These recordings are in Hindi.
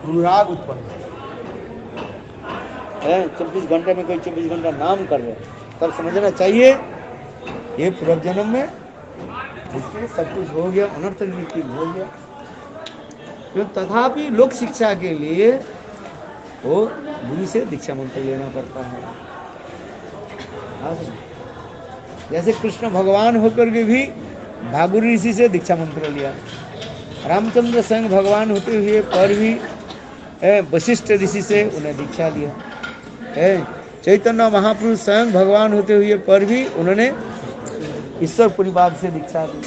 अनुराग उत्पन्न है। 24 घंटे में कोई 24 घंटा नाम कर रहे तब समझना चाहिए ये पूर्व जन्म में इसके सब कुछ हो गया, अनर्थ निवृत्ति हो गया। तो तथापि लोक शिक्षा के लिए वो गुरु से दीक्षा मंत्र लेना पड़ता है। जैसे कृष्ण भगवान होकर के भी भागुरी ऋषि से दीक्षा मंत्र लिया, रामचंद्र स्वयं भगवान होते हुए पर भी वशिष्ठ ऋषि से उन्हें दीक्षा लिया है। चैतन्य महापुरुष स्वयं भगवान होते हुए पर भी उन्होंने ईश्वर परिवार से दीक्षा ली,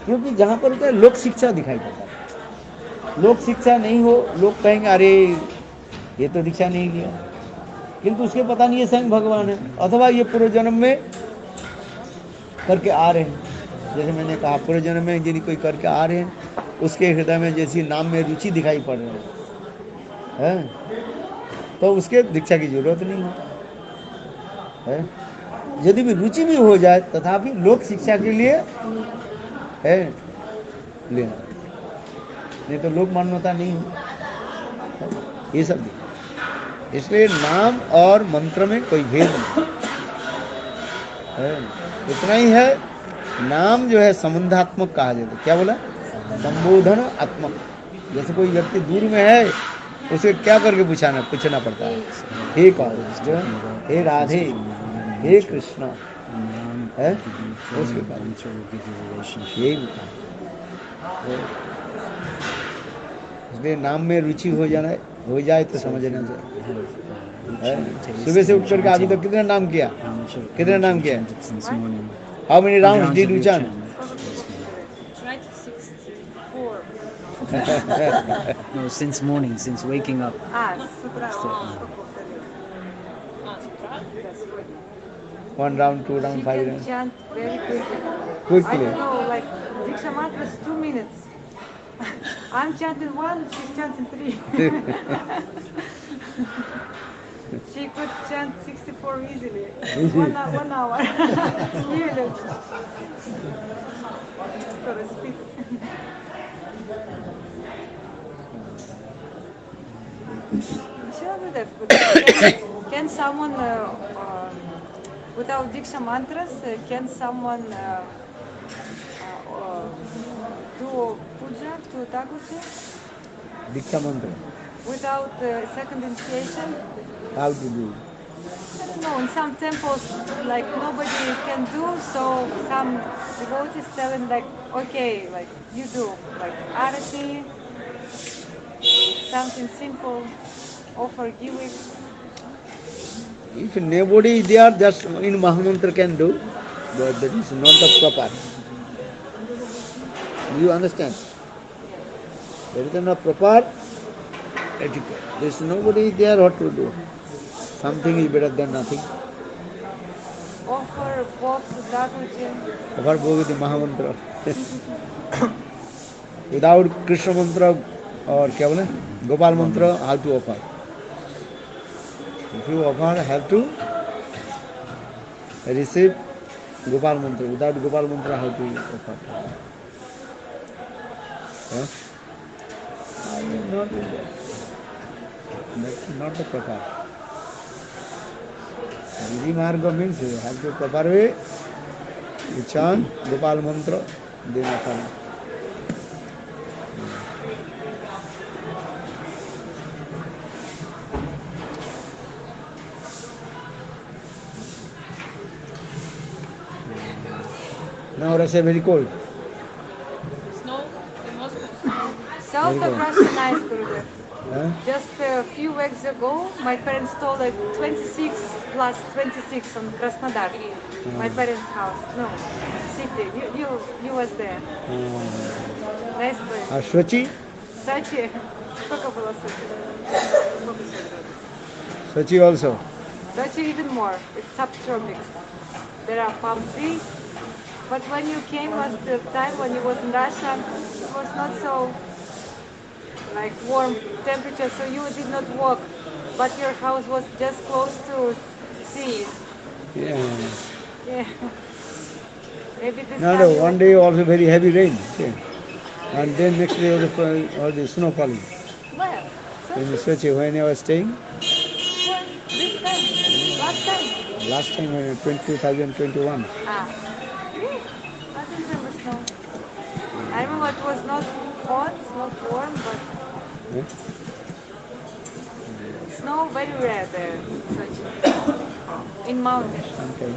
क्योंकि जहां पर होता है लोक शिक्षा दिखाई देता है। लोक शिक्षा नहीं हो, लोग कहेंगे अरे ये तो दीक्षा नहीं लिया, किंतु उसके पता नहीं है स्वयं भगवान है, अथवा ये पूर्व जन्म में करके आ रहे हैं। जैसे मैंने कहा पूर्व जन्म में यदि कोई करके आ रहे हैं, उसके हृदय में जैसी नाम में रुचि दिखाई पड़ रही है तो उसके दीक्षा की जरूरत नहीं है। यदि भी रुचि भी हो जाए तथापि लोक शिक्षा के लिए है लेना, नहीं तो लोक मान्यता नहीं है। ये सब इसलिए नाम और मंत्र में कोई भेद नहीं है, इतना ही है। नाम जो है संबंधात्मक कहा जाता है। क्या बोला? संबोधन आत्मक। जैसे कोई व्यक्ति दूर में है, उसे क्या करके पूछना पड़ता है, हे कृष्ण, हे राधे, हे कृष्ण है, उसके बाद इसलिए नाम में रुचि हो जाए तो समझना चाहिए। सुबह से उठ करके अभी तक कितने नाम किया? How many rounds did you chant? No, since morning, since waking up. One round, 2 round, 5 rounds. Chant very quickly. Quickly. I don't know, like Diksha mantra is 2 minutes. I'm chanting 1, she's chanting 3. She could chant 64 easily. 1 hour. Really. For a speed. Can someone, without Diksha mantras, can someone do puja to Thakurji? Diksha mantra. Without second initiation? How to do? I don't know, in some temples, like nobody can do, so some devotees tell him like, okay, like you do, like arati, something simple, offer giving. If nobody is there, just in Mahamantra can do, but that is not the proper. Do you understand? That is not proper etiquette. There is nobody there, what to do? Something is better than nothing. Offer both to Thakurji. Offer both the Mahamantra. Without Krishna mantra or क्या बोले Gopal mantra, how to offer? If you offer, have to receive Gopal mantra. Without Gopal mantra, how to offer? Huh? I will not do that. That's not the proper. Giri Marga means you have to proper way. You chant Gopal mantra, then offer. Now Russia very cold. Snow in Moscow. South of Russia, nice, Gurudev. Just a few weeks ago, my parents told like 26 plus 26 on Krasnodar, my parents' house. No, city. You was there. Nice place. А Sochi? Sochi. Сколько было Sochi? Sochi also. Sochi even more. It's subtropics. There are palm trees. But when you came was the time when you was in Russia, it was not so like warm temperature, so you did not walk, but your house was just close to sea. Yeah. Maybe this No, time one day also very heavy rain. Okay. And then next day all the snow falling. Where? In Sochi, when I was staying, When? This time? Last time? last time when 2021. Ah. Yeah. I don't remember snow. I remember it was not hot, not warm, but Eh? snow very rare there in Sochi. In mountains. Okay.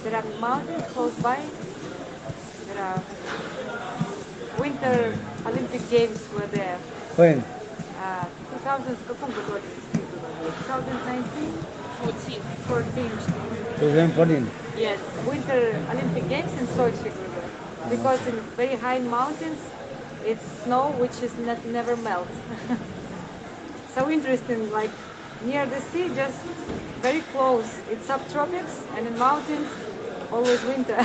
There are mountains close by. There are Winter Olympic Games were there. When? 2000 в каком году Олимпийские были? 2019? 14. 2014. Yes, Winter Olympic Games in Sochi были. Because in very high mountains, it's snow which is never melts. So interesting, like near the sea, just very close. It's subtropics, and in mountains, always winter.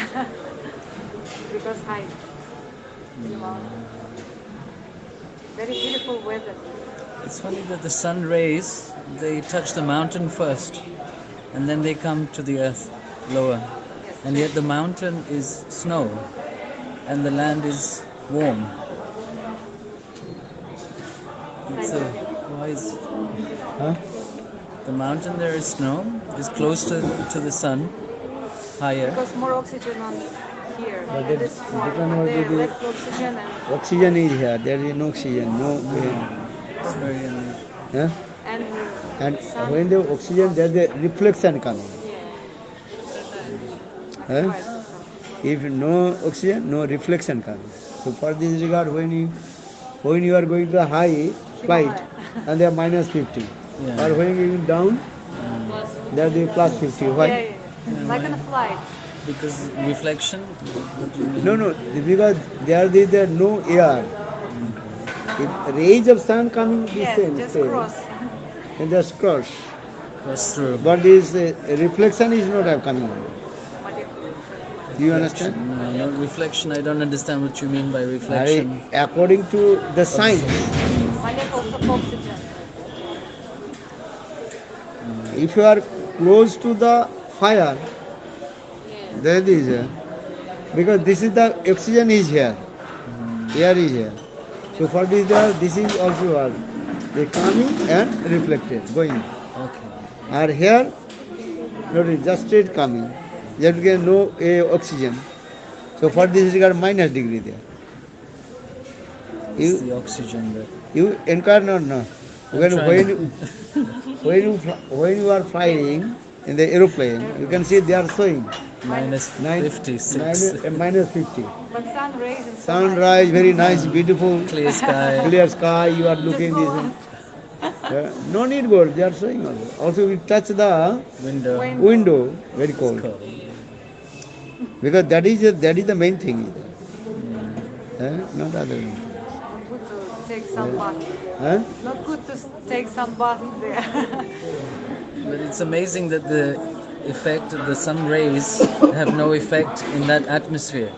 Because high in the mountains. Very beautiful weather. It's funny that the sun rays, they touch the mountain first, and then they come to the earth lower. Yes. And yet the mountain is snow, and the land is warm. It's why is Huh? the mountain there is snow, is close to the sun, higher. Because more oxygen on here. But And it's this one, depend what there you do. less oxygen and Oxygen is here. There is no oxygen. No. It's very unusual. Huh? and And sun. when the oxygen, there is a reflection coming. That's Huh? why it's so. If no oxygen, no reflection coming. So for this regard, when you are going to a high flight, and they are minus 50, Yeah. or when you down, there is plus 50. Why? Yeah, yeah, yeah. Like on a flight. Because reflection? What do you mean? No, because there is no air. If rays of sun coming Yes, descend, just say, cross. and just cross. Goes through. But this reflection is not coming. Do you understand? No, reflection. I don't understand what you mean by reflection. According to the science, Lack of oxygen. if you are close to the fire, that is because this is the oxygen is here, air is here. So for this is also they coming and reflected, going. Okay. And here, notice just straight coming. There is no oxygen. So for this regard minus degree there. It's You the oxygen that. you inquire or no? When trying. when you are flying in the aeroplane, you can see they are showing Minus 56. minus 50. But sun rays and Sunrise, very nice, beautiful, Clear sky. clear sky. You are looking go this. on. No need go. They are showing also. Also, we touch the Window. window, very cold. Cold. Because that is the main thing. Not other. Not good to take some bath. Huh? Not good to take some bath there. But it's amazing that the effect of the sun rays have no effect in that atmosphere.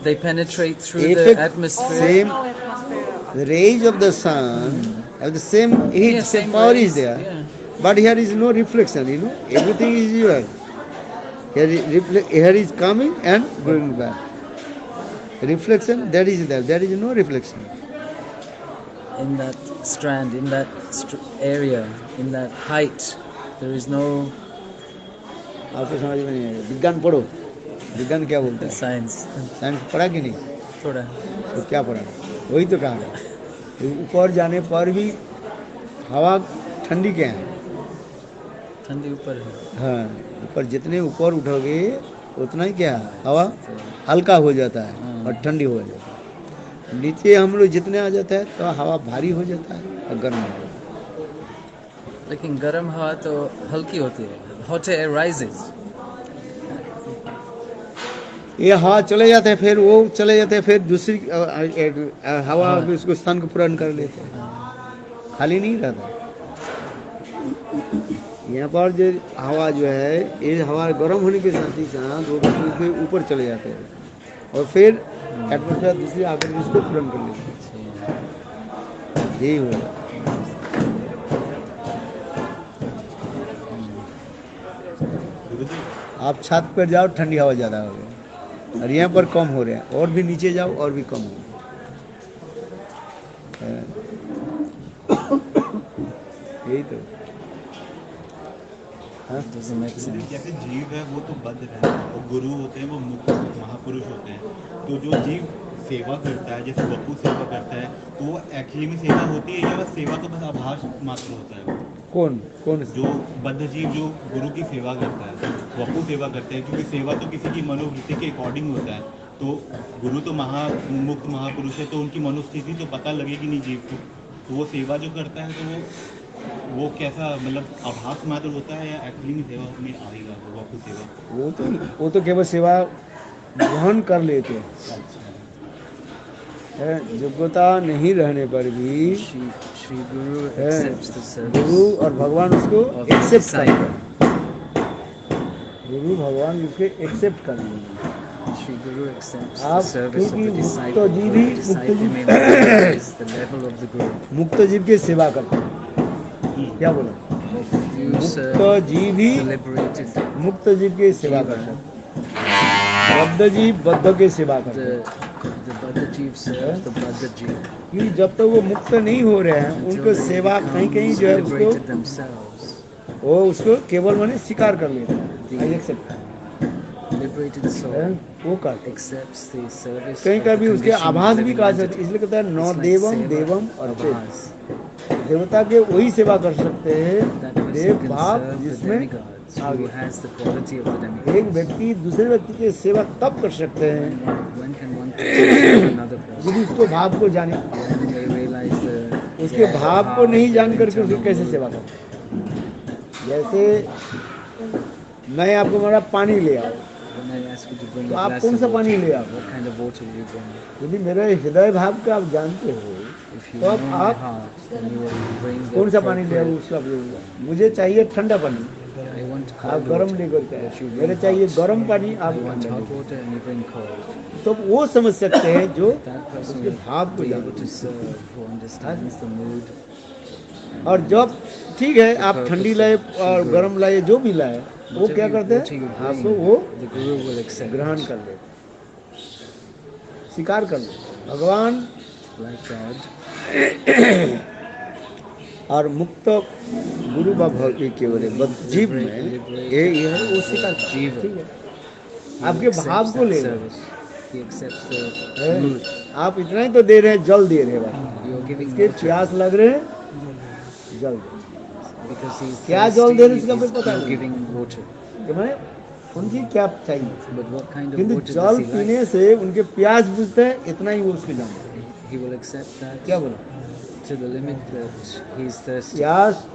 They penetrate through the Effect- atmosphere. Same. No atmosphere. The rays of the sun have the same heat, Yeah, same same power rays, is there. yeah. But here is no reflection, Everything is here. Here is coming and going back. Reflection, that is there. There is no reflection. In that strand, in that area, in that height, there is no आपको समझ में नहीं आएगा विज्ञान पढ़ो विज्ञान क्या बोलता है science. साइंस पढ़ा कि नहीं थोड़ा. तो क्या पढ़ा वही तो कहा है ऊपर जाने पर भी हवा ठंडी क्या है ठंडी ऊपर है. हाँ ऊपर जितने ऊपर उठोगे उतना ही क्या है हवा हल्का हो जाता है और ठंडी हो जाता है नीचे हम लोग जितने आ जाता है तो हवा भारी हो जाता है और गर्म हो जाता है लेकिन गर्म हवा तो हल्की होती है. Hot air rises. ये हवा चले जाते हैं फिर वो चले जाते हैं फिर दूसरी हवा उसको स्थान को पूर्ण कर लेते हैं खाली नहीं रहता यहाँ पर जो हवा जो है ये हवा गर्म होने के साथ ही साथ वो उसके ऊपर चले जाते हैं और फिर एटमोसफेयर दूसरी आकर उसको पूर्ण कर लेते हैं यही होगा आप छत पर जाओ ठंडी हवा ज़्यादा हो गई और यहाँ पर कम हो रहे हैं और भी नीचे जाओ और भी कम हो यही तो हाँ? It doesn't make sense. जैसे जीव है वो तो बद्ध है और गुरु होते हैं वो मुक्त महापुरुष होते हैं, तो जो जीव सेवा करता है जैसे वपू सेवा करता है तो वो एक्चुअली में सेवा होती है या बस सेवा तो बस आभास मात्र होता है? कौन कौन जो बद्ध जीव जो गुरु की सेवा करता है, वपू सेवा करते हैं, क्योंकि सेवा तो किसी की मनोवृत्ति के अकॉर्डिंग होता है, तो गुरु तो मुक्त महापुरुष है तो उनकी मनोस्थिति तो पता लगेगी नहीं जीव को, तो वो सेवा जो करता है तो वो कैसा मतलब आभास मात्र होता है या एक्चुअली में सेवा में आएगा वो वपू सेवा? वो तो केवल सेवा ग्रहण कर लेते हैं, योग्यता नहीं रहने पर भी Shri Guru accepts the service गुरु और भगवान उसको of the एक्सेप्ट करेंगे, disciple. गुरु भगवान उसके एक्सेप्ट करेंगे। Shri Guru accepts the आप service of the क्योंकि disciple. मुक्त जीव For he the disciple may मुक्त realize the level of the Guru. मुक्त जीव की सेवा करते हैं, क्या बोला? You मुक्त serve जीव ही the liberated, मुक्त जीव की सेवा करते हैं, बद्ध जीव बद्ध की सेवा करते हैं, the Buddha Jeev serves the Buddha Jeev. क्योंकि जब तक वो मुक्त नहीं हो रहे हैं उनको सेवा कहीं कहीं जो है liberated उसको themselves, वो उसको केवल माने स्वीकार कर लेते हैं, I accept, liberated soul वो करते हैं। accepts the service. कहीं of का the भी उसके conditioned आभास भी living कहा entity. जाता है, इसलिए कहता है नौ It's like देवम seva, देवम और abhas. देवता के वही सेवा कर सकते हैं That person देव can भाव serve the जिसमें demigods, आगे। who has the quality of the demigod. एक व्यक्ति दूसरे व्यक्ति की सेवा तब कर सकते हैं When can one serve another person? यदि उसको भाव को जाने, When they realize the उसके their भाव को bhav, नहीं their जान करके उसकी internal कैसे mood. सेवा करते। जैसे मैं आपको मेरा पानी ले आओ, When I ask you to bring तो a आप glass कौन of सा water, पानी ले आओ? what kind of water will you bring? यदि मेरे हृदय भाव को आप जानते हो If you तो know अब my आप heart, then you will bring the कौन सा पानी ले आओ appropriate. उसका प्रयोग। मुझे चाहिए ठंडा पानी, I want आप cold गर्म water. लेकर के If you आए, bring मेरे चाहिए hot. गर्म पानी, आप I want ठंडा hot लेकर water and you bring cold. आए। तो वो समझ सकते हैं जो That person उसके will भाव को be able जानते to हैं। serve, who understands the mood. और जब ठीक है आप ठंडी लाए और गर्म लाए जो भी लाए वो Whatever क्या you- करते water you हैं bring, आपको वो the Guru will accept. ग्रहण कर ले, स्वीकार कर ले। भगवान Like God, और मुक्त गुरु व भक्ति केवल जीव में ये है वो स्वीकार कर, Jiva. ठीक है। He आपके accepts भाव को that ले service. He accepts the हैं? mood. आप इतना ही तो दे रहे हैं, जल दे रहे हैं बस। You're giving इसके water प्यास लग रहे हैं, जल दे। because he's क्या thirsty, जल दे रहे इसका he's कोई पता not नहीं। giving water. कि मैंने उनकी क्या चाहिए, But what kind of किंतु water जल does he पीने like? से उनके प्यास बुझते हैं, इतना ही वो उसको जानते हैं। He will accept that क्या बोला? to the limit that he's thirsty. प्यास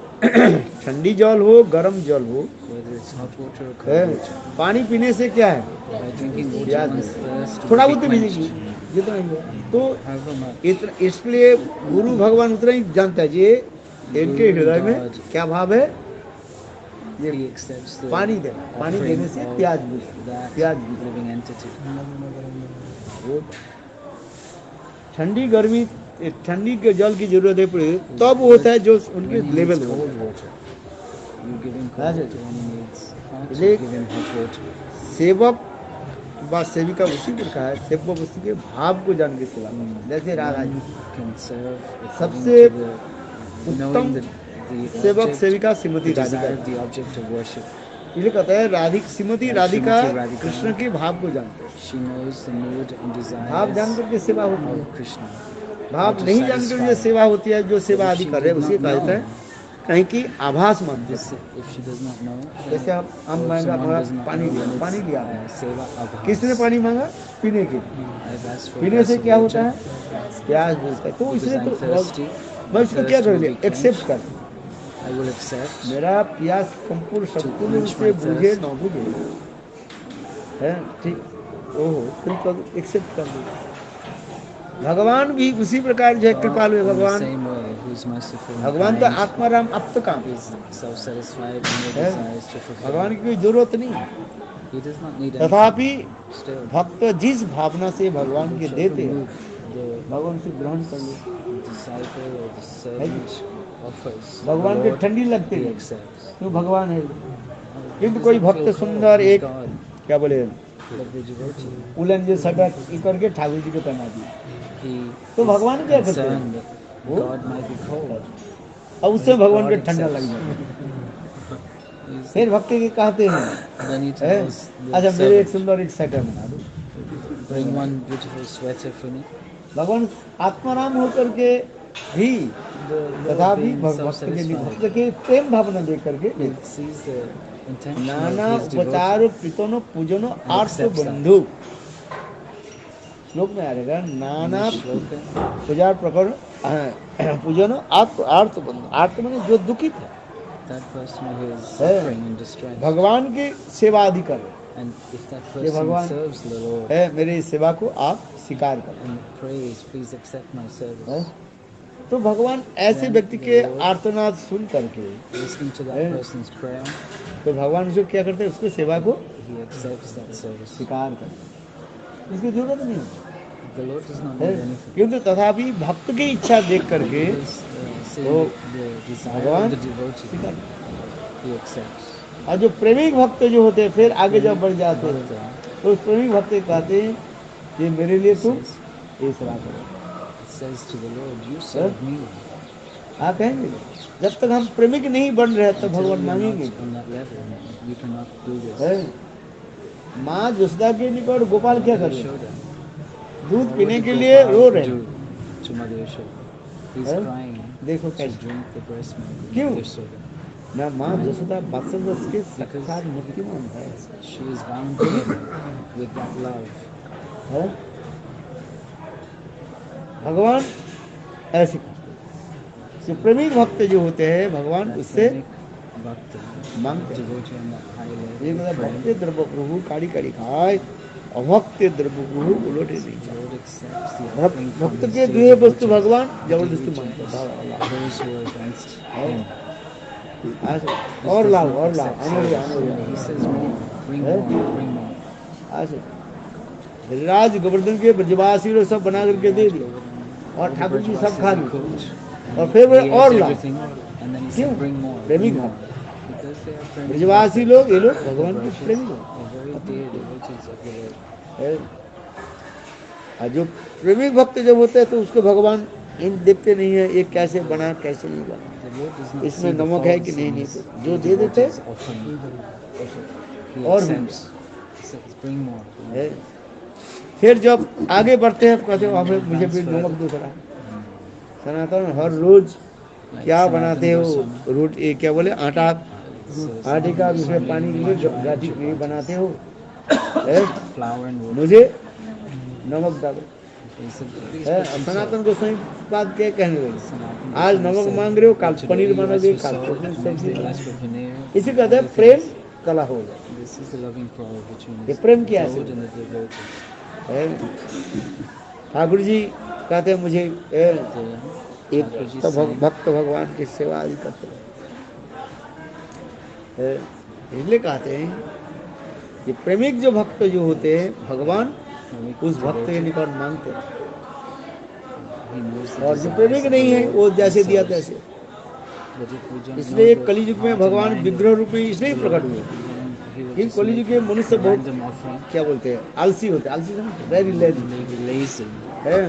ठंडी जल हो गरम जल हो, Whether it's hot water or है, cold water. पानी पीने से क्या है, By drinking water, प्यास one's है। thirst थोड़ा will बहुत be पीजिए quenched. जितना ही हो। तो However much. इतना, इसलिए गुरु भगवान उतना ही जानता है ये इनके हृदय में क्या भाव है, He accepts the पानी देना, पानी offering देने से of प्यास बुझती, that प्यास बुझती। living entity. वो ठंडी गर्मी ठंडी के जल की जरूरत है पड़े तब होता है जो उनके When he लेवल needs हो। cold water, you give him cold That's water. it. When he needs hot, इसलिए you give him hot water. सेवक व सेविका उसी प्रकार है, सेवक उसी के भाव को जान के सेवा करते हैं। जैसे Radha ji Can serve according सबसे to the उत्तम knowing the सेवक object, सेविका Shrimati the desire Radhika, of the object of worship. इसलिए कहता है राधिक श्रीमती राधिका श्रीमती राधिका कृष्ण के भाव को जानते हैं। She knows the mood and भाव जान desires करके सेवा होती है, of Krishna. भाव नहीं जान कर जो सेवा होती है, जो सेवा आदि कर रहे हैं उसे कहा जाता है कहीं की आभास मानते This, हैं। if she does not know, जैसे आप हम or if मांगा someone does not पानी know, लिया, then पानी it's, लिया, seva abhas. किसने पानी मांगा, पीने के लिए, I've asked for a पीने glass से of क्या water होता है, प्यास बुझता है। तो because इसलिए I'm तो thirsty. मैं इसको क्या Thirst कर will लिया, be एक्सेप्ट quenched. कर, I will accept. मेरा प्यास संपूर्ण संपूर्ण रूप quench से my बुझे thirst. न बुझे है, ठीक ओहो फिर एक्सेप्ट कर दो। भगवान भी उसी प्रकार जो है कृपालु है God in the भगवान। same way, who is merciful and भगवान तो kind, आत्माराम अब तो काम is self-satisfied and no है, desires to fulfill. भगवान की कोई जरूरत नहीं है। He does not need anything. तथापि Still, भक्त जिस भावना से भगवान के whichever देते हैं mood the भगवान से ग्रहण कर ले। disciple or the servant offers, भगवान the के Lord, ठंडी लगती he है accepts. तो भगवान है। He किंतु does कोई not भक्त feel सुंदर cold, he's एक God, क्या बोले but the devotee, उलन जो सटक ये करके ठाकुर जी को पहना दी, he तो is भगवान क्या करते हैं? concerned that वो God might be cold. और उससे भगवान को ठंडा लग जाए। फिर भक्ति के कहते हैं Then he हैं? tells the अच्छा मेरे एक servant, सुंदर एक स्वेटर बना दो। bring one beautiful sweater for me. भगवान आत्माराम होकर के भी The तथा Lord भी being भक्त के लिए भक्त self-satisfied, के प्रेम भावना देख करके he sees the intention Nana of his उपचार devotee पितनो पूजनो and आर्त accepts that. बंधु श्लोक में आ रहेगा In नाना this shloka, पूजा प्रकरण पूजनो आर्त बंधु। आर्त माने जो दुखित है that person who is है, suffering and distressed, भगवान की सेवा आदि कर and if that ये person भगवान serves the Lord है, मेरी इस सेवा को आप स्वीकार करें। and prays, please accept my है? service, तो भगवान ऐसे Then व्यक्ति the के Lord- आर्तनाद सुन करके listening to that है, person's prayer, तो भगवान जो क्या करते हैं उसको सेवा को he accepts that service. स्वीकार करते हैं। इसकी जरूरत नहीं है। The Lord does not है? need anything. क्योंकि तथापि भक्त की इच्छा देख करके Because, seeing तो the desire भगवान of the devotee, स्वीकार। he accepts. और जो प्रेमिक भक्त जो होते हैं फिर आगे जब बढ़ जाते हैं Bhakta, तो उस प्रेमिक भक्त कहते हैं कि मेरे लिए तुम ये सेवा करो। it says to the Lord, you serve me. हाँ कहेंगे जब तक हम प्रेमिक नहीं बन रहे तब Until भगवान we are मांगेंगे। not on that level, you cannot do this. है? माँ जसोदा के निकट गोपाल क्या Mother करे Yashoda, दूध what पीने did के लिए Gopal रो रहे do हैं। to Mother Yashoda? He's है? crying देखो to कैसे drink the breast milk of क्यों? Mother Yashoda. ना माँ जसोदा वात्सल रस के साक्षात मूर्तिमान है। She is bound to him with that love. है? भगवान ऐसे करते हैं। जो प्रेमिक भक्त जो होते हैं भगवान That उससे Pramik Bhakta, मांगते हैं। devotee on that high level, ये मतलब praying, भक्ति द्रव्य प्रभु काड़ी काड़ी खाए अभक्ति द्रव्य प्रभु उलटे नहीं the जाए। Lord accepts the offering from भक्त his के dear दुए वस्तु devotees. भगवान He जबरदस्ती rejects मांगते हैं। those who are against him. आज He और does लाओ not और लाओ accept आने दो service. आने He दो। says more, bring Eh? more, bring more. आज गिरिराज गोवर्धन के ब्रजवासी लोग सब बना करके दे दिए और All the ठाकुर जी सब Brajavasis खा are लिए cooked, और and फिर he वो और ate लाओ। everything, and then he क्यों? said, bring more, प्रेमिक bring more. भक्त Because they are praying ब्रजवासी लोग ये लोग भगवान के Brajavasis प्रेमी are very dear devotees of the Lord. है। और जो प्रेमिक भक्त जब होते हैं तो उसको भगवान इन देखते नहीं है ये कैसे बना कैसे नहीं बना The Lord does not इसमें see the नमक है कि faults नहीं in नहीं his तो जो dear दे देते devotees offering. He और भी accepts. He says, bring more. है। फिर जब आगे बढ़ते हैं कहते हैं हमें मुझे भी नमक दो थोड़ा। सनातन हर रोज Like क्या Sanatana बनाते हो Goswami. रोटी क्या बोले आटा So आटे का Sanatana उसमें Goswami पानी made मिले Raj गाठी नहीं chapatis, बनाते हो है? flour and water. मुझे नमक डालो He said, please है। put some सनातन salt. गोस्वामी बात क्या कहने लगे Sanatana आज Goswami नमक said, मांग रहे हो कल today पनीर you मांगोगे ask for कल salt, कुछ next day you सब्जी ask for paneer. इसी and कहते other हैं प्रेम things. कला हो जाए This is the loving quarrel between ये the प्रेम क्या है? Lord and the devotee. है। ठाकुर जी कहते हैं मुझे है, The एक Thakurji तो saying, भक्त भगवान की सेवा आदि करते हैं। इसलिए कहते हैं कि प्रेमिक जो भक्त जो होते हैं भगवान Pramik उस भक्त के devotee, निकट मांगते हैं he knows the और जो desires प्रेमिक of the नहीं है Lord वो and जैसे दिया serves. तैसे। But if we don't इसलिए know the कलयुग में heart and भगवान mind विग्रह of रूप में इसलिए the प्रकट Lord, हुए then he will कि just कलयुग make के मनुष्य बहुत random offering. क्या बोलते हैं आलसी होते हैं आलसी very lazy They be lazy. है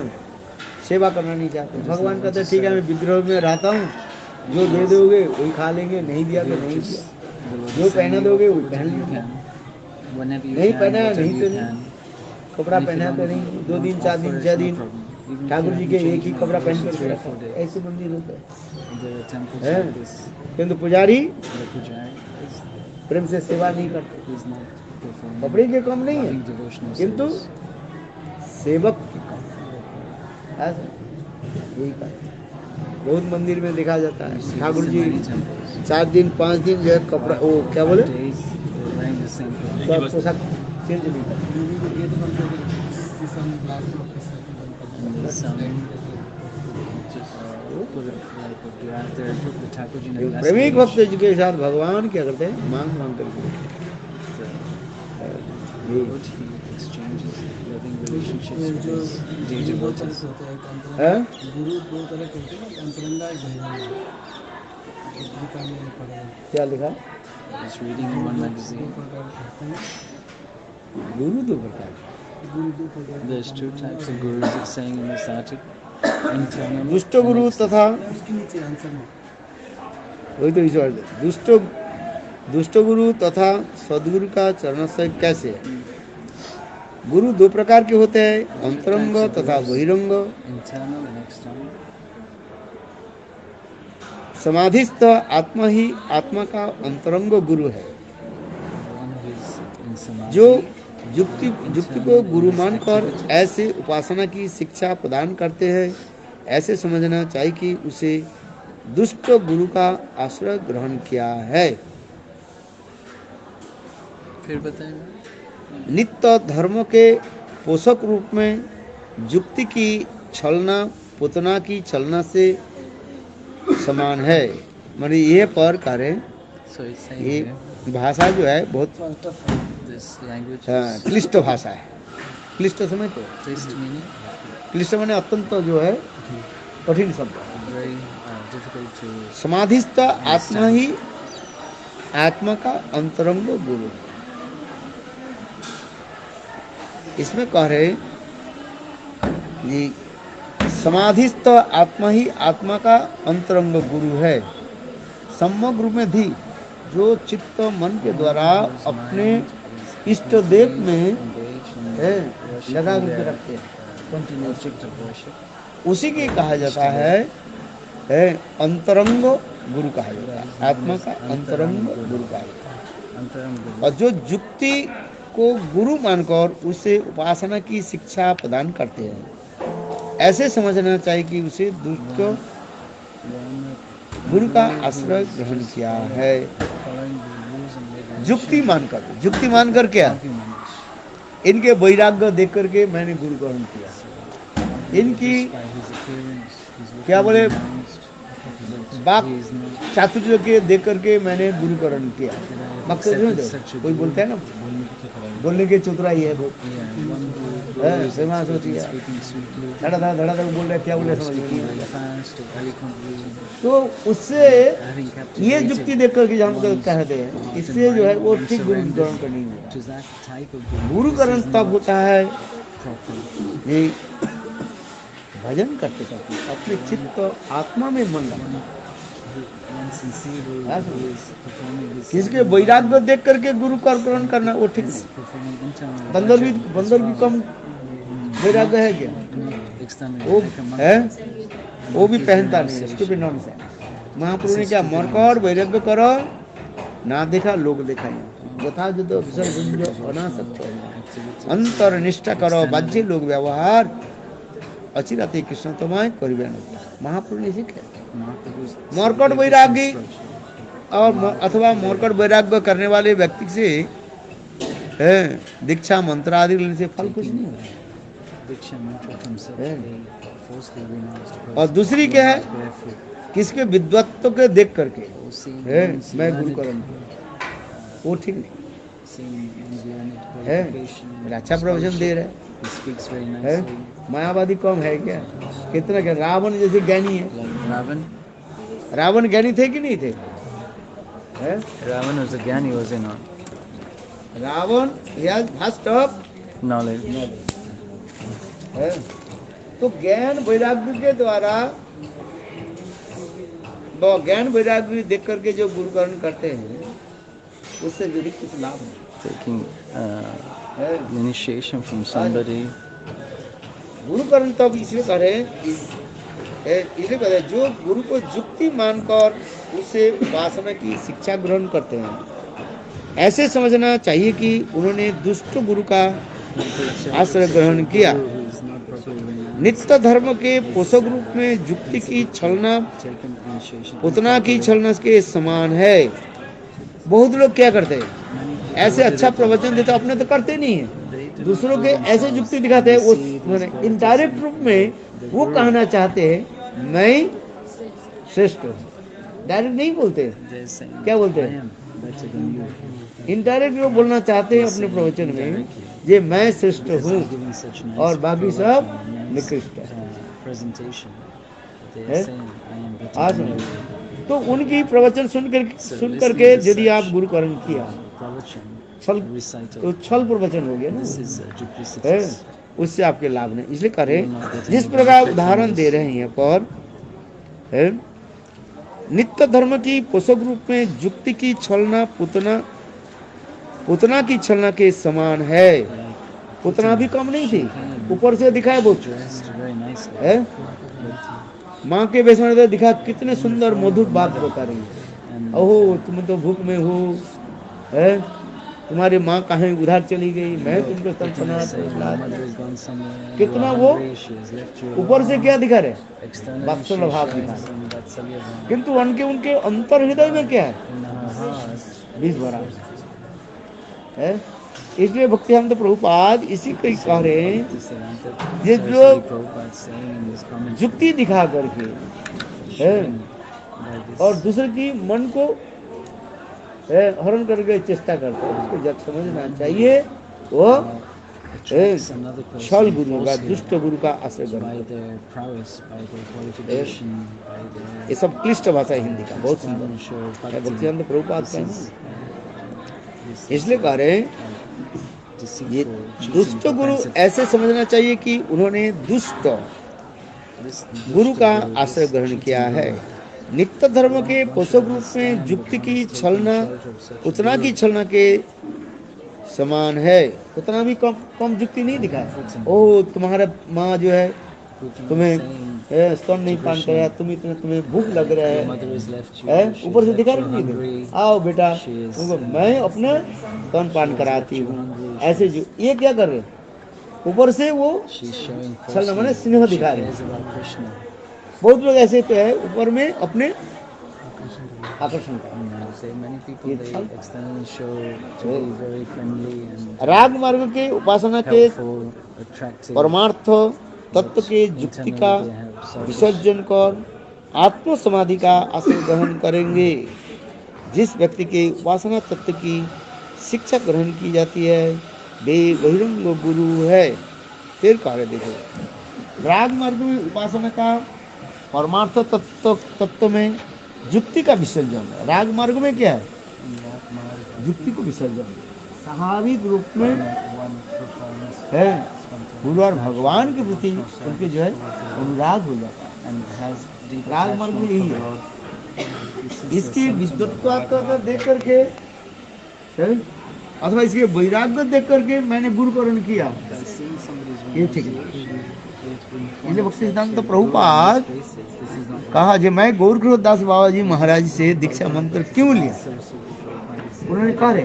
सेवा करना नहीं चाहते। भगवान कहते हैं ठीक है मैं विग्रह में रहता हूँ जो दे दोगे वही खा लेंगे नहीं दिया तो नहीं दिया The Lord जो is पहना saying, दोगे offer वही whatever पहन you लेंगे can, whenever you नहीं can, पहना whatever नहीं you तो can. नहीं कपड़ा And if you पहना तो don't- नहीं don't 2 दिन 4 दिन offer, 6 it's no दिन problem. Even if Thakur you ji haven't के एक changed ही my कपड़ा पहन devotion कर 3 or रखा 4 days. ऐसे मंदिर होता है। There are temples हैं? like this. किंतु पुजारी The pujari प्रेम से सेवा नहीं करते is not performing कपड़े के कम नहीं loving है devotional किंतु service. सेवक की कम ऐसा यही कहते हैं। बहुत मंदिर में देखा जाता You है see Thakur this in ji many temples. 4 दिन 5 दिन जो है कपड़ा वो क्या बोले 5 days they're wearing the same clothes. सब पोशाक चेंज नहीं करते And there's some just put it like if you're out there, put the Thakurji in a glass प्रेमिक भक्त cage. जी के साथ भगवान क्या करते हैं मांग मांग करके The Lord, he exchanges loving relationships with his dear devotees. हैं? गुरु दो तरह के होते हैं, अंतरंगा एक बहिरंगा। गीता में पढ़ा है। क्या लिखा I was reading in one दो magazine. प्रकार के होते हैं। गुरु 2 प्रकार के। गुरु दो प्रकार के There's 2 होते हैं। types of gurus, it's saying in this article. Internal दुष्ट and गुरु external. तथा उसके नीचे आंसर में वही तो ईश्वर दुष्ट गुरु तथा सदगुरु का चरणाश्रय कैसे है? गुरु दो प्रकार के होते हैं, अंतरंग तथा बहिरंग। internal and external. समाधिस्थ आत्मा ही आत्मा का अंतरंग गुरु है। One who is in samadhi, जो युक्ति internal को in गुरु his मानकर activities. ऐसे उपासना की शिक्षा प्रदान करते हैं, ऐसे समझना चाहिए कि उसे दुष्ट गुरु का आश्रय ग्रहण किया है। फिर बताएंगे। नित्य धर्म के पोषक रूप में युक्ति की छलना पुतना की छलना से समान है। माने ये पर कार्य So it's saying ये here, भाषा जो है बहुत this language हाँ, is क्लिष्ट भाषा है। क्लिष्ट समय तो twist meaning, क्लिष्ट माने अत्यंत जो है कठिन शब्द। very difficult to समाधिस्थ आत्मा ही आत्मा का अंतरंग गुरु है। इसमें कह रहे कि समाधिस्थ आत्मा ही आत्मा का अंतरंग गुरु है। सम्यक रूप में भी जो चित्त मन के द्वारा अपने इष्ट देव में है लगा करके रखते हैं, object of worship. उसी की कहा जाता है अंतरंग गुरु कहा जाता है। आत्मा का अंतरंग गुरु कहा जाता है। Antaram Guru. और जो युक्ति को गुरु मानकर उसे उपासना की शिक्षा प्रदान करते हैं, ऐसे समझना चाहिए कि उसे दुष्ट गुरु का आश्रय ग्रहण किया है। Following the rules and regulations. युक्ति मानकर क्या? Arguments. इनके वैराग्य देख करके मैंने गुरु ग्रहण किया। इनकी By his appearance, his क्या बोले pronounced, बात he is not चातुर्य के देख करके मैंने गुरु ग्रहण किया। मकसद समझो, कोई बोलते हैं ना बोलने के चतुराई है वो, सेवा सोची है speaking sweetly, धड़ा बोल रहे क्या बोले समझ speaking नहीं very आता। fast, eloquently, तो उससे having ये captivated युक्ति देख करके जहाँ तक one's कहते हैं, heart इससे and जो है mind वो and ठीक गुरु surrendered ग्रहण करनी है। to that type of guru. Guru This ग्रहण is तब not होता है proper. ये भजन करते करते अपने चित्त आत्मा में मन लगना। One sincere That's who is performing this किसके वैराग्य देख करके गुरु का ग्रहण करना वो ठीक is नहीं। performing internal बंदर भी कम वैराग्य है क्या? not externally वो like a monk. है वो भी पहनता नहीं है, इसको भी नॉनसेंस। महाप्रभु ने क्या मरकर वैराग्य करो ना देखा लोग दिखाई यथा जो विसर्जन अनासक्त अंतर निष्ठा करो बाह्य लोग व्यवहार अचिराते कृष्ण तुम्हें करिबे न। महाप्रभु ने सीखे Mahaprabhu's मरकट वैरागी और अथवा मरकट वैराग्य करने वाले व्यक्ति से दीक्षा मंत्र आदि लेने से फल कुछ नहीं होता। Diksha mantra from himself, Yeah. he forcefully renounced. और दूसरी क्या है? Barefoot. किसके विद्वत्व के देख करके Or seeing है one's मैं गुरु learned- करण किया, वो ठीक नहीं seeing one's learned है। qualification, अच्छा प्रवचन दे रहे he speaks very है। nicely. मायावादी कम है क्या? कितना क्या रावण जैसे ज्ञानी है। Like Ravan. रावण ज्ञानी थे कि नहीं थे? है? Ravan was a Gyani, was he not? Ravan first of Knowledge. है। तो ज्ञान वैराग्य के द्वारा वो ज्ञान वैराग्य देख करके जो गुरुकरण करते हैं उससे जुड़ी कुछ लाभ नहीं Taking है। initiation from somebody. गुरुकरण तब इसलिए करे इसलिए करे जो गुरु को युक्ति मानकर उससे उपासना की शिक्षा ग्रहण करते हैं, ऐसे समझना चाहिए कि उन्होंने दुष्ट गुरु का आश्रय ग्रहण किया। Who is not properly renounced, नित्य धर्म के पोषक रूप में युक्ति की छलना taken initiation. उतना की छलना के समान है। बहुत लोग क्या करते हैं, ऐसे अच्छा प्रवचन देते अपने तो करते नहीं है, दूसरों के ऐसे युक्ति दिखाते हैं। वो इनडायरेक्ट रूप में वो कहना चाहते हैं मैं श्रेष्ठ हूँ, डायरेक्ट नहीं बोलते। They're saying, क्या बोलते I हैं? am better than you. Indirect वो बोलना चाहते हैं अपने प्रवचन में ये मैं श्रेष्ठ हूँ Giving such nice और बाकी सब nice, निकृष्ट है। presentation. They है? are saying, I am better आज than you. तो उनकी प्रवचन सुन करके यदि आप गुरुकरण किया Pravachan, छल recital. तो छल प्रवचन हो गया ना, This is duplicitous. है उससे आपके लाभ नहीं। इसलिए करें जिस प्रकार उदाहरण दे रहे हैं यहाँ पर है नित्य धर्म की पोषक रूप में जुक्ति की छलना पुतना की छलना के समान है। पुतना भी कम नहीं थी, ऊपर से दिखाया बहुत dressed very nicely. है। माँ के वेश में दिखा कितने सुंदर मधुर बात बता रही है। And ओहो तुम तो भूख में हो, है तुम्हारी माँ कहीं उधार चली गई, मैं तुमको स्तन Putana said, "My पना mother has gone somewhere. and कितना you are वो hungry, she has left you ऊपर से alone." क्या दिखा रहे, Externally, वात्सल्य she is भाव showing दिखा रहे, some Vatsalya bhav. किंतु उनके अंतर हृदय में क्या है, In her heart, बीज भरा है। इसलिए भक्ति हम तो प्रभुपाद इसी को ही कह रहे हैं, Bhaktisiddhanta ये Saraswati लोग Prabhupada saying in this commentary, जुक्ति दिखा करके है showing by this और दूसरे की मन को है, हरण करके चेष्टा करते हैं। उसको जब समझना चाहिए वो attracts another छल person गुरु का, falsely दुष्ट गुरु का आश्रय by ग्रहण करते their prowess, by their qualification, by हैं। ये their सब क्लिष्ट भाषा है हिंदी का, बहुत सुंदर exponential है। bhakti. भक्तिवेदांत प्रभुपाद This का है is, ना। this is इसलिए कह रहे हैं ये deceitful, cheating दुष्ट गुरु propensity. ऐसे समझना चाहिए कि उन्होंने दुष्ट This गुरु dushta का guru, आश्रय this ग्रहण cheating किया है। guru, नित्य धर्म one- के one should पोषक रूप में understand युक्ति that की one is छलना taking shelter of such a उतना guru. की छलना के समान है। उतना भी कम युक्ति नहीं दिखाया। ओ तुम्हारा माँ जो है Putana तुम्हें saying, स्तन नहीं पान कराया, तुम्हें भूख लग रहा your है, mother has left you, है she ऊपर has से left दिखा you रही hungry, थी, आओ बेटा she is, तुमको मैं अपने स्तन पान कराती हूँ, ऐसे जो ये क्या कर रहे, ऊपर से वो she's showing छलना माने falsely स्नेह that she दिखा रहे। cares about Krishna. बहुत लोग ऐसे तो है ऊपर में अपने आकर्षण का। Say many people ये they छल। externally show to be very friendly and राग मार्ग के उपासना के helpful, attractive. परमार्थ तत्व के युक्ति का Internally they have selfish. विसर्जन कर आत्म समाधि का आश्रय ग्रहण करेंगे। जिस व्यक्ति के उपासना तत्व की शिक्षा ग्रहण की जाती है वे बहिरंग गुरु है। फिर कार्य देखो, राग मार्ग में उपासना का परमार्थ तत्व में युक्ति का विसर्जन है। राग मार्ग में क्या है, युक्ति को विसर्जन, स्वाभाविक रूप में One performs है गुरु और भगवान के प्रति उनके जो है अनुराग हो जाता है। and has deep राग मार्ग में attachment यही for है। God. इसकी विद्वत्ता देख करके है, अथवा इसके वैराग्य देख करके मैंने गुरुकरण किया, By seeing somebody's ये one ठीक नहीं। it's इसलिए भक्ति सिद्धांत प्रभुपाद this is not कहा जो मैं गौरकृपादास बाबा जी महाराज से दीक्षा मंत्र क्यों लिया, उन्होंने कहा रे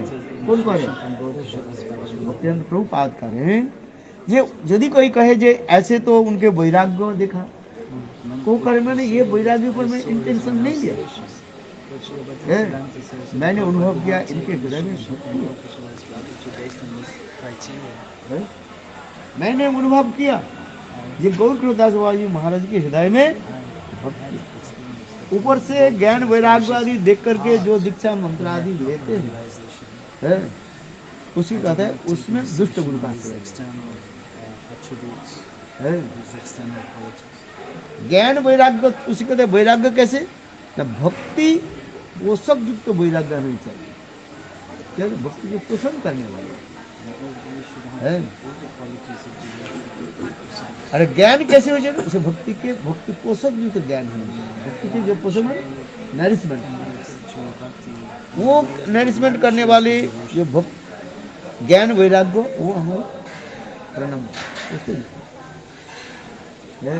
कौन कह रहे, भक्तिवेदांत प्रभुपाद कह रहे हैं ये यदि कोई कहे जे ऐसे तो उनके वैराग्य देखा, को करे मैंने ये वैराग्य पर मैं इंटेंशन नहीं लिया है, मैंने अनुभव किया इनके हृदय में भक्ति है। मैंने अनुभव किया ये गौरकृपादास बाबा जी महाराज के हृदय में भक्ति। ऊपर से ज्ञान वैराग्य आदि देख करके जो दीक्षा मंत्र आदि लेते हैं है, उसी कहते हैं उसमें दुष्ट गुरु का आश्रय external attributes, है। these external qualities. ज्ञान वैराग्य उसी कहते हैं। वैराग्य कैसे ना, भक्ति वो सब युक्त वैराग्य नहीं चाहिए, क्या भक्ति को पोषण करने वाले है। अरे ज्ञान कैसे हो जाएगा, उसे भक्ति के भक्ति पोषक युक्त ज्ञान है। भक्ति के जो पोषण है नरिशमेंट, वो नरिशमेंट करने वाले जो भक्त ज्ञान वैराग्य वो हमें प्रणाम है।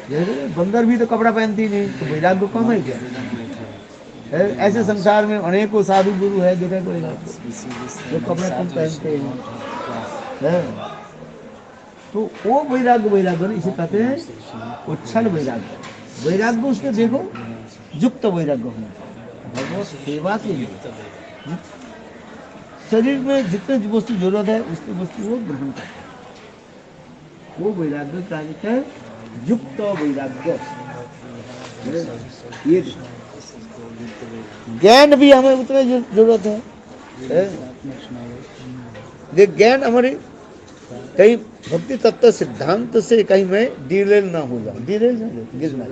जैसे बंदर भी तो कपड़ा पहनती नहीं, तो वैराग्य कम है क्या है। ऐसे संसार में अनेकों साधु गुरु है देखा कोई जो कपड़ा कम पहनते हैं है। तो वो वैराग्य नहीं, इसे कहते हैं वो छल वैराग्य। वैराग्य उसके देखो युक्त वैराग्य होना, भगवत सेवा से युक्त। शरीर में जितने वस्तु जरूरत है उसकी वस्तु वो ग्रहण करता है, वो वैराग्य का है युक्त वैराग्य। ये ज्ञान भी हमें उतने जरूरत है। ये ज्ञान हमारे कहीं भक्ति तत्व सिद्धांत से कहीं मैं डिरेल ना हो जाऊं, डिरेल गिरना।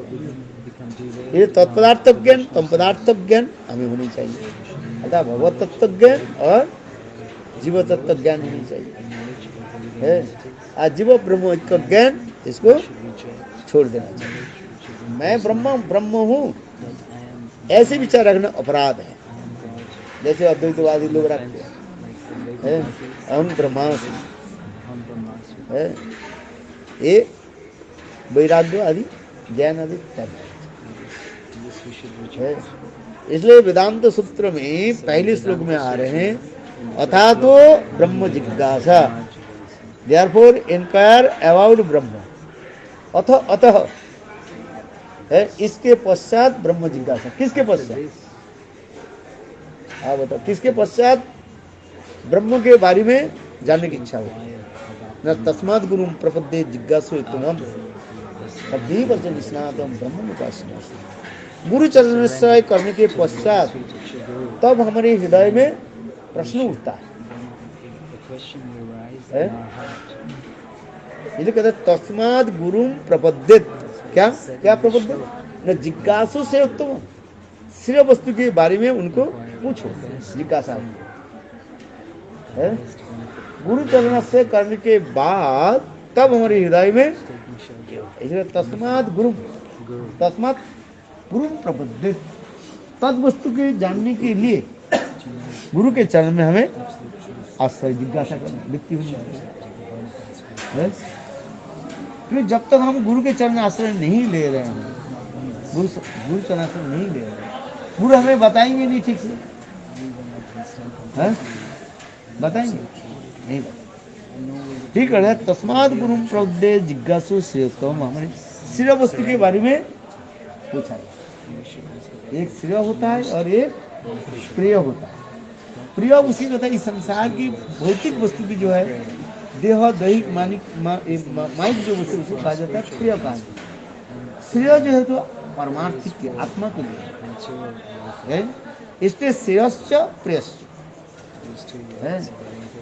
ये तत्पदार्थ ज्ञान तम पदार्थ ज्ञान हमें होनी चाहिए, अतः भगवत तत्व ज्ञान और जीव तत्व ज्ञान होनी चाहिए है। आज जीव ब्रह्म का ज्ञान इसको छोड़ देना चाहिए। मैं ब्रह्म हूँ, ऐसे विचार रखना अपराध है, जैसे अद्वैतवादी लोग रखते हैं, अहम ब्रह्मास्मि है, ये वैराग्य आदि ज्ञान आदि है। इसलिए वेदांत सूत्र में पहले श्लोक में आ रहे हैं अथा तो ब्रह्म जिज्ञासा, देयरफॉर इंक्वायर अबाउट ब्रह्म, अथ अतः है, इसके पश्चात ब्रह्म जिज्ञासा। किसके पश्चात? आप बताओ, किसके पश्चात ब्रह्म के बारे में जानने की इच्छा हो? न तस्मात् गुरु प्रपद्ये जिज्ञासु तुम तभी वचन स्नातम ब्रह्म उपासना। गुरु चरण से करने के पश्चात तब हमारे हृदय में प्रश्न उठता है, इसलिए कहते तस्मात् गुरु प्रपद्येत। क्या क्या प्रपद्येत? न जिज्ञासु से उत्तम, श्रेय वस्तु के बारे में उनको पूछो, जिज्ञासा है। गुरु चरण से करने के बाद तब हमारे हृदय में, इसलिए तस्मात् गुरु प्रपद्येत, तद वस्तु के जानने के लिए गुरु के चरण में हमें आश्रय जिज्ञासा करना, व्यक्ति होनी है। जब तक हम गुरु के चरण आश्रय नहीं ले रहे हैं, गुरु चरण आश्रय नहीं ले रहे हैं, गुरु हमें बताएंगे नहीं ठीक से, है? बताएंगे नहीं, ठीक है। तस्मात् गुरु प्रपद्ये जिज्ञासु श्रेयोत्तम, हमारे श्रेय वस्तु के बारे में पूछा है। एक श्रेय होता है और एक प्रिय होता है। प्रिय उसी होता है इस संसार की भौतिक वस्तु की जो है, देह दैहिक माइक जो वस्तु उसको कहा जाता है प्रिय कहा जाता है। श्रेय जो है तो परमार्थिक की आत्मा के लिए है, इसलिए श्रेयश्च प्रियश्च है।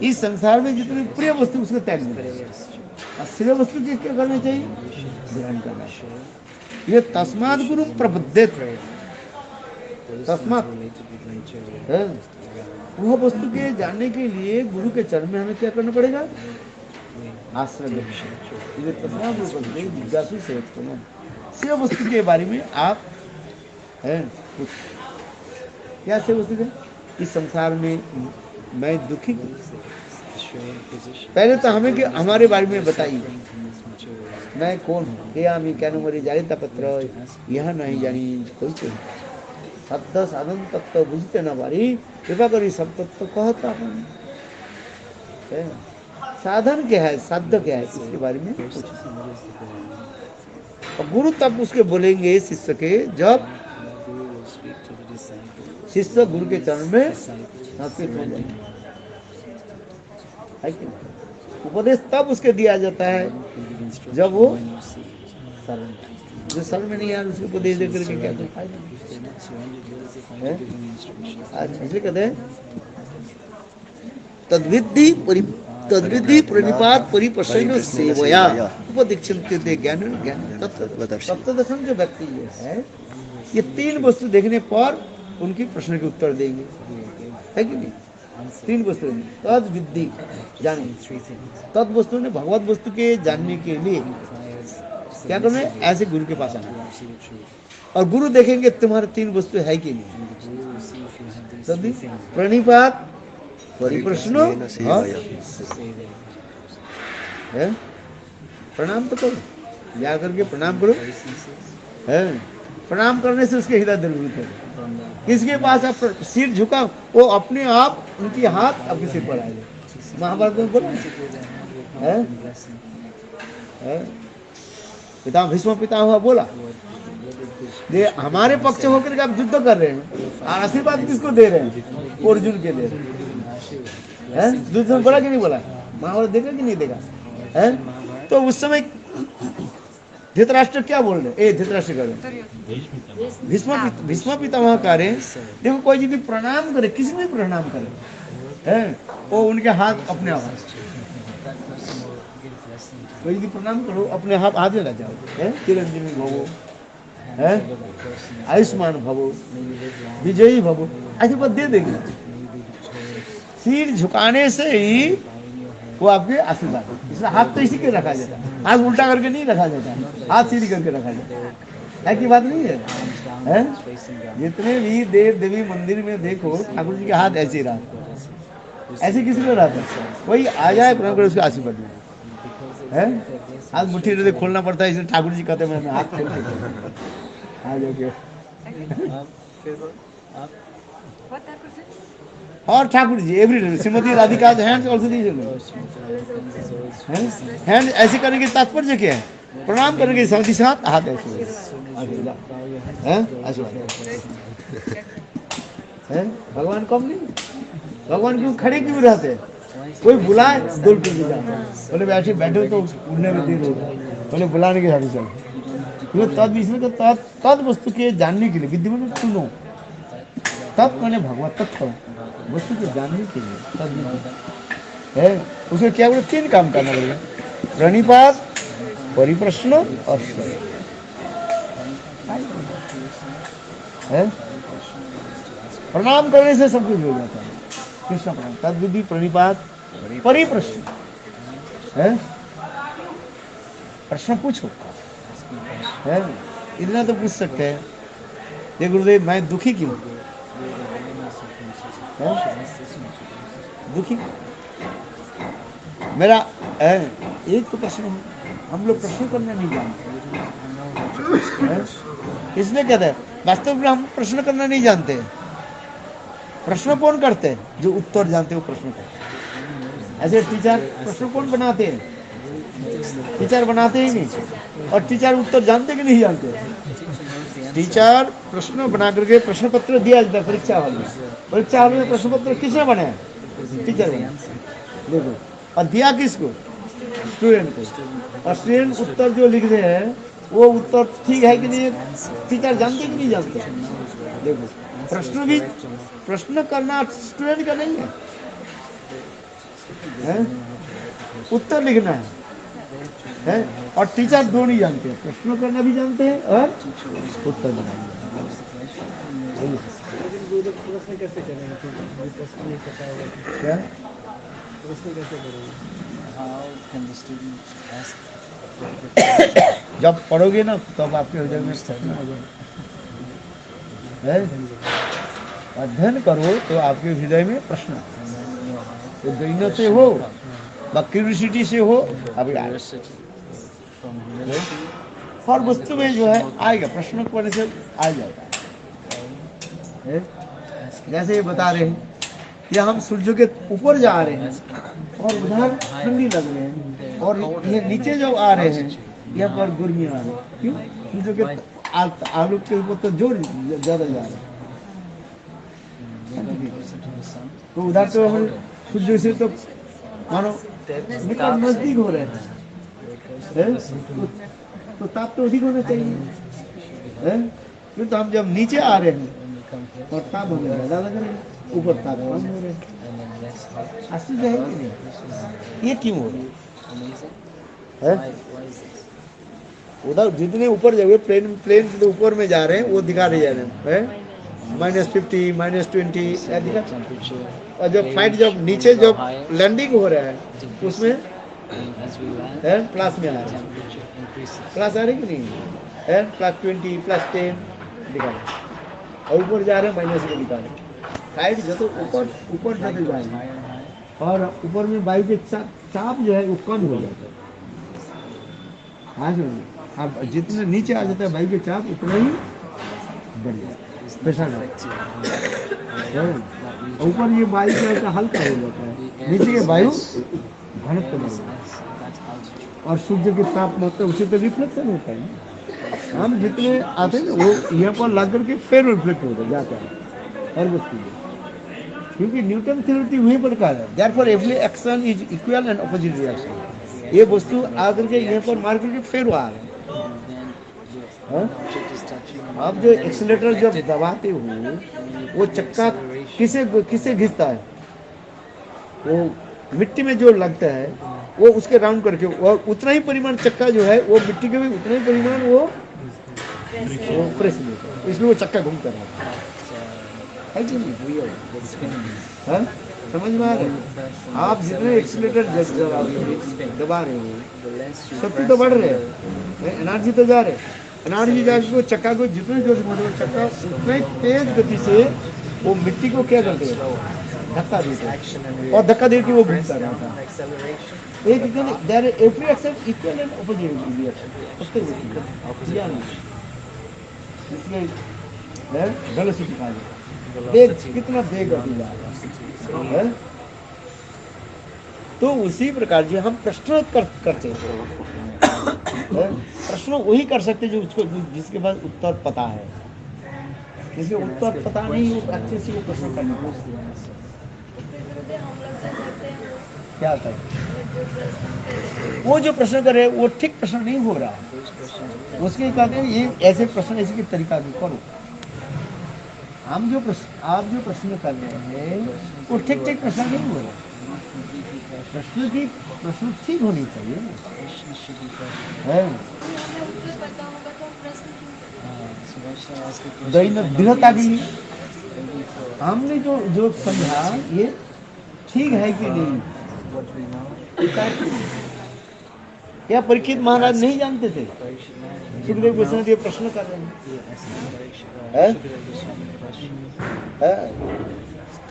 इस संसार में जितनी प्रिय वस्तु उसको त्याग देना, और श्रेय वस्तु की क्या करना चाहिए? ग्रहण करना चाहिए। ये तस्मात् गुरु प्रपद्येत, तस्मात् है, वह वस्तु के जानने के लिए गुरु के चरण में हमें क्या करना पड़ेगा? आश्रय लेना। तस्मात् गुरु प्रपद्येत जिज्ञासु श्रेयोत्तम, श्रेय वस्तु के बारे में आप है कुछ क्या श्रेय वस्तु है? इस संसार में मैं दुखी हूँ, पहले तो हमें कि हमारे बारे में बताइए, मैं कौन हूँ, क्या मैं क्या नंबर जारिता पत्र यह नहीं जानी कोई कोई शब्द साधन तत्व बुझते न बारी, कृपा करी सब तत्व कहता हूँ। साधन क्या है, साध्य क्या है, इसके बारे में पूछो। और गुरु तब उसके बोलेंगे शिष्य के, जब शिष्य गुरु के चरण में स्थापित हो जाएंगे। उपदेश तब उसके दिया जाता है जब वो शरण, जो शरण में नहीं यार उसको उपदेश देकर के क्या फायदा है? अच्छा, इसलिए कहते हैं तद्विधि प्रणिपात परिप्रश्न सेवया उपदीक्षन्ते ते ज्ञान तत्वदर्शन जो व्यक्ति है, ये तीन वस्तु देखने पर उनकी प्रश्न के उत्तर देंगे, है कि नहीं? तीन वस्तु तद विद्धि जाने, तद वस्तु ने भगवत वस्तु के जानने के लिए क्या करना है? ऐसे गुरु के पास आना, और गुरु देखेंगे तुम्हारे तीन वस्तु है कि नहीं। प्रणिपात परिप्रश्नो है, प्रणाम तो करो, जा करके प्रणाम करो, है प्रणाम करने से उसके हृदय द्रवित है। किसके पास आप सिर झुका, वो अपने आप उनकी हाथ आपके सिर पर आएगा। महाभारत में बोला है, पिता भीष्म पिता हुआ बोला, ये हमारे पक्ष होकर के आप युद्ध कर रहे हैं, आशीर्वाद किसको दे रहे हैं? अर्जुन के दे रहे हैं। दुर्योधन बोला कि नहीं बोला? महाभारत देखा कि नहीं देखा है? तो उस समय धृतराष्ट्र क्या बोल रहे? ए धृतराष्ट्र करे, भीष्म पितामह करे, देखो कोई यदि प्रणाम करे, किसी ने प्रणाम करे है, वो उनके हाथ अपने आप, कोई यदि प्रणाम करो अपने हाथ में लग जाओ, है चिरंजीवी भवो, है आयुष्मान भवो, विजयी भवो, ऐसे बात दे देंगे। सिर झुकाने से ही वो आपके आशीर्वाद, इसलिए हाथ तो इसी के रखा जाता है, हाथ उल्टा करके नहीं रखा जाता है, हाथ सीधी करके रखा जाता है की बात नहीं है? हैं? is facing down. जितने भी देव देवी मंदिर में देखो ठाकुर जी के हाथ ऐसे ही रहा, ऐसे किसी को रहता वही आ जाए प्रणाम करे उसके आशीर्वाद में है। हाथ मुट्ठी रहते खोलना पड़ता है, इसलिए ठाकुर जी कहते हैं मैं हाथ खोल के आ जाओ क्यों। What happened? और ठाकुर जी एवरी श्रीमती राधिका हैंड ऑल्सो दीजिए हैंड ऐसे करने के तात्पर्य क्या है? प्रणाम करने के साथ ही साथ हाथ ऐसे हैं आशीर्वाद हैं। भगवान कम नहीं, भगवान क्यों खड़े क्यों रहते हैं? कोई बुलाए दौड़ के जाते हैं, बोले बैठे बैठे तो उड़ने में देर होगा, बोले बुलाने के साथ चलो तद विषय का तद वस्तु के जानने के लिए विद्यमान सुनो, तब मैंने भगवत तत्व वस्तु को जानने के लिए तब है उसमें क्या बोले 3 काम करना पड़ेगा, प्रणिपात, परिप्रश्न और श्रवण है। प्रणाम करने से सब कुछ हो जाता है। कृष्ण प्रणाम तद विधि प्रणिपात परिप्रश्न है, प्रश्न पूछो है, इतना तो पूछ सकते हैं ये गुरुदेव मैं दुखी क्यों है? दुखी मेरा है, एक तो प्रश्न है, हम लोग प्रश्न करना नहीं जानते है? इसलिए कहते हैं वास्तव में हम प्रश्न करना नहीं जानते, प्रश्न कौन करते हैं? जो उत्तर जानते हैं वो प्रश्न करते हैं। ऐसे टीचर प्रश्न कौन बनाते हैं? टीचर बनाते ही नहीं, और टीचर उत्तर जानते कि नहीं जानते? टीचर प्रश्न बना करके प्रश्न पत्र दिया जाता है परीक्षा हॉल में, परीक्षा हॉल में प्रश्न पत्र किसने बनाया? टीचर बनाया। देखो और दिया किसको? स्टूडेंट को, और स्टूडेंट उत्तर जो लिखते हैं वो उत्तर ठीक है कि नहीं टीचर जानते कि नहीं जानते? देखो प्रश्न भी प्रश्न करना स्टूडेंट का नहीं है? उत्तर लिखना है और टीचर दो नहीं जानते, प्रश्न करना भी जानते हैं और उत्तर भी जानते हैं। प्रश्न कैसे करेंगे? प्रश्न नहीं पता होगा क्या प्रश्न कैसे करेंगे? How can the student ask? जब पढ़ोगे ना तब आपके हृदय में प्रश्न आ जाएगा, अध्ययन करो तो आपके हृदय में प्रश्न तो दैन्य से हो व क्यूरियोसिटी से हो अभी आएगा। From humility, हर वस्तु में जो है आएगा, प्रश्न करने से आ जाएगा है? जैसे ये बता रहे हैं कि हम सूर्य के ऊपर जा रहे हैं और उधर ठंडी लग रहे हैं, और ये नीचे जब आ रहे हैं यहाँ पर गर्मी आ रही है, क्यों? सूर्य के आलोक के ऊपर तो जोर ज्यादा जा रहा है, तो उधर तो हम सूर्य से तो मानो निकट नजदीक हो रहे हैं, तो ताप तो अधिक होना चाहिए है? क्यों? तो हम जब नीचे आ रहे हैं और ताप हमें ज्यादा लग रहे हैं, ऊपर ताप कम हो रहे हैं। आश्चर्य है कि नहीं? ये क्यों हो रहा है? उधर जितने ऊपर जाओगे प्लेन के ऊपर में जा रहे हैं वो दिखा रहे जा रहे हैं -50 -20 या दिखा, और जब फ्लाइट जब नीचे जब लैंडिंग हो रहा है उसमें है प्लस में आ रहा है, प्लस आ रही कि नहीं है? +20 +10 दिखा रहे, और ऊपर जा रहे हैं माइनस में दिखा रहे। फ्लाइट जो तो ऊपर जाते जा रहे हैं और ऊपर में वायु के चाप जो है वो कम हो जाता है। हाँ सुनिए, अब जितने नीचे आ जाता है वायु के चाप उतना ही बढ़ जाता है, प्रेशर ऊपर ये वायु का हल्का हो जाता है, नीचे के वायु घनत्व बढ़ जाता है, और सूर्य के तापमात्रा उसे तो रिफ्लेक्शन होता है ना। हम जितने आते हैं ना वो यहाँ पर लग करके फिर रिफ्लेक्ट होता है जाता है हर वस्तु में, क्योंकि न्यूटन थ्योरी वही प्रकार है, therefore every action is equal and opposite reaction. ये वस्तु आकर के यहाँ पर मार करके फिर आ रहे हैं। आप जो एक्सीलरेटर जब दबाते हो वो चक्का किसे घिसता है? वो मिट्टी में जो लगता है वो उसके राउंड करके, और उतना ही परिमाण चक्का जो है वो मिट्टी के भी उतना ही परिमाण वो प्रेस लेता है, इसलिए वो चक्का घूमता रहता है कि नहीं? हाँ? समझ में आ रहा है? आप जितने एक्सीलरेटर दबा रहे हो शक्ति तो बढ़ रहे हैं, एनर्जी तो जा रहे, अनाड़ी जी जाके वो चक्का को जितने जोर से घुमाते चक्का उतने तेज गति से वो मिट्टी को क्या करते हैं, धक्का देते हैं और धक्का दे के वो घूमता रहता है। एक there every action equal and opposite reaction उसके इसलिए वेलोसिटी का वेग कितना वेग गति जा रहा है। तो उसी प्रकार जो हम प्रश्न करते हैं, प्रश्न वही कर सकते जो उसको जिसके पास उत्तर पता है, जिसके उत्तर पता नहीं वो अच्छे से वो प्रश्न करने पाते क्या था वो जो प्रश्न कर रहे हैं वो ठीक प्रश्न नहीं हो रहा, उसके कहते हैं ये ऐसे प्रश्न ऐसे के तरीका भी करो। हम जो प्रश्न आप जो प्रश्न कर रहे हैं वो ठीक ठीक प्रश्न नहीं हो रहा, प्रश्न ठीक होनी चाहिए है। दृढ़ता के लिए हमने जो जो समझा ये ठीक है कि नहीं, या परीक्षित महाराज नहीं जानते थे, सुखदेव गोस्वामी जी प्रश्न कर रहे हैं।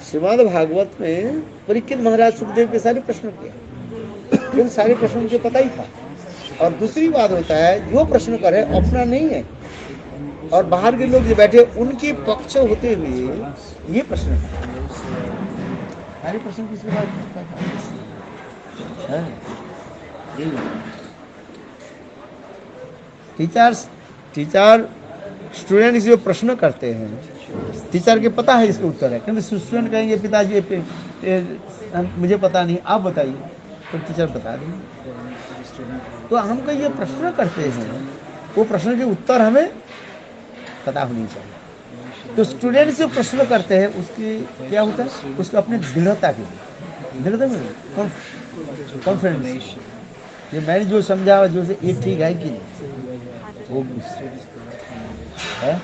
श्रीमद् भागवत में परीक्षित महाराज सुखदेव के सारे प्रश्न किए, क्योंकि सारे प्रश्न मुझे पता ही था। और दूसरी बात होता है जो प्रश्न करे अपना नहीं है और बाहर के लोग जो बैठे उनके पक्ष होते हुए ये प्रश्न सारे प्रश्न किसके पास टीचर स्टूडेंट जो प्रश्न करते हैं टीचर के पता है इसका उत्तर है, क्योंकि स्टूडेंट कहेंगे पिताजी मुझे पता नहीं आप बताइए, तो टीचर बता देंगे। तो हम कहीं ये प्रश्न करते हैं वो प्रश्न के उत्तर हमें पता होनी चाहिए। तो स्टूडेंट जो प्रश्न करते हैं उसकी क्या होता है, उसको अपने दृढ़ता के दृढ़ता में कॉन्फिडेंस ये मैंने जो समझा जो से ये ठीक है कि नहीं वो है।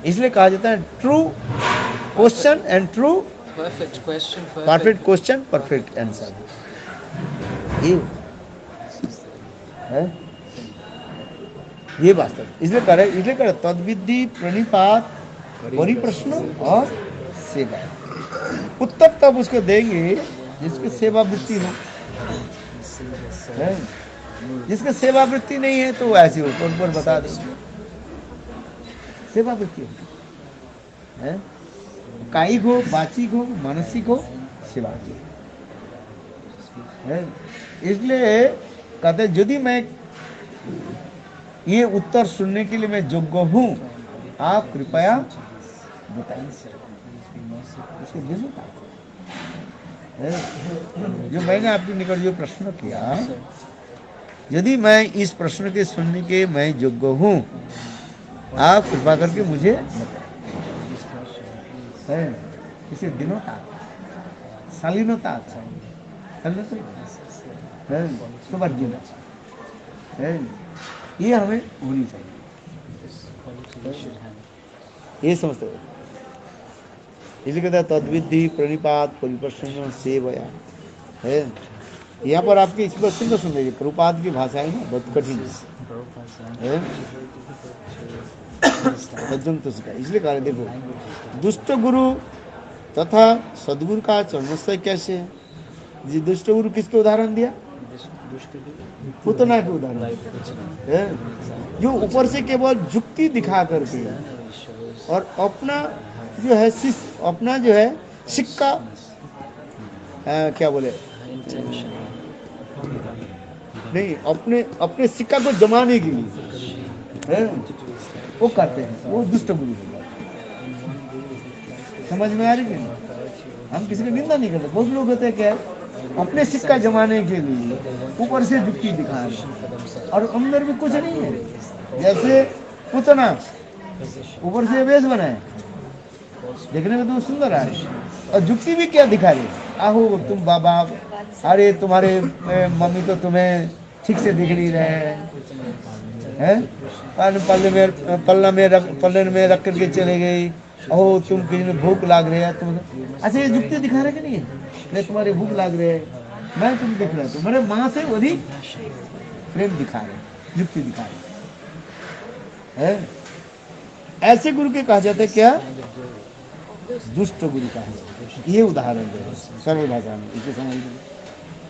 इसलिए कहा जाता है true question and true perfect question perfect answer है ये वास्तव। इसलिए करे तद्विधि प्रणिपात परिप्रश्न और सेवा, उत्तर तब उसको देंगे जिसकी सेवा वृत्ति हो है। जिसके सेवा वृत्ति नहीं है तो ऐसी हो तो ऊपर बता देंगे सेवा वृत्ति है, कायिक हो वाचिक हो मानसिक हो सेवा की है। इसलिए कहते यदि मैं ये उत्तर सुनने के लिए मैं योग्य हूँ आप कृपया बताइए जो मैंने आपके निकट जो प्रश्न किया यदि मैं इस प्रश्न के सुनने के मैं योग्य हूँ आप कृपा करके मुझे बताएं। इसे दिनोता शालीनता है ये हमें होनी चाहिए, ये समझते हो। इसलिए कहता है तद्विधि प्रणिपात परिप्रश्न सेवया है। यहाँ पर आपके इसको सुंदर सुन प्रभुपाद की भाषा है ना बहुत कठिन है इसलिए कहा देखो दुष्ट गुरु तथा सदगुरु का चरणोत्सव कैसे है। जी दुष्ट गुरु किसके उदाहरण दिया, पुतना के उदाहरण है जो ऊपर से केवल जुक्ति दिखा करके और अपना जो है अपना जो है सिक्का क्या बोले नहीं अपने सिक्का को जमाने के लिए है वो करते हैं, वो दुष्ट गुरु है। समझ में आ रही है, हम किसी की निंदा नहीं करते। बहुत लोग होते हैं क्या अपने सिक्का जमाने के लिए ऊपर से जुक्ति दिखा रहे और अंदर में कुछ नहीं है। जैसे पुतना ऊपर से वेश बनाए देखने में तो सुंदर आ रही और जुक्ति भी क्या दिखा रही, आहो तुम बाबा अरे तुम्हारे मम्मी तो तुम्हें ठीक से दिख नहीं रहे हैं, पल्ले में रख करके चले गई, ओह तुम किसी ने भूख लाग रही है तुम। अच्छा ये जुक्ति दिखा रहे कि नहीं है, मैं तुम्हारे भूख लाग रहे है मैं तुम देख रहा हूँ मेरे माँ से अधिक प्रेम दिखा रहे जुक्ति दिखा रहे है। ऐसे गुरु के कहा जाता है क्या? दुष्ट गुरु कहा जाता है। ये उदाहरण है सरल भाषा में, इसे समझ लीजिए।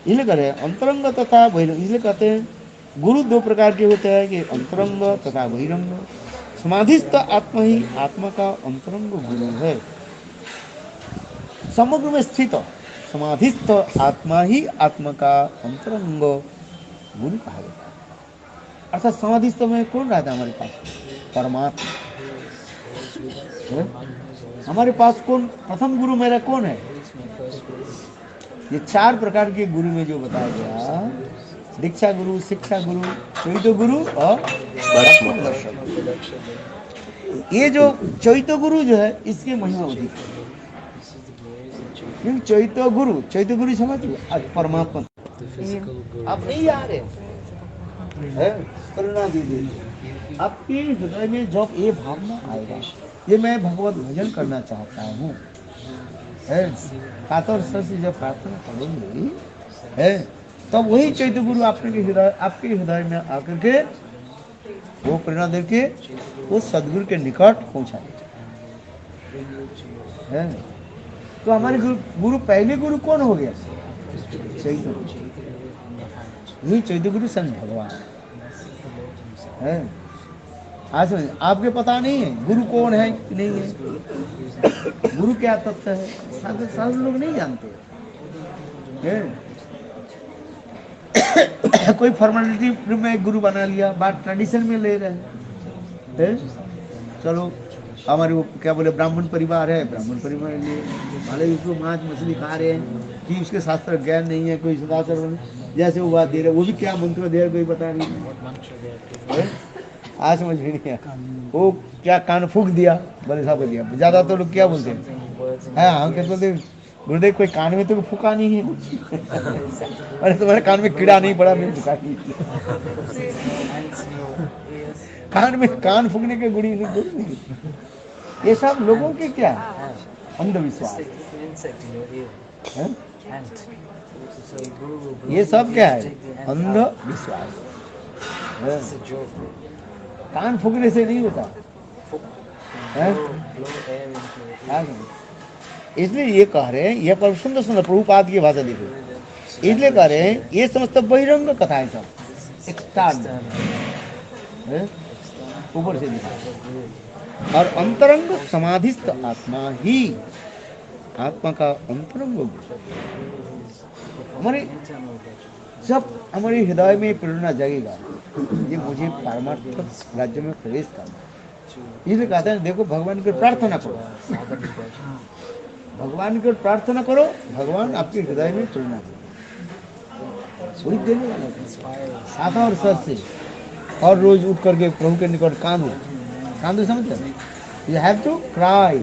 इसलिए कह रहे हैं अंतरंग तथा बहिरंग। इसलिए कहते हैं गुरु दो प्रकार के होते हैं कि अंतरंग तथा बहिरंग। समाधिस्थ आत्मा ही आत्मा का अंतरंग गुरु है। समग्र में स्थित समाधिस्थ आत्मा ही आत्मा का अंतरंग गुरु कहा जाता है। अर्थात समाधिस्थ में कौन रहता है हमारे पास? परमात्मा है? हमारे पास कौन प्रथम गुरु मेरा कौन है? ये चार प्रकार के गुरु में जो बताया गया, दीक्षा गुरु, शिक्षा गुरु, चैत्य गुरु और ये जो चैत्य गुरु जो है इसकी महिमा अधिक है। क्योंकि चैत्य गुरु समझिए आज परमात्मा आप नहीं आ रहे हैं, करुणा दीजिए। आपके हृदय में जब ये भावना आएगा, ये मैं भगवत भजन करना चाहता हूँ, कातर से जब प्रार्थना करेंगे है, तब वही चैत्य गुरु आपके हृदय में आकर के वो प्रेरणा देके वो सदगुरु के निकट पहुंचाए है। तो हमारे गुरु पहले गुरु कौन हो गया? चैत्य गुरु। यही चैत्य गुरु संत भगवान है। आज आपके पता नहीं है गुरु कौन है कि नहीं है, गुरु क्या तत्व है, सारे लोग नहीं जानते है। कोई फॉर्मेलिटी में गुरु बना लिया, बात ट्रेडिशन में ले रहे हैं। चलो हमारे वो क्या बोले ब्राह्मण परिवार है, ब्राह्मण परिवार लिए भले उसको मांस मछली खा रहे हैं कि उसके शास्त्र ज्ञान नहीं है, कोई सदाचार जैसे वो बात दे रहे, वो भी क्या मंत्र दे रहे कोई बता नहीं है। आज समझ में नहीं आया वो क्या कान फूक दिया, बड़े साहब दिया। ज्यादा तो लोग क्या बोलते हैं, हम कहते थे गुरुदेव कोई कान में तो फूका नहीं है। अरे तुम्हारे कान में कीड़ा नहीं पड़ा, मैंने फूका नहीं। कान में कान फूकने के गुड़ी नहीं। ये सब लोगों के क्या अंधविश्वास है? ये सब क्या है? अंधविश्वास है। कान फूकने से नहीं होता है? इसलिए ये कह रहे हैं, ये पर सुंदर सुंदर प्रभुपाद की भाषा देखो, इसलिए कह रहे हैं ये समस्त बहिरंग कथाएं सब एक्सटर्नल है, ऊपर से दिखा। और अंतरंग समाधिस्थ आत्मा ही आत्मा का अंतरंग गुरु। हमारे जब हमारे हृदय में प्रेरणा जगेगा ये मुझे पारमार्थिक राज्य में प्रवेश करना, इसलिए कहते हैं देखो भगवान की प्रार्थना करो, भगवान की प्रार्थना करो, भगवान आपके हृदय में प्रेरणा वही देने वाला साधा और सच से। और रोज उठ करके प्रभु के निकट कांदो समझते हैं, यू हैव टू क्राई।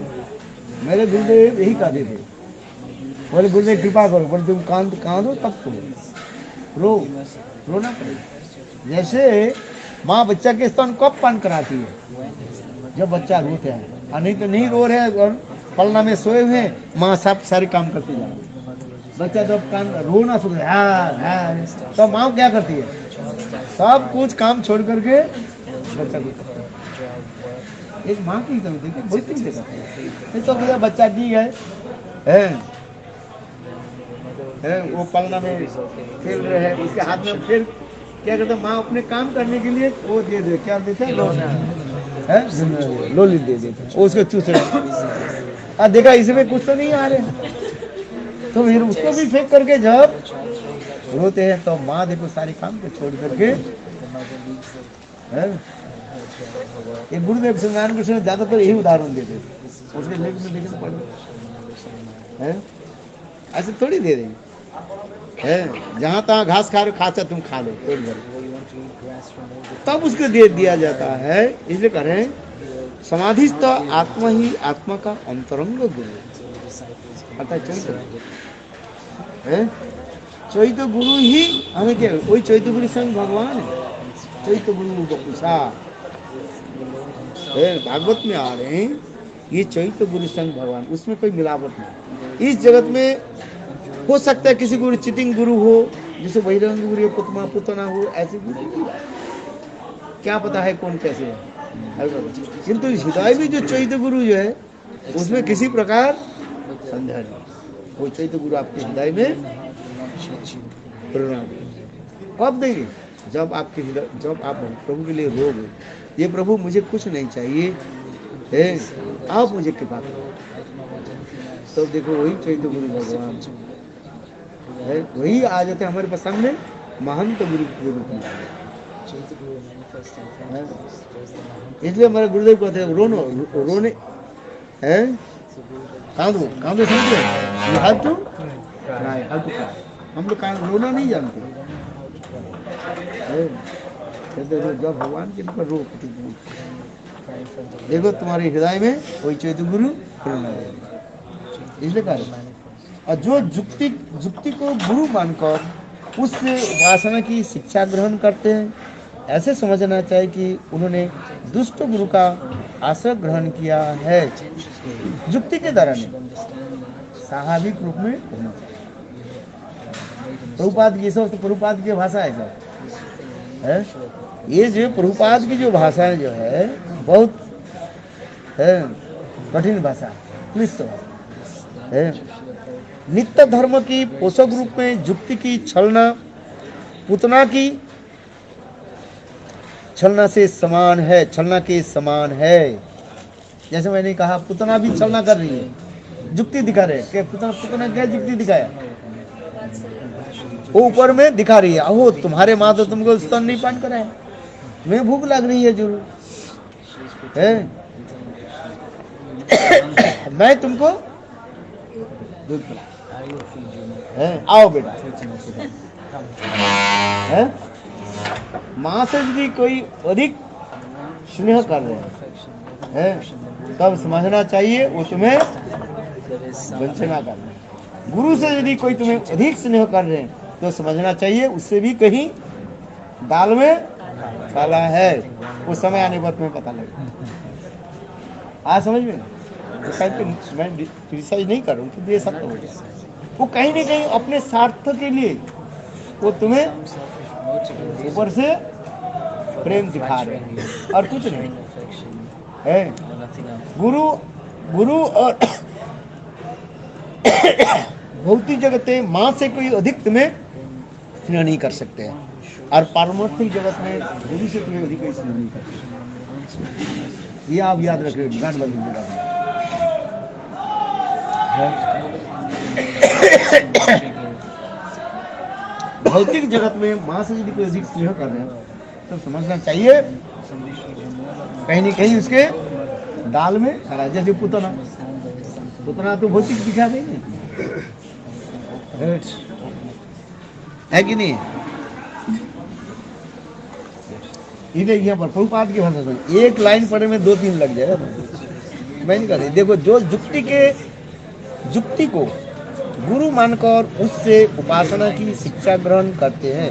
मेरे गुरुदेव यही कहते थे, बोले गुरुदेव कृपा करो, बोले तुम कांदो तब तो रोना पड़ेगा। जैसे माँ बच्चा के स्तन कब पान कराती है? जब बच्चा रोते हैं, और नहीं तो नहीं रो रहे हैं और पलना में सोए हुए हैं, माँ सब सारे काम करती जा रही। बच्चा जब कान रोना शुरू तो माँ क्या करती है? सब कुछ काम छोड़ करके बच्चा को, एक माँ की कमी देखिए बहुत चीजें करती है। नहीं तो बोला बच्चा ठीक है वो पलना में खेल रहे हैं, उसके हाथ में फिर क्या करते माँ अपने काम करने के लिए वो दे दे, क्या देते हैं लोली दे देते, वो उसको चूस रहे। देखा इसमें कुछ तो नहीं आ रहे, तो फिर उसको भी फेंक करके जब रोते हैं तो माँ देखो सारे काम को छोड़ करके ये गुरुदेव श्रीनारायण कृष्ण ज्यादातर यही उदाहरण देते थे, उसके लेख में देखना पड़ेगा ऐसे थोड़ी दे देंगे है, जहाँ तहाँ घास खा रहे खाचा तुम खा लो पेट भर, तब उसको दे दिया जाता है। इसलिए कह रहे हैं समाधिस्थ आत्मा ही आत्मा का अंतरंग गुरु अर्थात चैत्य गुरु ही हमें क्या, वही चैत्य गुरु संग भगवान है। चैत्य गुरु को पूछा भागवत में आ रहे हैं, ये चैत्य गुरु संग भगवान, उसमें कोई मिलावट नहीं। इस जगत में हो सकता है किसी गुरु चिटिंग गुरु हो, जिसे बहिरंग गुरु पुतना हो, ऐसे गुरु क्या पता है कौन कैसे है। किंतु हृदय भी जो चैत्य गुरु जो है उसमें किसी प्रकार संदेह नहीं। वो चैत्य गुरु आपके हृदय में प्रणाम कब देंगे? जब आपके हृदय, जब आप प्रभु के लिए रोगे, ये प्रभु मुझे कुछ नहीं चाहिए है, आप मुझे कृपा करो। तो देखो वही चैत्य गुरु भगवान है, वही आ जाते हमारे पास सामने महंत गुरु के रूप में। इसलिए हमारे गुरुदेव कहते हैं रोने हैं, कांदो कांदो, समझ रहे? You have to cry, have to cry। हम लोग रोना नहीं जानते हैं। कहते हैं जब भगवान के ऊपर रो, देखो तुम्हारे हृदय में वही चैत्य गुरु इसलिए कह रहे। और जो जुक्ति को गुरु मानकर उससे उपासना की शिक्षा ग्रहण करते हैं, ऐसे समझना चाहिए कि उन्होंने दुष्ट गुरु का आश्रय ग्रहण किया है। जुक्ति के द्वारा नहीं, स्वाभाविक रूप में होना चाहिए। प्रभुपाद की सब प्रभुपाद की भाषा है सब है, ये जो प्रभुपाद की जो भाषा जो है बहुत है कठिन भाषा, क्लिष्ट भाषा है। नित्य धर्म की पोषक रूप में जुक्ति की छलना पूतना की छलना से समान है, छलना के समान है। जैसे मैंने कहा पूतना भी छलना कर रही है, जुक्ति दिखा रहे हैं। पूतना क्या जुक्ति दिखाया? वो ऊपर में दिखा रही है, ओहो तुम्हारे माँ तो तुमको स्तन नहीं पान कराए, मैं भूख लग रही है जरूर है मैं तुमको दूध पिला, आओ बेटा है। माँ से यदि कोई अधिक स्नेह कर रहे हैं तब समझना चाहिए वो तुम्हें वंचना कर रहे हैं। गुरु से यदि कोई तुम्हें अधिक स्नेह कर रहे हैं तो समझना चाहिए उससे भी कहीं दाल में काला है। उस समय आने पर तुम्हें पता लगेगा। आज समझ में मैं क्रिटिसाइज नहीं कर रहा हूँ क्योंकि ये सब हो गया। वो कहीं ना कहीं अपने स्वार्थ के लिए वो तुम्हें ऊपर से प्रेम दिखा रहे हैं और कुछ नहीं है। गुरु और भौतिक जगत में माँ से कोई अधिक तुम्हें स्नेह नहीं कर सकते हैं, और पारमार्थिक जगत में गुरु से तुम्हें अधिक कोई स्नेह नहीं कर सकते। ये आप याद रखिए। गांठ बंद भौतिक जगत में माँ से यदि कोई अधिक स्नेह कर रहे हैं तो समझना चाहिए कहीं न कहीं उसके दाल में खरा। जैसे पुतना तो भौतिक दिखा देंगे है कि नहीं? इधर यहाँ पर प्रभुपाद की भाषा सुन, एक लाइन पढ़ने में 2-3 लग जाएगा। मैं नहीं कर रही। देखो जो जुक्ति को गुरु मानकर उससे उपासना की शिक्षा ग्रहण करते हैं,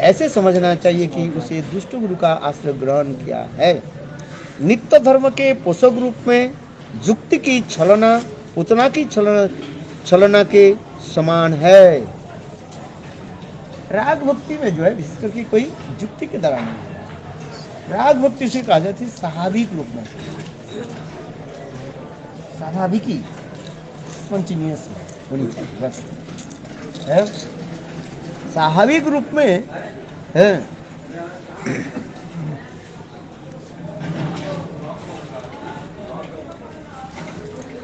ऐसे समझना चाहिए कि उसे दुष्ट गुरु का आश्रय ग्रहण किया है। नित्य धर्म के पोषक रूप में जुक्ति की छलना पूतना की छलना के समान है। राग भक्ति में जो है विशेष करके कोई जुक्ति के द्वारा नहीं है। राग भक्ति से कहा जाती है स्वाभाविक रूप में, स्वाभाविकी स्पॉन्टेनियस होनी चाहिए बस है, स्वाभाविक रूप में है।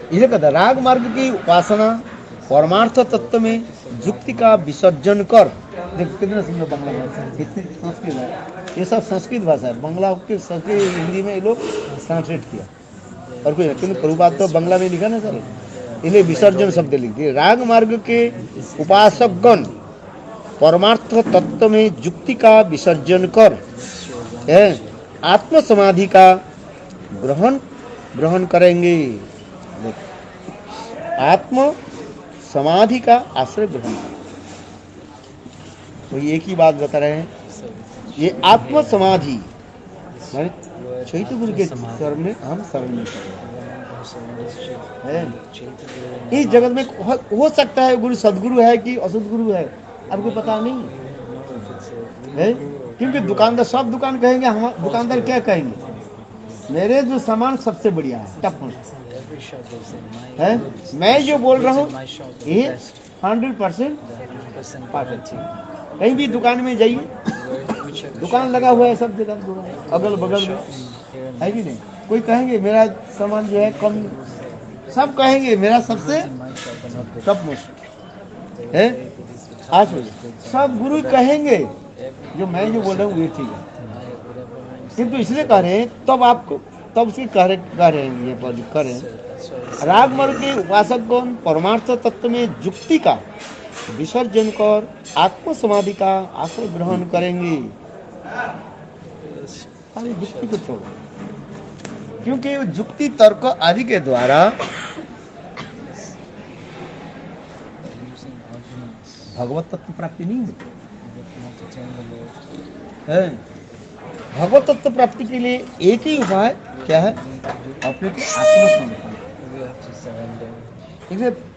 इसे कहता राग मार्ग की उपासना परमार्थ तत्व में जुक्ति का विसर्जन कर। देखो कितना सुंदर बांग्ला भाषा है, कितनी संस्कृत है। ये सब संस्कृत भाषा है, बांग्ला के संस्कृत हिंदी में ये लोग ट्रांसलेट किया और कोई किन्तु प्रभुपाद तो बांग्ला में लिखा ना सर, इसलिए विसर्जन शब्द लिख दिए। राग मार्ग के उपासकगण परमार्थ तत्व में जुक्ति का विसर्जन कर आत्म समाधि का ग्रहण करेंगे। आत्म समाधि का आश्रय ग्रहण। तो एक ही बात बता रहे हैं, ये आत्म समाधि चैत्य गुरु के शरण में हम शरण में है। इस जगत में हो सकता है गुरु सदगुरु है कि असद गुरु है, आपको पता नहीं है, क्योंकि दुकानदार सब दुकान कहेंगे, हम दुकानदार क्या कहेंगे मेरे जो सामान सबसे बढ़िया है, टप Every shop they say my है। goods, मैं जो बोल रहा हूँ my shop is ये best. 100% 100% guarantee. कहीं भी दुकान में जाइए, Whichever दुकान shop लगा you हुआ है, go, सब जगह दुकान, there अगल are बगल में, shops here and है there. कि नहीं? कोई कहेंगे मेरा सामान जो है कम, सब कहेंगे मेरा सबसे In my shop are not good. Top most They will है। say that this is the आज topmost goods are सब गुरु the best. कहेंगे Every जो मैं जो बोल रहा हूँ ये ठीक है, I whatever I'm किंतु saying इसलिए is कह the रहे हैं, तब आपको तब उसकी कह रहे हैं ये बात कर रहे best. हैं। That's why I say राग मार्ग के उपासकगण परमार्थ तत्व में जुक्ति का विसर्जन कर आत्म समाधि का आश्रय ग्रहण करेंगे। खाली जुक्ति को छोड़ो, क्योंकि वो जुक्ति तर्क आदि के द्वारा using arguments भगवत तत्व प्राप्ति नहीं होती you cannot attain the Lord. है। भगवत तत्व प्राप्ति के लिए एक ही उपाय क्या है? अपने को आत्मसमर्पण। We have to surrender.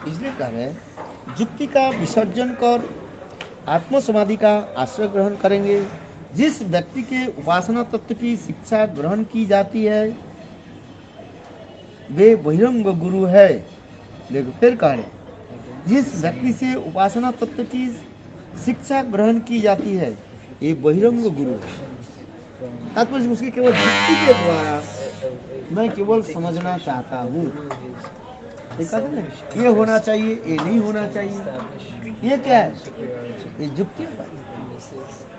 इसलिए कह रहे हैं जुक्ति का विसर्जन कर आत्म समाधि का आश्रय ग्रहण करेंगे। जिस व्यक्ति के उपासना तत्व की शिक्षा ग्रहण की जाती है वे बहिरंग गुरु है। देखो फिर कह रहे हैं जिस व्यक्ति से उपासना तत्व की शिक्षा ग्रहण की जाती है ये बहिरंग गुरु है। तात्पर्य उसकी केवल जुक्ति के द्वारा मैं केवल समझना चाहता हूँ, ठीक है ना, ये होना चाहिए, ये नहीं होना चाहिए, ये क्या है? ये जुक्ति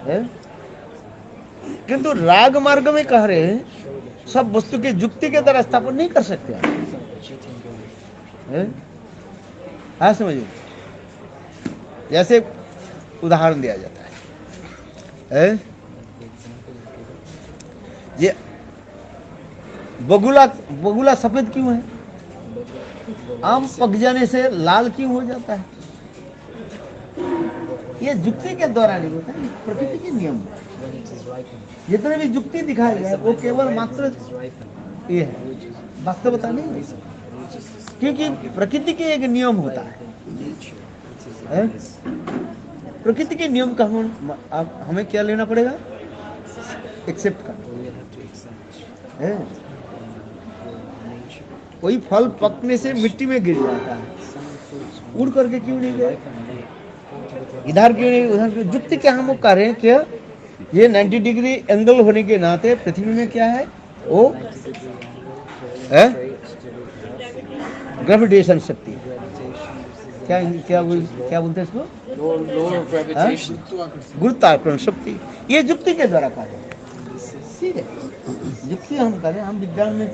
है। किंतु राग मार्ग में कह रहे हैं सब वस्तु के जुक्ति के द्वारा स्थापन नहीं कर सकते हैं। हाँ समझिए, जैसे उदाहरण दिया जाता है ये बगुला सफेद क्यों है? आम पक जाने से लाल क्यों हो जाता है? ये जुक्ति के द्वारा नहीं होता है, प्रकृति के नियम। जितने भी जुक्ति दिखाए गए वो केवल मात्र ये है, वास्तवता नहीं है, क्योंकि प्रकृति के एक नियम होता है। प्रकृति के नियम का हमें क्या लेना पड़ेगा? एक्सेप्ट करना है। कोई फल पकने से मिट्टी में गिर जाता है, उड़ करके क्यों नहीं गए? इधर क्यों नहीं उधर क्यों? जुक्ति क्या हम कर रहे हैं क्या? ये 90 डिग्री एंगल होने के नाते पृथ्वी में क्या है? वो है ग्रेविटेशन शक्ति। क्या बोलते हैं इसको? गुरुत्वाकर्षण शक्ति। ये जुक्ति के द्वारा कार्य है। ठीक है, जुक्ति हम करें, हम विज्ञान में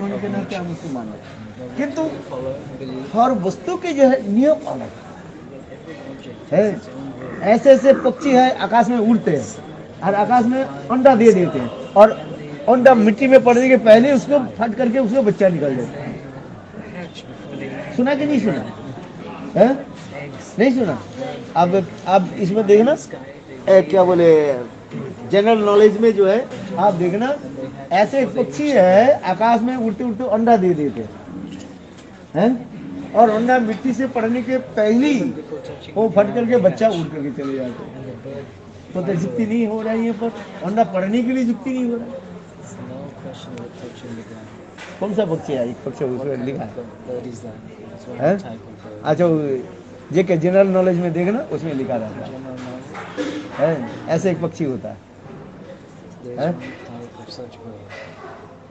होने के नाते हम उसको मान रहे हैं, किंतु हर वस्तु के जो है नियम अलग है। ऐसे ऐसे पक्षी है आकाश में उड़ते हैं और आकाश में अंडा दे देते हैं और अंडा मिट्टी में पड़ने के पहले उसको फट करके उसका बच्चा निकल जाता है। सुना कि नहीं सुना है? नहीं सुना। अब इसमें देखना क्या बोले जनरल नॉलेज में जो है आप देखना ऐसे एक पक्षी है आकाश में उड़ते उड़ते अंडा दे देते हैं और अंडा मिट्टी से पड़ने के पहले ही वो फट करके बच्चा उड़ करके चले जाते हैं। तो जुक्ति नहीं हो रहा है ये, पर अंडा पड़ने के लिए जुक्ति नहीं हो रहा है। कौन सा पक्षी है? एक पक्षी उसमें लिखा है। अच्छा ये क्या जनरल नॉलेज में देखना उसमें लिखा रहता है ऐसे एक पक्षी होता है।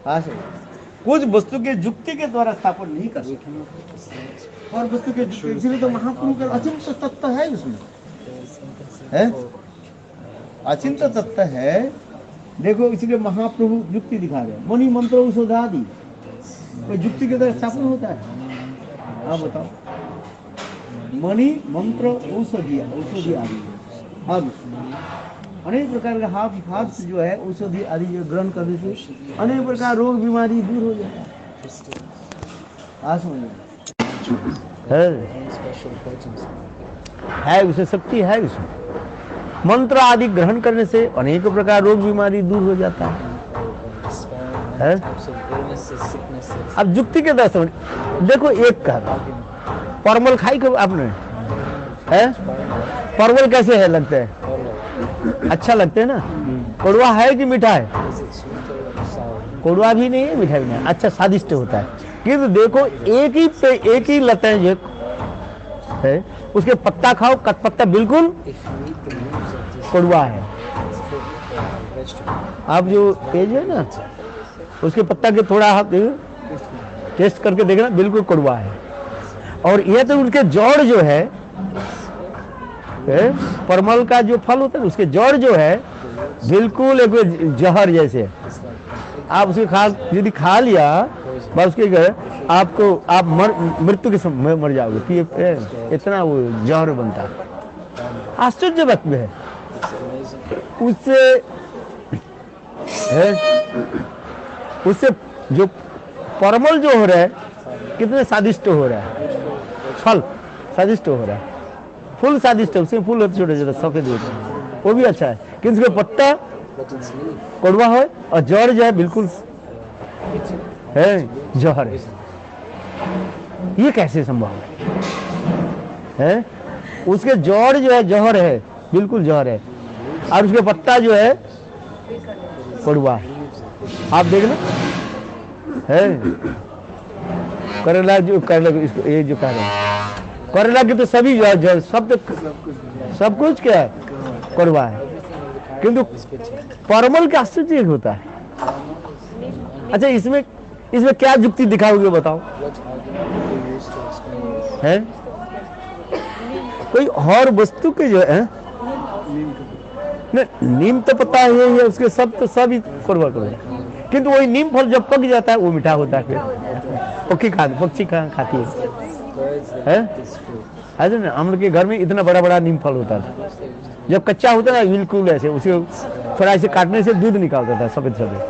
हाँ सर, कुछ वस्तु के जुक्ति के द्वारा स्थापन नहीं कर सकते और वस्तु के जुक्ति, इसलिए तो महाप्रभु का अचिंत्य तत्व है उसमें है, अचिंत्य तत्व है। देखो इसलिए महाप्रभु जुक्ति दिखा रहे हैं। मणि मंत्र औषधादि कोई जुक्ति के द्वारा स्थापन होता है? आप बताओ। मणि मंत्र औषधि आदि अब अनेक प्रकार का हाथ जो है औषधि आदि जो ग्रहण करने से अनेक प्रकार रोग बीमारी दूर हो जाता है। आज है उसे शक्ति है उसमें। मंत्र आदि ग्रहण करने से अनेक प्रकार रोग बीमारी दूर हो जाता है। अब जुक्ति के दर्शन देखो, एक कहा परवल खाई कब आपने है? परवल कैसे है लगता है? अच्छा लगते है ना? कड़वा है कि मीठा है? कड़वा भी नहीं है, मीठा भी नहीं है, अच्छा स्वादिष्ट होता है। किंतु देखो एक ही लता जो है उसके पत्ता खाओ, पत्ता बिल्कुल कड़वा है। आप जो तेज है ना उसके पत्ता के थोड़ा हाथ टेस्ट करके देखना, बिल्कुल कड़वा है। और यह तो उनके जड़ जो है परमल का जो फल होता है उसके जड़ जो है बिल्कुल एक जहर जैसे। आप उसके यदि खा लिया बस उसके आप मृत्यु के समय मर जाओगे कि इतना वो जहर बनता है। आश्चर्य वक्त है उससे जो परमल जो हो रहा है कितने स्वादिष्ट हो रहा है, फल स्वादिष्ट हो रहा है, फूल स्वादिष्ट है, उसके फूल होते छोटे छोटे सफेद होते हैं, वो भी अच्छा है। किंतु उसका पत्ता कड़वा है और जड़ जो है बिल्कुल है जहर है। ये कैसे संभव है? उसके जड़ जो है जहर है, बिल्कुल जहर है, और उसके पत्ता जो है कड़वा है। आप देख लो है करेला जो ये जो कह रहे हैं करेला की तो सभी जो सब कुछ क्या है कड़वा है, किंतु परमल का आश्चर्य होता है। अच्छा इसमें क्या युक्ति दिखाओगे बताओ? है कोई और वस्तु के जो है नीम तो पता है उसके सब तो सब ही कड़वा कड़वा, किंतु वही नीम फल जब पक जाता है वो मीठा होता है। फिर पक्षी खाती है ऐसे ना। हम लोग के घर में इतना बड़ा बड़ा नीम फल होता था, जब कच्चा होता था बिल्कुल ऐसे उसे थोड़ा ऐसे काटने से दूध निकालता था सफेद सफेद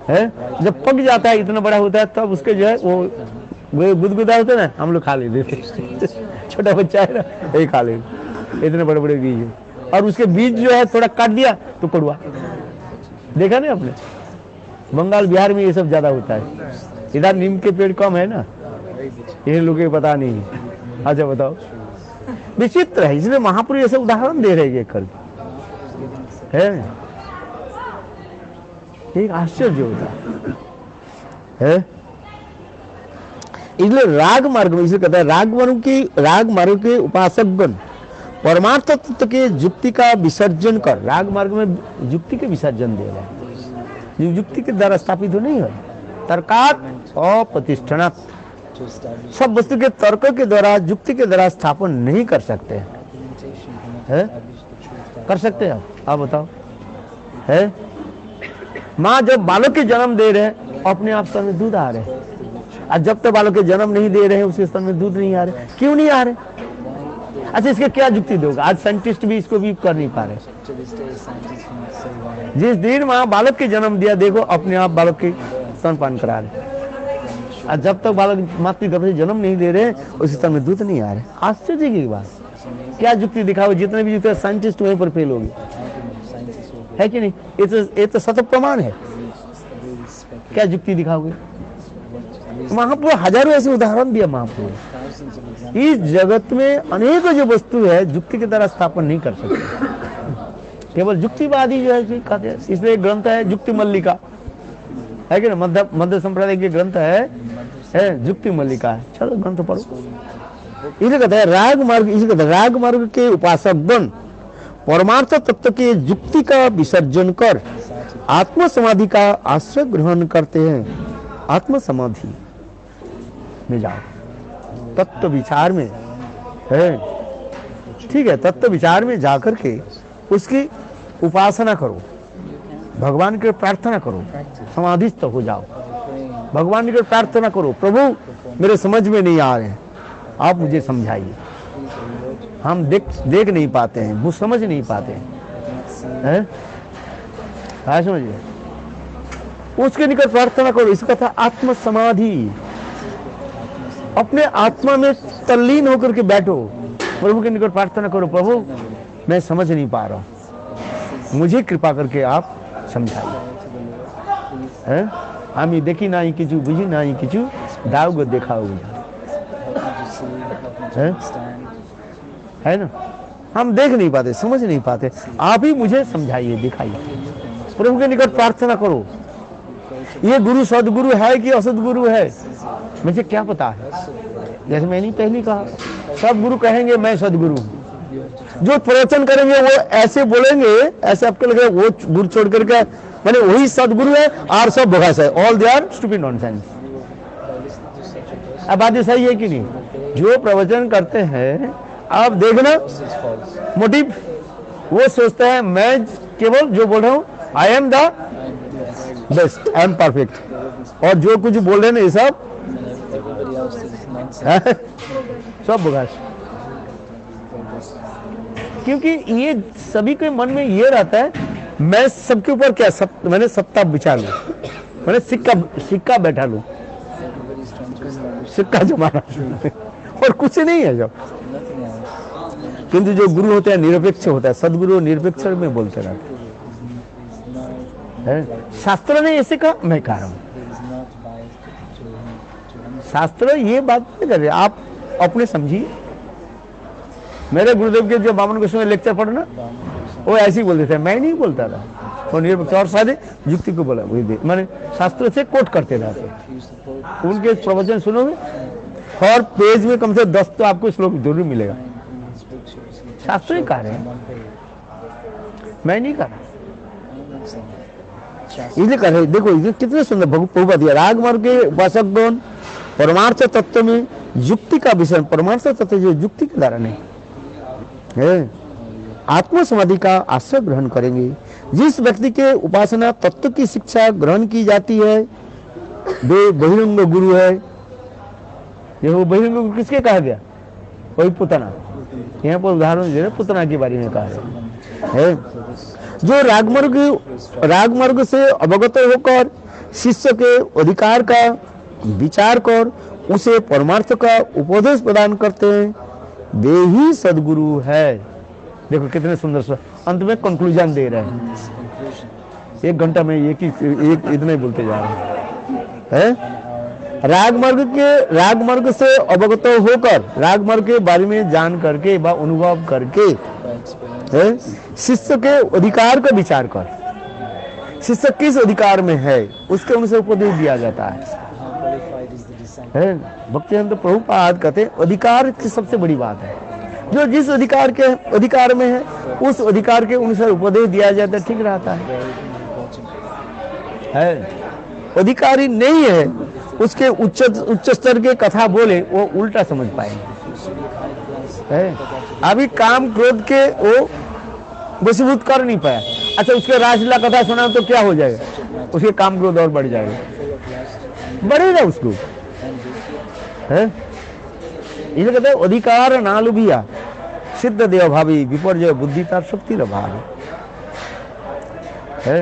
है। जब पक जाता है इतना बड़ा होता है तब उसके जो है वो गुदगुदा होता है ना, हम लोग खा लेते थे। छोटा बच्चा है ना यही खा लेते, इतने बड़े बड़े बीज है। और उसके बीज जो है थोड़ा काट दिया तो कड़वा। देखा नहीं आपने? बंगाल बिहार में ये सब ज्यादा होता है, इधर नीम के पेड़ कम है ना, ये लोगों को पता नहीं है। अच्छा बताओ, विचित्र है। इसलिए महापुरुष ऐसे उदाहरण दे रहे हैं है, एक आश्चर्य होता है। इसलिए राग मार्ग में, इसे कहता है राग मार्ग के उपासकगण परमार्थ तत्व के युक्ति का विसर्जन कर, राग मार्ग में युक्ति के विसर्जन दे रहे हैं, जो युक्ति के द्वारा स्थापित हो नहीं है। तर्कात अप्रतिष्ठनात्, सब वस्तु के तर्क के द्वारा युक्ति के द्वारा स्थापन नहीं कर सकते है? कर सकते हैं आप बताओ? है माँ जब बालक के जन्म दे रहे हैं अपने आप स्तन में दूध आ रहे हैं, और जब तक बालक के जन्म नहीं दे रहे हैं उसके स्तन में दूध नहीं आ रहे। क्यों नहीं आ रहे? अच्छा इसके क्या युक्ति दोगे? आज साइंटिस्ट भी इसको भी कर नहीं पा रहे। जिस दिन माँ बालक के जन्म दिया देखो अपने आप बालक के स्तनपान करा रहे, और जब तक बालक मातृगर्भ से जन्म नहीं दे रहे उस स्तन में दूध नहीं आ रहे। आश्चर्य की बात, क्या युक्ति दिखाओ? जितने भी युक्ति साइंटिस्ट वहीं पर फेल होगी, है कि नहीं? ये तो सत्य प्रमाण है। क्या युक्ति दिखाओगे? महापुरुष हजारों ऐसे उदाहरण दिया। महापुरुष इस जगत में अनेक जो वस्तु है युक्ति के द्वारा स्थापन नहीं कर सकते, केवल युक्तिवादी जो है कहते हैं। इसलिए ग्रंथ है युक्ति मल्लिका, है कि ना? मध्य संप्रदाय के ग्रंथ है युक्ति मल्लिका है। चलो ग्रंथ पढ़ो। इसे कहते हैं राग मार्ग। इसे कहते हैं राग मार्ग के उपासक गण परमार्थ तत्व के युक्ति का विसर्जन कर आत्म समाधि का आश्रय ग्रहण करते हैं। आत्म समाधि में जाओ, तत्व विचार में है, ठीक है? तत्व विचार में जाकर के उसकी उपासना करो, भगवान की प्रार्थना करो, समाधिस्थ हो जाओ। भगवान की प्रार्थना करो, प्रभु मेरे समझ में नहीं आ रहे हैं, आप मुझे समझाइए। हम देख नहीं पाते हैं, वो समझ नहीं पाते हैं, समझिए। उसके निकट प्रार्थना करो। इसका था आत्म समाधि। अपने आत्मा में तल्लीन होकर के बैठो, प्रभु के निकट प्रार्थना करो, प्रभु मैं समझ नहीं पा रहा हूं, मुझे कृपा करके आप समझाइए। हम देखी ना ही किचु बुझी ना ही किचु दाव को देखा है ना? हम देख नहीं पाते, समझ नहीं पाते, आप ही मुझे समझाइए, दिखाइए। प्रभु के निकट प्रार्थना करो, ये गुरु सदगुरु है कि असदगुरु है, मुझे क्या पता है। जैसे मैंने पहले कहा, सब गुरु कहेंगे मैं सदगुरु हूँ, जो प्रवचन करेंगे वो ऐसे बोलेंगे, ऐसे आपको लगेगा वो गुरु छोड़ करके मैंने वही सदगुरु है और सब बगास है, all they are stupid nonsense. अब बात सही है कि नहीं? जो प्रवचन करते हैं आप देखना मोटिव, वो सोचते हैं मैं केवल जो बोल रहा हूँ I am the best, I am perfect, और जो कुछ बोल रहे हैं ये सब सब बगास। क्योंकि ये सभी के मन में ये रहता है मैं सबके ऊपर क्या मैंने सत्ता बिछा लूं, मैंने सिक्का बैठा लूं, सिक्का जमाना और कुछ नहीं है। जब किंतु जो गुरु होते हैं निरपेक्ष होता है, सदगुरु निरपेक्ष में बोलते रहते हैं। शास्त्र ने ऐसे कहा, मैं कह रहा हूं, शास्त्र ये बात नहीं कर रहे, आप अपने समझिए। मेरे गुरुदेव के जो बामन गोस्वामी लेक्चर पढ़ो ना, वो ऐसे ही बोलते थे, मैं नहीं बोलता था, वो निरपेक्ष और सारे युक्ति को बोला, वही मैंने शास्त्र से कोट करते रहते। उनके प्रवचन सुनोगे हर पेज में कम से 10 तो आपको श्लोक जरूर मिलेगा। शास्त्र ही कह रहे हैं, मैं नहीं कह रहा, इसलिए कर रहे। देखो इसलिए कितने सुंदर प्रभुपद दिया, राग मार्ग के उपासकगण परमार्थ तत्व में युक्ति का विषय, परमार्थ तत्व जो युक्ति के द्वारा नहीं है, आत्म समाधि का आश्रय ग्रहण करेंगे। जिस व्यक्ति के उपासना तत्व की शिक्षा ग्रहण की जाती है वे बहिरंग गुरु है। ये वो बहिरंग गुरु किसके कहा गया? वही पुतना, यहाँ पर उदाहरण दे रहे पुतना के बारे में कहा है। जो रागमार्ग से अवगत होकर शिष्य के अधिकार का विचार कर उसे परमार्थ का उपदेश प्रदान करते हैं, वे ही सदगुरु है। देखो कितने सुंदर अंत में कंक्लूजन दे रहे हैं। 1 घंटा में एक इतना ही बोलते जा रहे हैं। रागमार्ग से अवगत होकर, रागमार्ग के बारे में जान करके व अनुभव करके शिष्य के अधिकार का विचार कर, शिष्य किस अधिकार में है उसके अनुसार उपदेश दिया जाता है। भक्तिवेदांत प्रभुपाद कहते हैं अधिकार की सबसे बड़ी बात है, जो जिस अधिकार में है उस अधिकार के अनुसार उपदेश दिया जाता है, ठीक रहता है। अधिकारी नहीं है उसके उच्च स्तर के कथा बोले वो उल्टा समझ पाएंगे। अभी काम क्रोध के वो वशीभूत कर नहीं पाया, अच्छा उसके रासलीला कथा सुना तो क्या हो जाएगा? उसके काम क्रोध और बढ़ जाएगा, बढ़ेगा उसको। इसलिए कहते हैं अधिकार ना लुभिया सिद्ध देव भावी विपर्जय बुद्धि तार शक्ति रभावी है।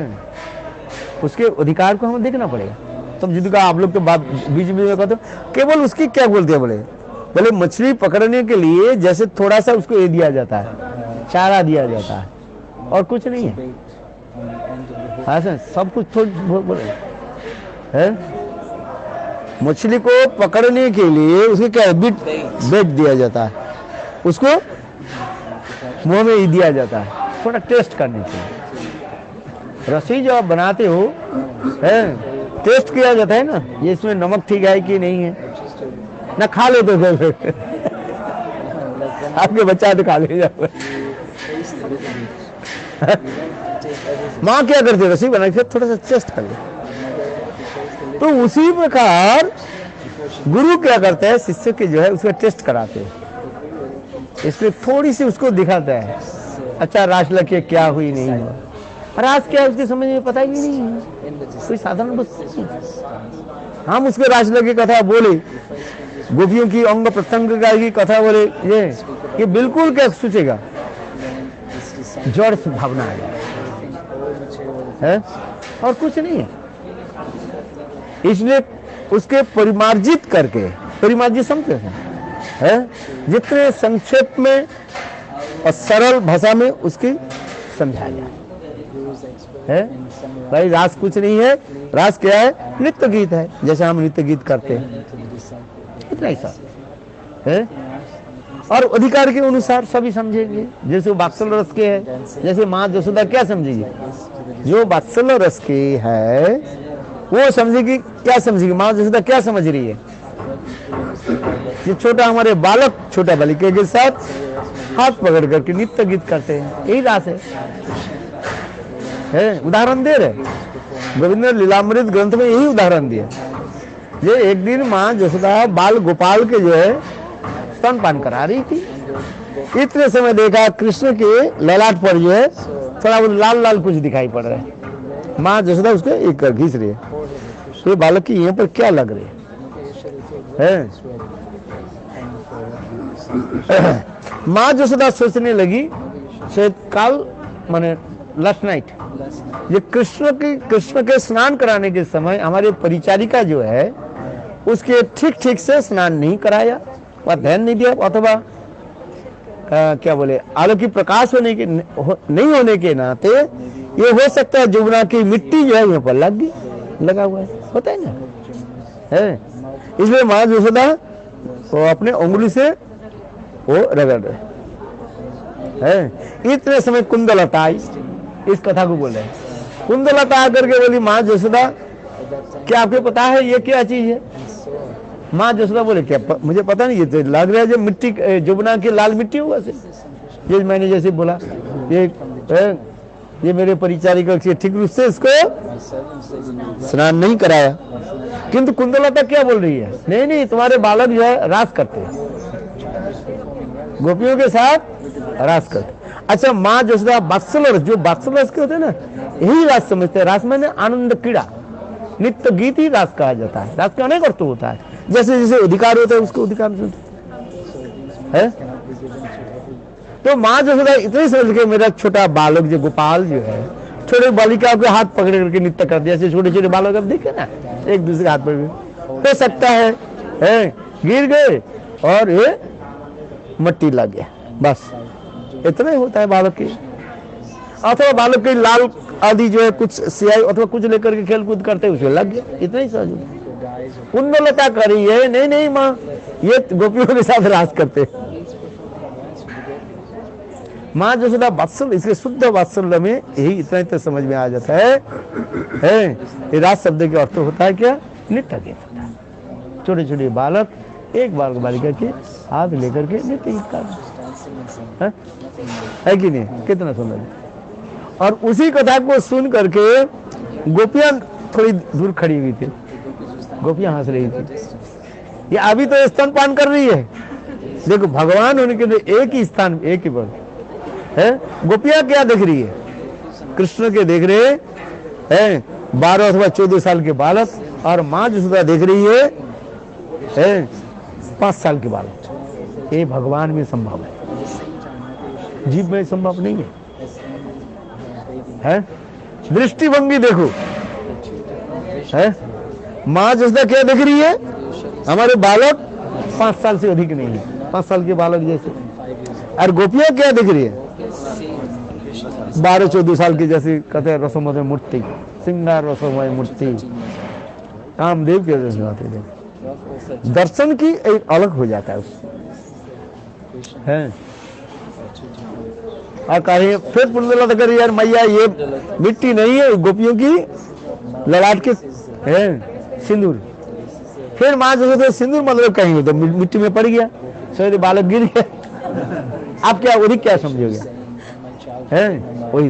उसके अधिकार को हमें देखना पड़ेगा। तब जिद का आप लोग के बात बीच में कहते केवल उसकी क्या बोलते हैं, बोले मछली पकड़ने के लिए जैसे थोड़ा सा उसको ये दिया जाता है, चारा दिया जाता है और कुछ नहीं है। ऐसा सब कुछ बोले है। मछली को पकड़ने के लिए उसके क्या बेट दिया जाता है, उसको मुंह में ही दिया जाता है थोड़ा टेस्ट करने के लिए। रस्सी जो आप बनाते हो है टेस्ट किया जाता है ना, ये इसमें नमक ठीक है कि नहीं है, ना खा ले तो आपके बच्चा तो खा ले जाओ। माँ क्या करती है, रस्सी बना के थोड़ा सा टेस्ट कर ले। तो उसी प्रकार गुरु क्या करते हैं, शिष्य के जो है उसका टेस्ट कराते हैं, इसलिए थोड़ी सी उसको दिखाता है अच्छा रास लगे क्या हुई नहीं हुआ, रास क्या है उसके समझ में पता ही नहीं है, कोई साधारण वस्तु। हम उसके रास लगे कथा बोले, गोपियों की अंग प्रत्यंग की कथा बोले, ये बिल्कुल क्या सोचेगा, जड़ भावना है और कुछ नहीं है। इसलिए उसके परिमार्जित करके, परिमार्जित समझते हैं जितने संक्षेप में और सरल भाषा में उसकी समझाया जाए है। भाई रास कुछ नहीं है, रास क्या है, नृत्य गीत है, जैसे हम नृत्य गीत करते हैं इतना ही सब है। और अधिकार के अनुसार सभी समझेंगे। जैसे वात्सल्य रस के है, जैसे माँ यशोदा क्या समझेगी, जो वात्सल्य रस के है वो समझेगी, क्या समझेगी माँ जसोदा, क्या समझ रही है? ये छोटा हमारे बालक छोटा बालिका के साथ हाथ पकड़ करके नित्य गीत करते हैं, यही रास है। उदाहरण दे रहे गोविंद लीलामृत ग्रंथ में, यही उदाहरण दिया। ये एक दिन माँ जसोदा बाल गोपाल के जो है स्तनपान करा रही थी। इतने समय देखा कृष्ण के ललाट पर जो है थोड़ा वो लाल लाल कुछ दिखाई पड़ रहा है। माँ जसोदा उसको एक घिस रही है, तो बालक की यहाँ पर क्या लग रही है? माँ जसोदा सोचने लगी शायद काल माने लास्ट नाइट ये कृष्ण के स्नान कराने के समय हमारे परिचारिका जो है उसके ठीक ठीक से स्नान नहीं कराया, वह ध्यान नहीं दिया, अथवा क्या बोले आलोकी प्रकाश नहीं होने के नाते ये हो सकता है जुबना की मिट्टी जो है यहाँ पर लगा हुआ है, होता है ना, है। इसलिए माँ जसोदा वो अपने उंगली से वो रगड़ रहे है। इतने समय कुंदलता आई, इस कथा को बोल रहे हैं। कुंदलता आकर के बोली माँ जसोदा क्या आपको पता है ये क्या चीज है? माँ जसोदा बोले क्या मुझे पता नहीं, ये तो लग रहा है जो मिट्टी जुबना की लाल मिट्टी हुआ से, ये मैंने जैसे बोला ये मेरे परिचारिका से ठीक रूप से इसको स्नान नहीं कराया। किंतु कुंदलता क्या बोल रही है? नहीं तुम्हारे बालक जो है रास करते हैं, गोपियों के साथ रास करते। अच्छा माँ जसोदा बात्सल्य जो बात्सल्य के होते हैं ना, यही रास समझते हैं। रास मैंने आनंद क्रीड़ा, नित्य गीत ही रास कहा जाता है। रास का अनेक अर्थ होता है, जैसे जैसे अधिकार होता है उसको अधिकार है। तो माँ जसोदा इतनी समझ के मेरा छोटा बालक जो गोपाल जो है छोटे बालिका के हाथ पकड़ करके नित्य कर दिया। जैसे छोटे छोटे बालक अब देखे ना एक दूसरे हाथ पर हो सकता है गिर गए और ये मट्टी लग गया, बस इतना ही होता है बालक की। अथवा बालक की लाल आदि जो है कुछ सियाई अथवा कुछ लेकर के खेल कूद करते उसमें लग गया, इतना ही सहज। कुंदलता करी है नहीं माँ ये गोपियों के साथ रास करते। माँ जसोदा वात्सल्य, इसके शुद्ध वात्सल्य में यही इतना समझ में आ जाता है। ये रास शब्द के अर्थ होता है क्या? नित्य गीत होता है। छोटे छोटे बालक एक बालक बालिका के हाथ लेकर के नित्य गीत का है कि नहीं? कितना सुंदर। और उसी कथा को सुन करके गोपियां थोड़ी दूर खड़ी हुई थी, गोपियां हंस रही थी। ये अभी तो स्तनपान कर रही है, देखो भगवान होने के लिए एक ही स्थान एक ही पद है। गोपियां क्या देख रही है? कृष्ण के देख रहे हैं 12 अथवा 14 साल के बालक, और माँ जसोदा देख रही है 5 साल के बालक। ये भगवान में संभव है, जीव में संभव नहीं है। दृष्टिभंगी देखो है। माँ जसोदा क्या देख रही है? हमारे बालक 5 साल से अधिक नहीं है, 5 साल के बालक जैसे। और गोपियां क्या देख रही है? 12-14 साल की जैसे कहते हैं रसोमय मूर्ति, सिंगार रसोमय मूर्ति, कामदेव के जैसे आते हैं। दर्शन की एक अलग हो जाता है है। और कहे फिर पुण्यलता करिए यार मैया ये मिट्टी नहीं है, गोपियों की ललाट के है सिंदूर। फिर माँ जसोदा सिंदूर मतलब कहेंगे तो मिट्टी में पड़ गया, शायद बालक गिर गया। आप क्या वही क्या समझोगे? है वही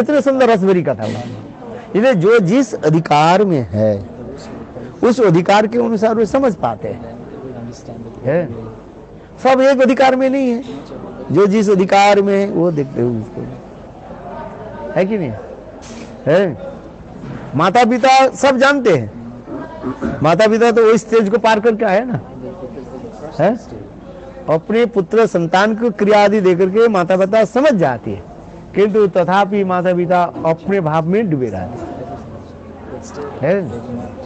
इतने सुंदर रसभरी कथा हुआ। इसलिए जो जिस अधिकार में है उस अधिकार के अनुसार वे समझ पाते हैं। सब एक अधिकार में नहीं है, जो जिस अधिकार में है वो देखते हो उसको, है कि नहीं है? माता पिता सब जानते हैं, माता पिता तो वो स्टेज को पार करके आए ना है। अपने पुत्र संतान को क्रिया आदि देकर के माता पिता समझ जाती है, किंतु तथापि माता पिता अपने भाव में डूबे रहते हैं।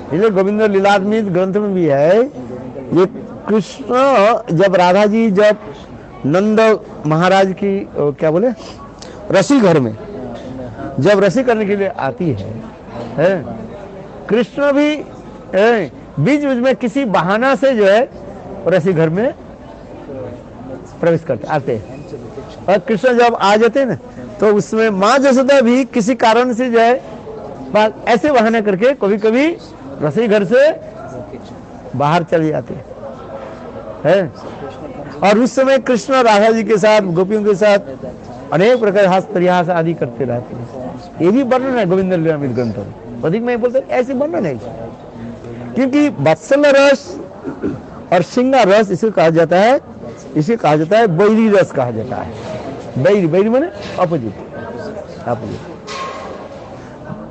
इसलिए गोविंद लीलामृत ग्रंथ में भी है, ये कृष्ण जब राधा जी जब नंद महाराज की क्या बोले रसी घर में जब रसी करने के लिए आती है कृष्ण भी बीच बीच में किसी बहाना से जो है रसी घर में प्रवेश करते आते हैं। और कृष्ण जब आ जाते हैं ना तो उसमें माँ जसोदा भी किसी कारण से जो है बस ऐसे बहाना करके कभी कभी रसोई घर से बाहर चले जाते हैं। और उस समय कृष्ण राधा जी के साथ, गोपियों के साथ अनेक प्रकार हास परिहास आदि करते रहते हैं। ये भी वर्णन है गोविंद लीलामृत ग्रंथों में। अधिक में बोलते ऐसे वर्णन है, क्योंकि वत्सल रस और श्रृंगार रस इसे कहा जाता है, इसे कहा जाता है बैरी रस कहा जाता है। बैरी, बैरी माने अपोजिट, अपोजिट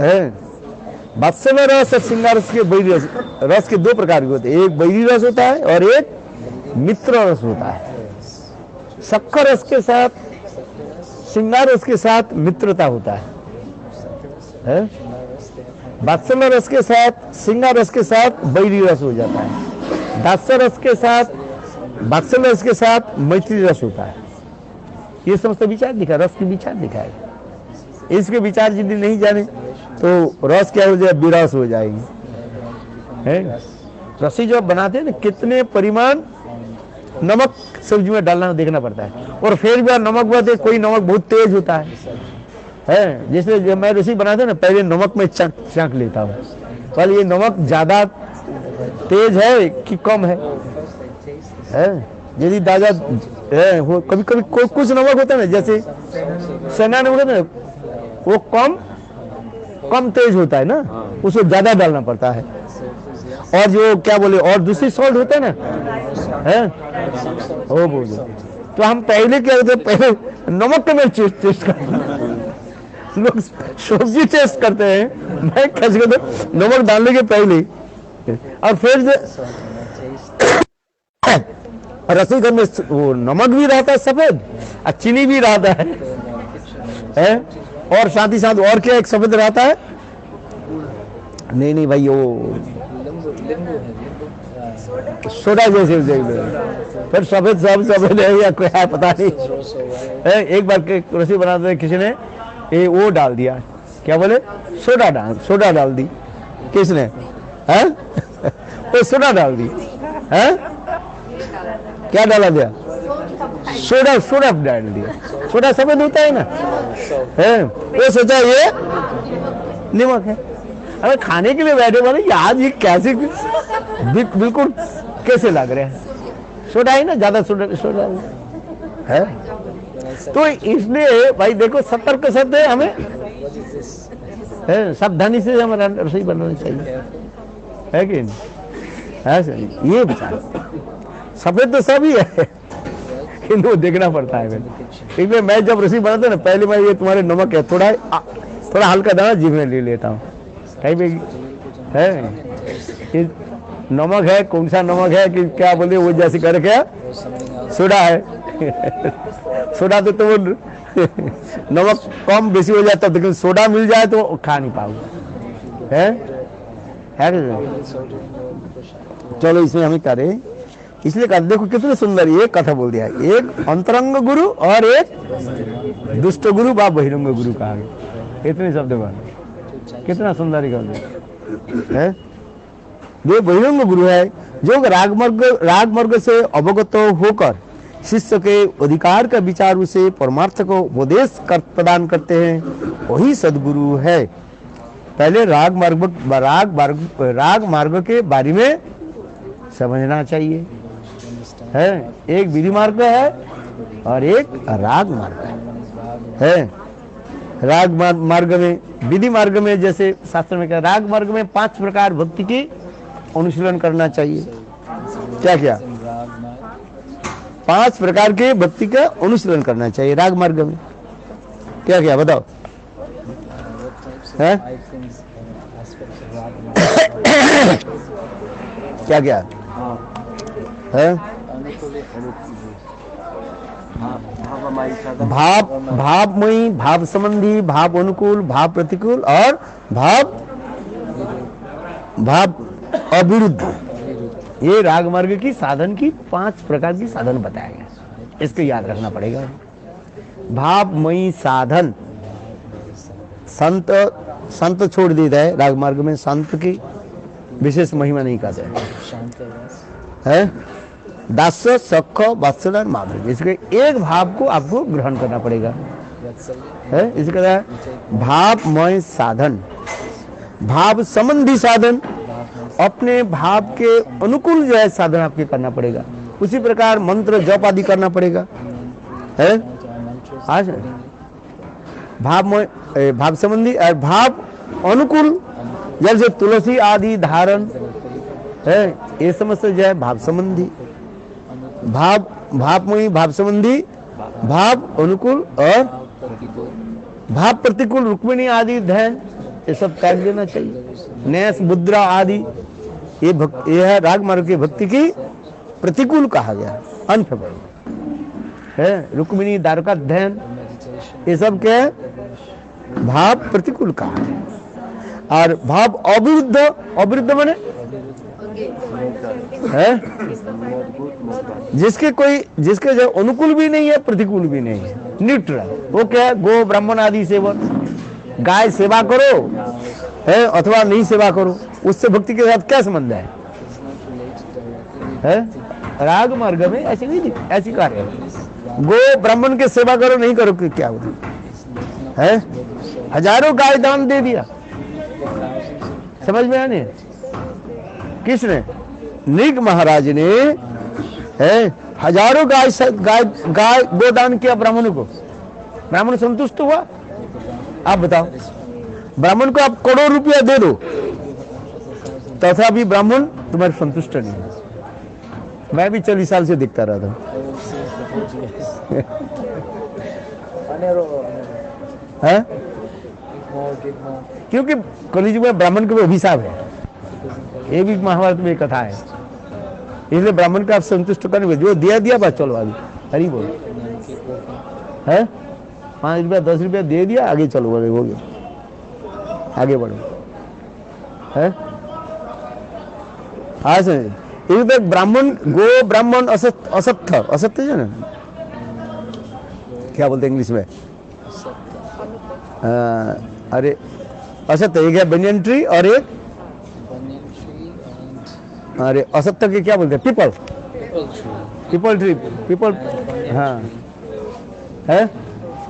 है। वत्सल रस और श्रृंगार रस के बैरी रस, रस के दो प्रकार के होते हैं, एक बैरी रस होता है और एक मित्र रस होता है। शक्कर रस के साथ, श्रृंगार रस के साथ मित्रता होता है। वात्सल्य रस के साथ, श्रृंगार रस के साथ बैरी रस हो जाता है। दास्य रस के साथ, वात्सल्य रस के साथ मैत्री रस होता है। ये समस्त विचार दिखा, रस के विचार दिखाए। इसके विचार यदि नहीं जाने तो रस क्या हो जाए, विरस हो जाएगी। है रसी जो बनाते हैं ना, कितने परिमाण नमक सब्जी में डालना देखना पड़ता है। और फिर भी नमक बनाते, कोई नमक बहुत तेज होता है। जैसे जब मैं रसी बनाते ना, पहले नमक में चाक लेता हूँ, कल ये नमक ज्यादा तेज है कि कम है। यदि दादा कभी कभी कुछ नमक होता है ना, जैसे सेना नमक होता है ना, वो कम तेज होता है ना, उसको ज्यादा डालना पड़ता है। और जो क्या बोले, और दूसरी सॉल्ट होता है ना, वो बोलो, तो हम पहले क्या होते, पहले नमक का मैं टेस्ट करते हैं। लोग सब्जी टेस्ट करते हैं, मैं कैसे करता हूं, नमक डालने के पहले। और फिर रसोई घर में वो नमक भी रहता है सफेद, और चीनी भी रहता है, और साथ ही साथ और क्या एक सफेद रहता है, नहीं भाई, वो सोडा जैसे फिर सफेद सफेद है या क्या है पता नहीं। एक बार रसोई बनाते किसी ने ये वो डाल दिया, क्या बोले, सोडा डाल दी। किसने? वो सोडा डाल दी। क्या डाला दिया? सोडा डाल दिया। सोडा सफेद होता है ना, वो सोचा ये नमक है। अरे खाने के लिए बैठे बोले यार ये कैसे बिल्कुल कैसे लग रहे हैं, सोडा है ना, ज्यादा सोडा है। तो इसलिए भाई देखो, सतर्क से हमें सावधानी से हमारा रसोई बनानी चाहिए, है कि नहीं? ये विचार सफेद तो सभी है, किंतु देखना पड़ता है। इसलिए मैं जब रसोई बनाता हूँ ना, पहले मैं ये तुम्हारे नमक है, थोड़ा हल्का दाना जीभ में ले लेता हूँ, कहीं भी है नमक है, कौन सा नमक है कि क्या बोले, वो जैसे कर क्या सोडा है। सोडा तो वो नमक कम बेसी हो जाता है, लेकिन सोडा मिल जाए तो खा नहीं पाओगे, है? चलो इसमें हमें करें, इसलिए कहा देखो कितने सुंदर ये कथा बोल दिया, एक अंतरंग गुरु और एक दुष्ट गुरु व बहिरंग गुरु कहा गया। इतने शब्द बने, कितना सुंदर है। ये बहिरंग गुरु है जो राग मार्ग से अवगत होकर शिष्य के अधिकार का विचार उसे परमार्थ को उपदेश प्रदान करते हैं, वही सदगुरु है। पहले राग मार्ग के बारे में समझना चाहिए, है। एक विधि मार्ग है और एक राग मार्ग है। राग मार्ग में, विधि मार्ग में जैसे शास्त्र में क्या, राग मार्ग में 5 प्रकार भक्ति की अनुशीलन करना चाहिए। क्या 5 प्रकार के भक्ति का अनुशीलन करना चाहिए राग मार्ग में। क्या बताओ, है? क्या है? भावमयी, भाव संबंधी, भाव अनुकूल, भाव प्रतिकूल और भाव अविरुद्ध। ये राग मार्ग की साधन की 5 प्रकार की साधन बताया गया, इसको याद रखना पड़ेगा। भावमयी साधन, संत छोड़ देता है राग मार्ग में, संत की विशेष महिमा नहीं कहते है। दास्य, सख, वात्सल्य, माधुर्य, इसके एक भाव को आपको ग्रहण करना पड़ेगा, है। इसके बाद भावमय साधन, भाव संबंधी साधन, अपने भाव के अनुकूल जो है साधन आपके करना पड़ेगा। उसी प्रकार मंत्र जप आदि करना पड़ेगा, है आज भाव संबंधी और भाव अनुकूल, जैसे तुलसी आदि धारण है, ये समस्त जो है भाव संबंधी, भावमयी, भाव संबंधी, भाव अनुकूल और भाव प्रतिकूल, रुक्मिणी आदि ध्यान, ये सब त्याग देना चाहिए। न्यास मुद्रा आदि ये है राग मार्ग की भक्ति की प्रतिकूल कहा गया, अनफेवरेबल है। रुक्मिणी द्वारका ध्यान ये सब क्या है, भाव प्रतिकूल कहा है। और भाव अविरुद्ध, अविरुद्ध माने है जिसके जो अनुकूल भी नहीं है प्रतिकूल भी नहीं है, न्यूट्रल। वो क्या है, गो ब्राह्मण आदि सेवन, गाय सेवा करो है अथवा नहीं सेवा करो, उससे भक्ति के साथ क्या संबंध है? राग मार्ग में ऐसी नहीं, ऐसी कार्य गो ब्राह्मण के सेवा करो नहीं करो क्या होता है? हजारों गाय दान दे दिया, समझ में आने किसने? निक महाराज ने है हजारों गाय गोदान किया ब्राह्मण को, ब्राह्मण संतुष्ट हुआ? आप बताओ, ब्राह्मण को आप करोड़ रुपया दे दो तथा भी ब्राह्मण तुम्हारे संतुष्ट नहीं है। मैं भी 40 साल से देखता रहा था है? क्योंकि कलियुग में ब्राह्मण के भी अभिशाप है, ये भी महाभारत में कथा है, इसलिए ब्राह्मण का आप संतुष्ट करने जो दिया बस चलो आगे, हरी बोल है, 5 रुपया 10 रुपया दे दिया, आगे चलो, आगे हो गया, आगे बढ़ो है। आज ब्राह्मण गो ब्राह्मण असत्य है ना, क्या बोलते इंग्लिश में? अरे असत्य, एक है बनियन ट्री और एक अरे असत्य के क्या बोलते हैं? पीपल ट्री, पीपल, हाँ है।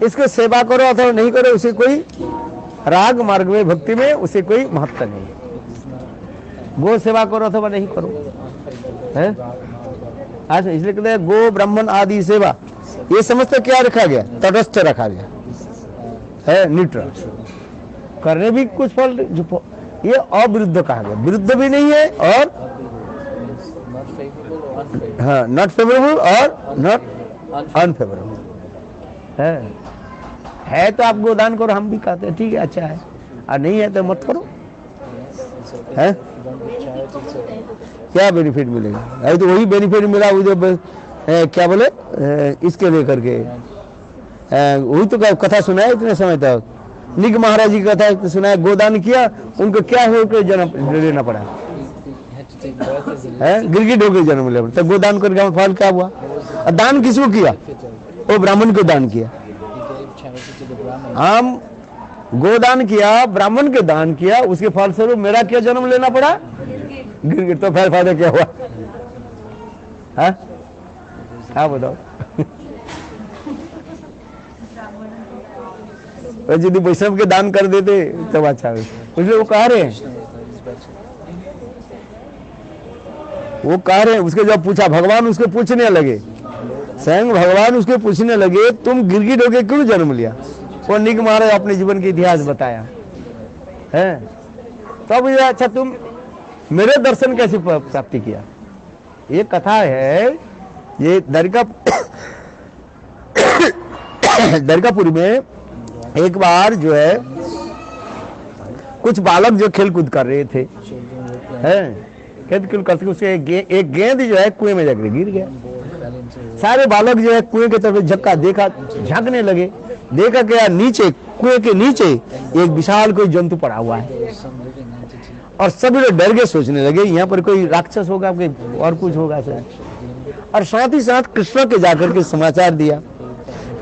इसको सेवा करो अथवा नहीं करो, उसे कोई राग मार्ग में भक्ति में उसे कोई महत्व नहीं। गो सेवा करो अथवा नहीं करो है। अच्छा, इसलिए कहते हैं गो ब्राह्मण आदि सेवा, ये समस्त क्या रखा गया? तटस्थ रखा गया है, न्यूट्रल। करने भी कुछ फल, ये अविरुद्ध कहा गया, विरुद्ध भी नहीं है और हाँ, नॉट फेवरेबल और नॉट अनफेवरेबल है। तो आप गोदान करो, हम भी कहते हैं ठीक है, अच्छा है, और नहीं है तो मत करो है। क्या बेनिफिट मिलेगा? अभी तो वही बेनिफिट मिला वो जो क्या बोले इसके लेकर के वही तो कथा सुनाया इतने समय तक, निक महाराज जी की कथा सुनाया, गोदान किया, उनको क्या हो के जन्म लेना पड़ा है, गिरगिट होकर जन्म लेना पड़ा। तो गोदान करके फल क्या हुआ? दान किसको किया? वो ब्राह्मण को दान किया। हम गोदान किया, ब्राह्मण के दान किया, उसके फल स्वरूप मेरा क्या जन्म लेना पड़ा? गिरगिट। तो फिर फायदा क्या हुआ? हाँ बताओ। यदि वैष्णव के दान कर देते तब अच्छा है। इसलिए वो कह रहे हैं, उसके जब पूछा, भगवान उसके पूछने लगे, स्वयं भगवान उसके पूछने लगे तुम गिरगिट होके क्यों जन्म लिया? वो निक महाराज अपने जीवन के इतिहास बताया है। तब ये अच्छा तुम मेरे दर्शन कैसे प्राप्ति किया? ये कथा है, ये दरगापुरी में एक बार जो है कुछ बालक जो खेल कूद कर रहे थे उसके एक गेंद जो है कुएं में जाकर गिर गया। सारे बालक जो है कुएं की तरफ झक्का देखा, झांकने लगे, देखा क्या नीचे कुएं के नीचे एक विशाल कोई जंतु पड़ा हुआ है, और सभी लोग डर के सोचने लगे यहाँ पर कोई राक्षस होगा, कोई और कुछ होगा सर। और साथ ही साथ कृष्ण के जाकर के समाचार दिया।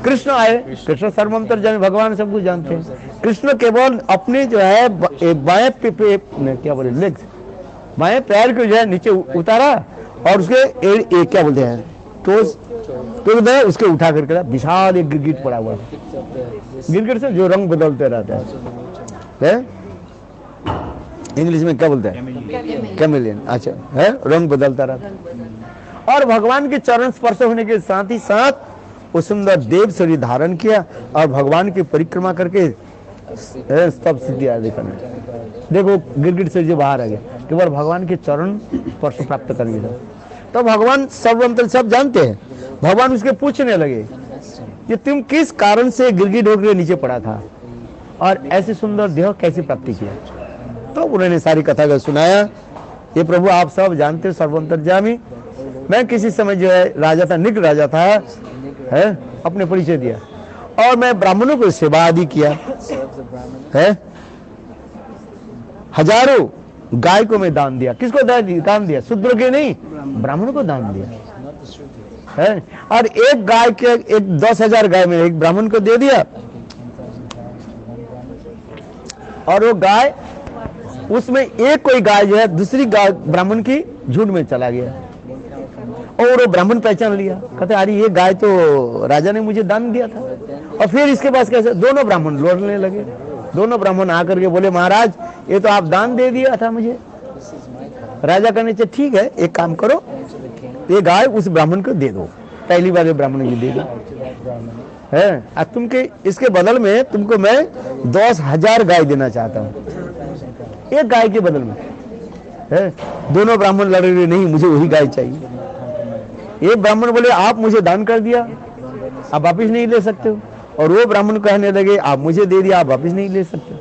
कृष्ण आए, कृष्ण सर्वमंतर जाने, भगवान सब कुछ जानते हैं। कृष्ण केवल अपने जो है बाएं क्या बोले लेग्स, बाएं पैर को जो है नीचे उतारा और उसके क्या बोलते हैं टोज, तो उसके उठा करके विशाल एक गिरगिट पड़ा हुआ है। गिरगिट से जो रंग बदलते रहता है इंग्लिश में क्या बोलते हैं? कैमेलियन। अच्छा है, रंग बदलता रहता। और भगवान के चरण स्पर्श होने के साथ ही साथ वो सुंदर देव शरीर धारण किया और भगवान की परिक्रमा करके स्तब सिद्धि आदि करने। देखो गिरगिट से जो बाहर आ गया, केवल भगवान के चरण स्पर्श प्राप्त करने था। तो भगवान सर्वंतर सब जानते हैं। भगवान उसके पूछने लगे कि तुम किस कारण से गिरगिट होकर नीचे पड़ा था और ऐसे सुंदर देह कैसे प्राप्ति किया। तो उन्होंने सारी कथा को सुनाया। ये प्रभु आप सब जानते हो सर्वंतरजामी, मैं किसी समय जो है राजा था, निक राजा था, है, अपने परिचय दिया और मैं ब्राह्मणों को सेवा आदि किया है। हजारों गाय को मैं दान दिया। किसको दान दिया? शूद्र के नहीं, ब्राह्मणों को दान दिया है। और एक गाय के 10,000 गाय में एक ब्राह्मण को दे दिया और वो गाय, उसमें एक कोई गाय जो है दूसरी गाय ब्राह्मण की झुंड में चला गया और वो ब्राह्मण पहचान लिया। कहते अरे ये गाय तो राजा ने मुझे दान दिया था। और फिर इसके पास कैसे दोनों ब्राह्मण लौटने लगे। दोनों ब्राह्मण आकर के बोले महाराज ये तो आप दान दे दिया था मुझे। राजा कहने से ठीक है, एक काम करो, ये गाय उस ब्राह्मण को दे दो, पहली बार ब्राह्मण को दे दो है। और तुमके इसके बदल में तुमको मैं 10,000 गाय देना चाहता हूँ, एक गाय के बदल में है। दोनों ब्राह्मण लड़ रहे, नहीं मुझे वही गाय चाहिए। एक ब्राह्मण बोले आप मुझे दान कर दिया, आप वापिस नहीं ले सकते हो। और वो ब्राह्मण कहने लगे आप मुझे दे दिया, आप वापिस नहीं ले सकते।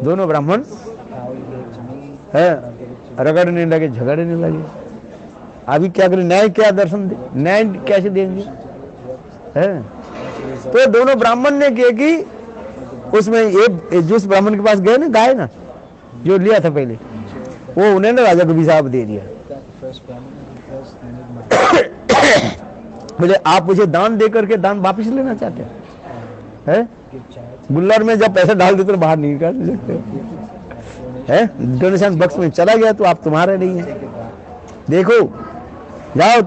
दोनों ब्राह्मण है रगड़ने लगे, झगड़ने लगे। अभी क्या करें, न्याय क्या दर्शन दे, न्याय कैसे देंगे है। तो दोनों ब्राह्मण ने किया कि उसमें ये जिस ब्राह्मण के पास गए ना गाय ना जो लिया था पहले, वो उन्होंने राजा को भी दे दिया। बोले आप मुझे दान दे करके दान वापिस लेना चाहते हैं? गुल्लर में जब पैसा डाल देते तो बाहर नहीं निकाल सकते है। डोनेशन बॉक्स में चला गया तो आप तुम्हारे नहीं है। देखो जाओ,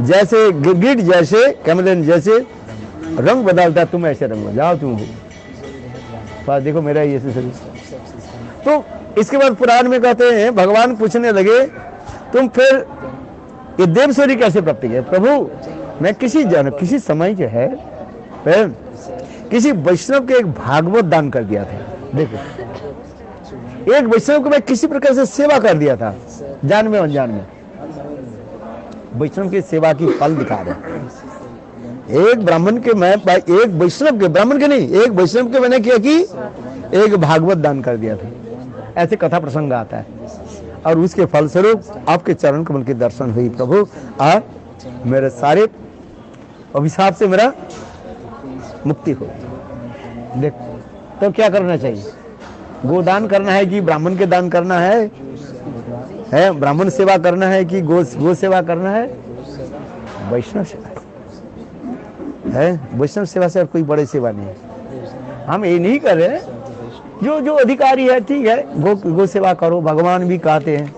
जैसे गिरगिट जैसे कैमलियन जैसे रंग बदलता है, तुम ऐसे रंग जाओ तुम हो। देखो मेरा ये शरीर। तो इसके बाद पुराण में कहते हैं भगवान पूछने लगे तुम फिर ये देवस्वरी कैसे प्राप्त किया? प्रभु मैं किसी समय जो है किसी वैष्णव के एक भागवत दान कर दिया था। देखो एक वैष्णव को मैं किसी प्रकार से सेवा कर दिया था, जान में अनजान में। वैष्णव की सेवा की फल दिखा रहे। एक ब्राह्मण के मैं एक वैष्णव के, ब्राह्मण के नहीं, एक वैष्णव के मैंने किया कि एक भागवत दान कर दिया था। ऐसे कथा प्रसंग आता है और उसके फलस्वरूप आपके चरण कमल के दर्शन हुई प्रभु, और मेरे सारे अभिशाप से मेरा मुक्ति हो। देख तो क्या करना चाहिए? गोदान करना है कि ब्राह्मण के दान करना है? ब्राह्मण सेवा करना है कि गो सेवा करना है? वैष्णव सेवा है। वैष्णव सेवा से और कोई बड़ी सेवा नहीं है। हम ये नहीं कर रहे, जो अधिकारी है ठीक है, गो सेवा करो। भगवान भी कहते हैं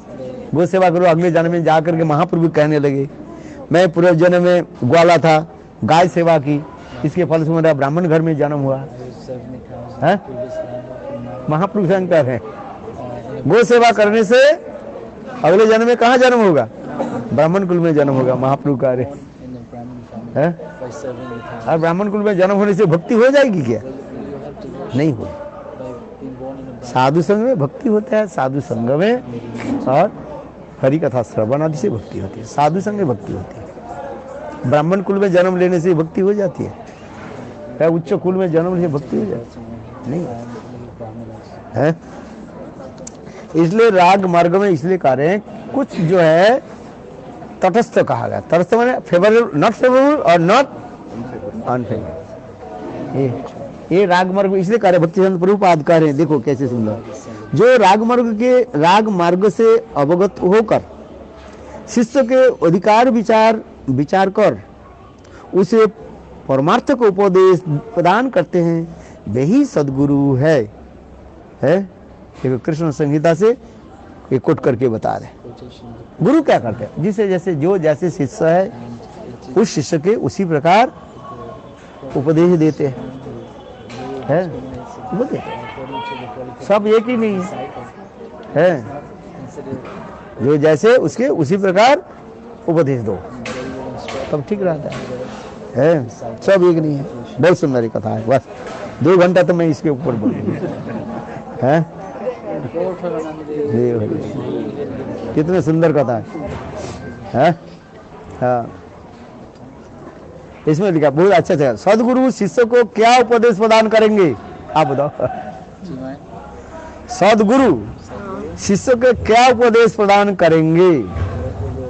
गो सेवा करो। अगले जन्म में जाकर के महाप्रभु कहने लगे मैं पूर्व जन्म में ग्वाला था, गाय सेवा की, इसके फल से मेरा ब्राह्मण घर में जन्म हुआ है। महाप्रभु शंकर है, गो सेवा करने से अगले जन्म में कहाँ जन्म होगा? ब्राह्मण कुल में जन्म होगा। महाप्रभु कार्य है। और ब्राह्मण कुल में जन्म होने से भक्ति हो जाएगी क्या? नहीं हो। साधु संग में भक्ति होता है, साधु संग में और हरि कथा श्रवण आदि से भक्ति होती है। साधु संग में भक्ति होती है। ब्राह्मण कुल में जन्म लेने से भक्ति हो जाती है क्या? उच्च कुल में जन्म लेने से भक्ति हो जाती है? नहीं है। इसलिए राग मार्ग में इसलिए कह रहे हैं कुछ जो है तटस्थ कहा गया। तटस्थ माने फेवरेबल, नॉट फेवरेबल और नॉट अनफेवरेबल। ये राग मार्ग इसलिए कह रहे भक्तिवेदांत प्रभुपाद कह रहे हैं। देखो कैसे सुंदर, जो राग मार्ग से अवगत होकर शिष्य के अधिकार विचार कर उसे परमार्थ को उपदेश प्रदान करते हैं, वही सदगुरु है। कृष्ण संहिता से ये कोट करके बता रहे। गुरु क्या करते हैं? जिसे जैसे शिष्य है उस शिष्य के उसी प्रकार उपदेश देते हैं। बोलते सब एक ही नहीं है। है, जो जैसे उसके उसी प्रकार उपदेश दो, तब ठीक रहता है। सब एक नहीं है। बहुत सुंदर ही कथा है, बस 2 घंटा तो मैं इसके ऊपर बोलूंगा। है कितने सुंदर कथा है। हाँ, इसमें लिखा बहुत अच्छा था, सदगुरु शिष्य को क्या उपदेश प्रदान करेंगे, आप बताओ। सदगुरु शिष्य को क्या उपदेश प्रदान करेंगे।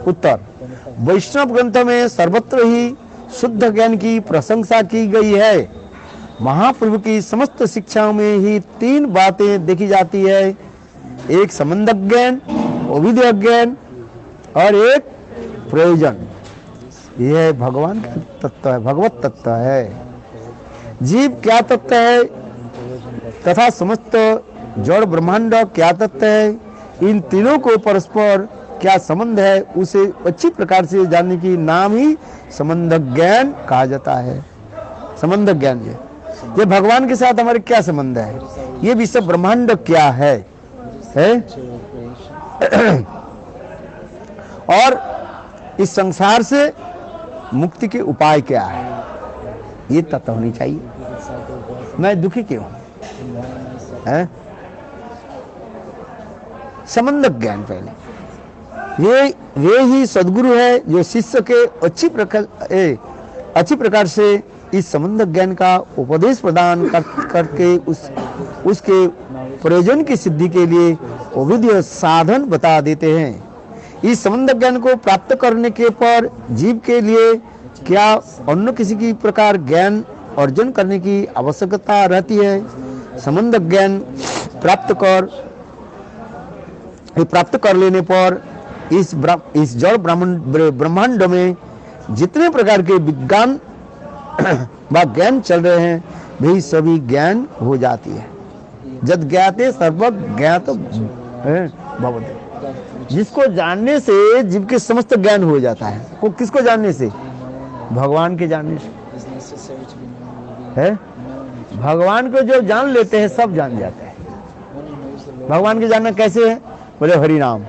उत्तर, वैष्णव ग्रंथ में सर्वत्र ही शुद्ध ज्ञान की प्रशंसा की गई है। महाप्रभु की समस्त शिक्षाओं में ही 3 बातें देखी जाती है, एक संबंध ज्ञान, अविद्या ज्ञान और एक प्रयोजन। यह भगवान का तत्व है, भगवत तत्व है। जीव क्या तत्व है तथा समस्त जड़ ब्रह्मांड क्या तत्व है, इन तीनों को परस्पर क्या संबंध है, उसे अच्छी प्रकार से जानने की नाम ही संबंध ज्ञान कहा जाता है। संबंध ज्ञान, ये भगवान के साथ हमारे क्या संबंध है, ये विश्व ब्रह्मांड क्या है? और इस संसार से मुक्ति के उपाय क्या है, ये तत्व होनी चाहिए। मैं दुखी क्यों है? संबंध ज्ञान पहले, वे ही सदगुरु है जो शिष्य के अच्छी प्रकार से इस संबंध ज्ञान का उपदेश प्रदान करके उसके प्रयोजन की सिद्धि के लिए अविद्य साधन बता देते हैं। इस संबंध ज्ञान को प्राप्त करने के पर जीव के लिए क्या अन्य किसी की प्रकार ज्ञान अर्जन करने की आवश्यकता रहती है? संबंध ज्ञान प्राप्त कर लेने पर इस जड़ ब्रह्मांड में जितने प्रकार के विज्ञान व ज्ञान चल रहे हैं, वही सभी ज्ञान हो जाती है। जद ज्ञाते सर्व ज्ञात भवति। जिसको जानने से जीव के समस्त ज्ञान हो जाता है। वो किसको जानने से? भगवान के जानने से है। भगवान को जो जान लेते हैं सब जान जाते हैं। भगवान के जानना कैसे है? बोले हरिनाम।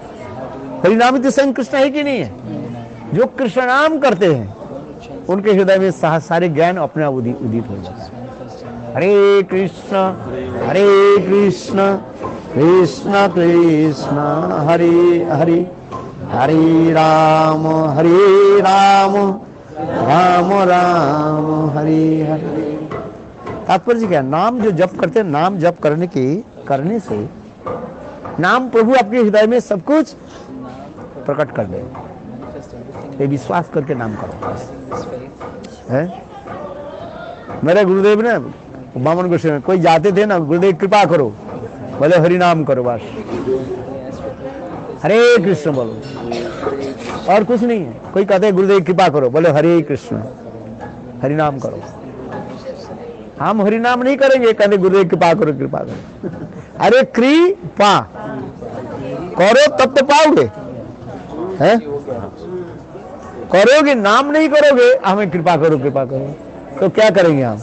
हरिनाम ही तो स्वयं कृष्ण है कि नहीं है? जो कृष्ण नाम करते हैं उनके हृदय में सारे ज्ञान अपने आप उदित हो जाता है। हरे कृष्ण कृष्ण कृष्ण हरे हरे, हरे राम राम राम हरे हरे। तात्पर्य क्या? नाम जो जप करते हैं, नाम जप करने से नाम प्रभु आपके हृदय में सब कुछ प्रकट कर दे। ये विश्वास करके नाम करो है। मेरे गुरुदेव ने बामन गोस्वामी में कोई जाते थे ना, गुरुदेव कृपा करो, बोले हरि नाम करो, बस हरे कृष्ण बोलो और कुछ नहीं है। कोई कहते गुरुदेव कृपा करो, बोले हरे कृष्ण, हरि नाम करो। हम हरि नाम नहीं करेंगे, कहते गुरुदेव कृपा करो। अरे कृपा करो तब तो पाओगे है। करोगे, नाम नहीं करोगे, हमें कृपा करो तो क्या करेंगे हम?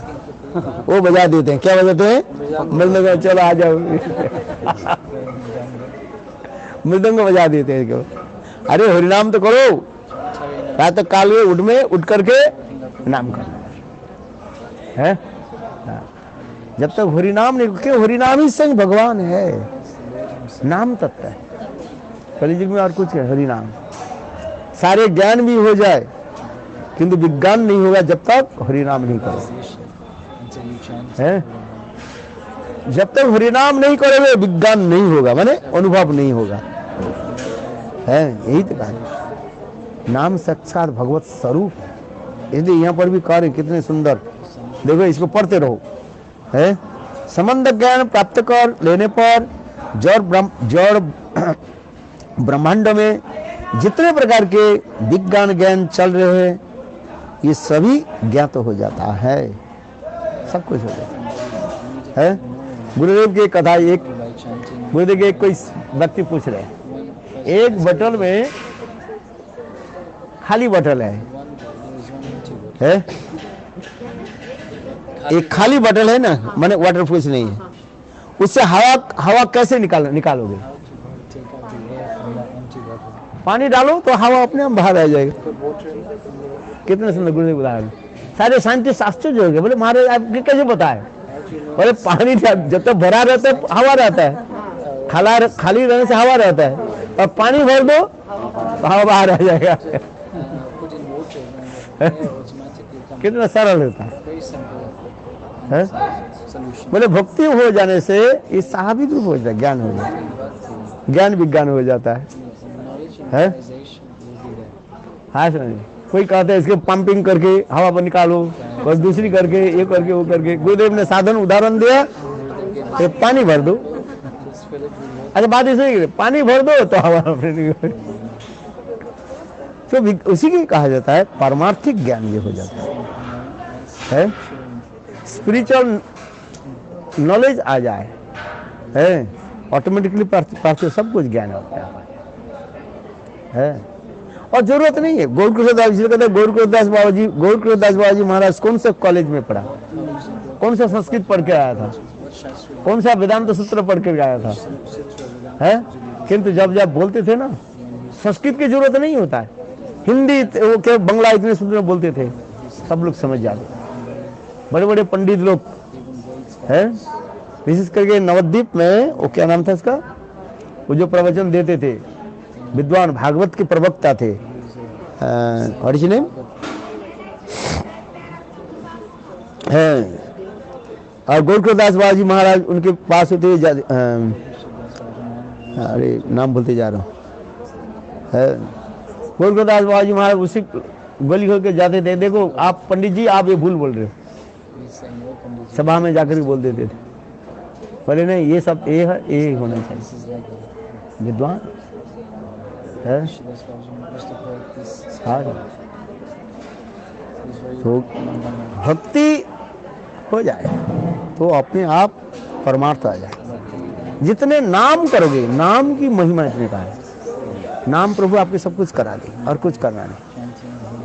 वो बजा देते हैं। क्या बजाते हैं? मृदंग। चलो आ जाओ मृदंग बजा देते हैं क्यों? अरे हरिनाम तो करो, रात तक काल में उठ करके नाम करना है। जब तक हरिनाम नहीं, क्यों? हरिनाम ही संग भगवान है, नाम तत्व है। कलियुग में और कुछ है? हरिनाम। सारे ज्ञान भी हो जाए किंतु विज्ञान नहीं होगा जब तक हरिनाम नहीं करो है। जब तक हरिनाम नहीं करोगे विज्ञान नहीं होगा, माने अनुभव नहीं होगा है। यही तो कहा, नाम साक्षात भगवत स्वरूप है। इसलिए यहाँ पर भी कार्य कितने सुंदर, देखो इसको पढ़ते रहो है। संबंध ज्ञान प्राप्त कर लेने पर जड़ ब्रह्मांड में जितने प्रकार के विज्ञान ज्ञान चल रहे हैं, ये सभी ज्ञात हो जाता है, सब कुछ हो जाता है। गुरुदेव की कथा, एक गुरुदेव के कोई व्यक्ति पूछ रहे हैं, एक बोतल में खाली बोतल है एक खाली बोतल है ना, माने वाटर प्रूफ नहीं है, उससे हवा कैसे निकालोगे पानी डालो तो हवा अपने आप बाहर आ जाएगा। कितने सुंदर गुरुदेव उदाहरण। सारे साइंटिस्ट आश्चर्य हो गए, बोले महाराज आपके कैसे पता है? बोले पानी जब तक भरा रहता है हवा रहता है, खाली रहने से हवा रहता है, और पानी भर दो तो हवा बाहर आ जाएगा। कितना सरल होता है? बोले भक्ति हो जाने से ये स्वाभाविक रूप हो जाता है, ज्ञान हो जाता है, ज्ञान विज्ञान हो जाता है? हाँ समझ। कोई कहते हैं इसके पंपिंग करके हवा पर निकालो, बस दूसरी करके ये करके वो करके। गुरुदेव ने साधन उदाहरण दिया, तो पानी भर दो। अच्छा बात इसे पानी भर दो तो हवा तो उसी की कहा जाता है पारमार्थिक ज्ञान ये हो जाता है? स्पिरिचुअल नॉलेज आ जाए है, ऑटोमेटिकली पार्थिव सब कुछ ज्ञान होता है। और जरूरत नहीं है। गौरकृष्णदास जी कहते हैं, गौरकृष्णदास बाबा जी महाराज कौन से कॉलेज में पढ़ा, कौन सा संस्कृत पढ़ के आया था, कौन सा वेदांत सूत्र पढ़ के आया था, है? किंतु जब बोलते थे ना, संस्कृत की जरूरत नहीं होता है, हिंदी वो क्या बंगला इतने सूत्र बोलते थे, सब लोग समझ जाते। बड़े बड़े पंडित लोग है, विशेष करके नवद्वीप में वो क्या नाम था इसका, वो जो प्रवचन देते थे, विद्वान भागवत के प्रवक्ता थे, और इसने और गौरकृष्णदास बाबा जी महाराज उनके पास होते, अरे नाम भूलते जा रहा हूँ, गौरकृष्णदास बाबा जी महाराज उसी गली होकर जाते थे। देखो आप पंडित जी आप ये भूल बोल रहे हो, सभा में जाकर बोल देते थे। बोले नहीं ये सब ये है, ये होना चाहिए विद्वान है। हाँ तो भक्ति हो जाए तो अपने आप परमार्थ आ जाए। जितने नाम करोगे, नाम की महिमा इतने का है, नाम प्रभु आपके सब कुछ करा दे और कुछ करना नहीं।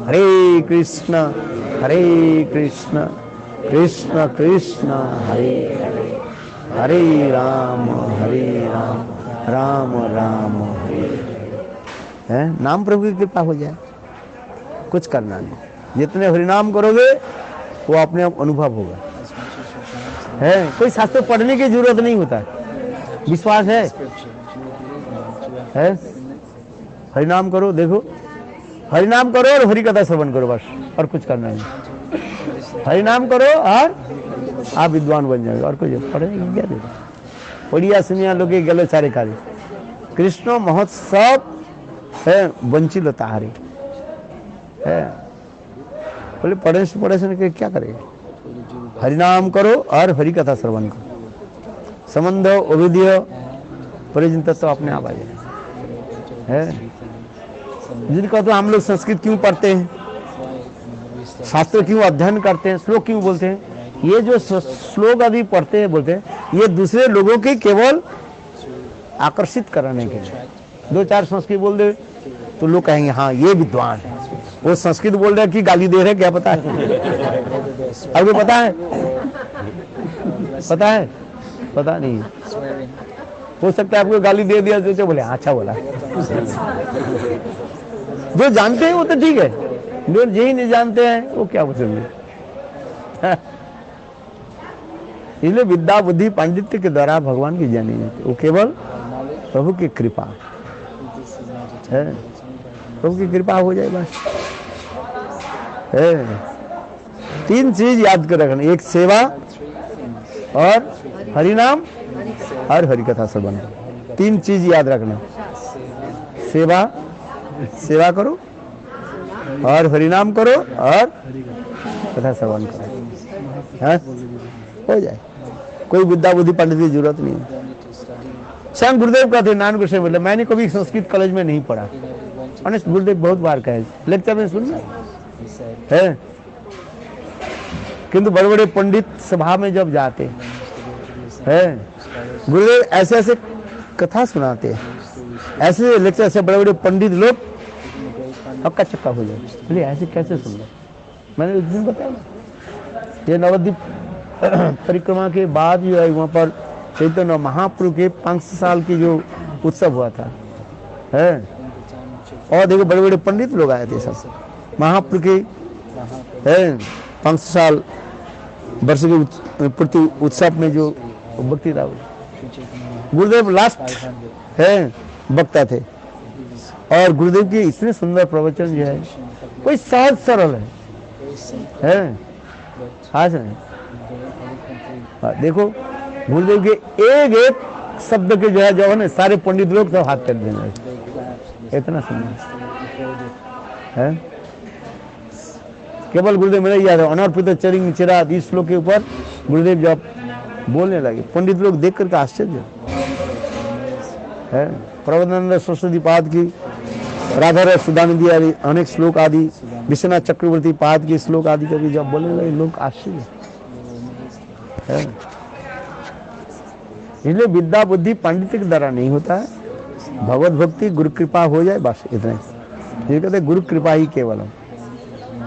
हरे कृष्ण कृष्ण कृष्ण हरे हरे, हरे राम राम राम हरे है। नाम प्रभु की कृपा हो जाए, कुछ करना नहीं। जितने हरिनाम करोगे वो अपने आप अनुभव होगा है। कोई शास्त्र पढ़ने की जरूरत नहीं होता है, विश्वास है? हरिनाम करो, देखो हरिनाम करो और हरि कथा श्रवण करो, बस और कुछ करना नहीं। हरिनाम करो और आप विद्वान बन जाओगे, और कुछ पढ़ने क्या देगा। ओडिया सुनिया लोग गले सारे कार्य कृष्ण महोत्सव है, वंचित ताहरी है। बोले पढ़े से क्या करेगा? हरिनाम करो और हरि कथा श्रवण करो, संबंध अविद्य परिजन तत्व अपने आप आ जाए है। जिनको तो हम लोग संस्कृत क्यों पढ़ते हैं, शास्त्र क्यों अध्ययन करते हैं, श्लोक क्यों बोलते हैं, ये जो श्लोक अभी पढ़ते हैं बोलते हैं, ये दूसरे लोगों की केवल आकर्षित कराने के लिए। दो चार संस्कृत बोल दे तो लोग कहेंगे हाँ ये विद्वान है। वो संस्कृत बोल रहे कि गाली दे रहे क्या पता है? आपको पता है? पता है? पता नहीं, हो सकता है आपको गाली दे दिया तो बोले अच्छा बोला। जो जानते हैं वो तो ठीक है, जो यही नहीं जानते हैं वो क्या बोलेंगे। इसलिए विद्या बुद्धि पांडित्य के द्वारा भगवान की जानी जाती, वो केवल प्रभु की कृपा है। प्रभु की कृपा हो जाए बस है। तीन चीज याद कर रखना, एक सेवा और हरिनाम और हरि कथा श्रवण। तीन चीज याद रखना, सेवा करो और हरिनाम करो और कथा श्रवण करो, हाँ हो जाए। कोई विद्या बुद्धि पंडित की जरूरत नहीं है। स्वयं गुरुदेव कहते नानक गुरुदेव बोले मैंने कभी संस्कृत कॉलेज में नहीं पढ़ा। ऑनेस्ट गुरुदेव बहुत बार कहे, लेक्चर में सुनना है। किंतु बड़े बड़े पंडित सभा में जब जाते हैं, गुरुदेव ऐसे ऐसे कथा सुनाते हैं, ऐसे लेक्चर से बड़े बड़े पंडित लोग हक्का चक्का हो जाए, बोले ऐसे कैसे सुन लो। मैंने उस दिन बताया ये नवद्वीप परिक्रमा के बाद जो है वहाँ पर चैतन्य महाप्रभु के 500 साल की जो उत्सव हुआ था है, और देखो बड़े बड़े पंडित लोग आए थे सब, महाप्रभु के 500 साल वर्ष के प्रति उत्सव में जो भक्ति था, गुरुदेव लास्ट है वक्ता थे। और गुरुदेव की इतने सुंदर प्रवचन जो है, कोई सहज सरल है खास नहीं। देखो गुरुदेव के एक एक शब्द के जो है ना, सारे पंडित लोग सब हाथ कर देंगे, इतना सुंदर है। केवल गुरुदेव मेरा याद है, अनर्पित चरिंग चिराद, इस श्लोक के ऊपर गुरुदेव जब बोलने लगे, पंडित लोग देख करके आश्चर्य है। प्रबोधानंद सरस्वती पाद की, राधा रस सुधानंदी आदि अनेक श्लोक आदि, विश्वनाथ चक्रवर्ती पाद के श्लोक आदि कभी जब बोलने लगे, लोग आश्चर्य है। इसलिए विद्या बुद्धि पांडित्य के द्वारा नहीं होता है, भगवत भक्ति गुरु कृपा हो जाए बस, इतना ही। ये कहते गुरु कृपा ही केवल,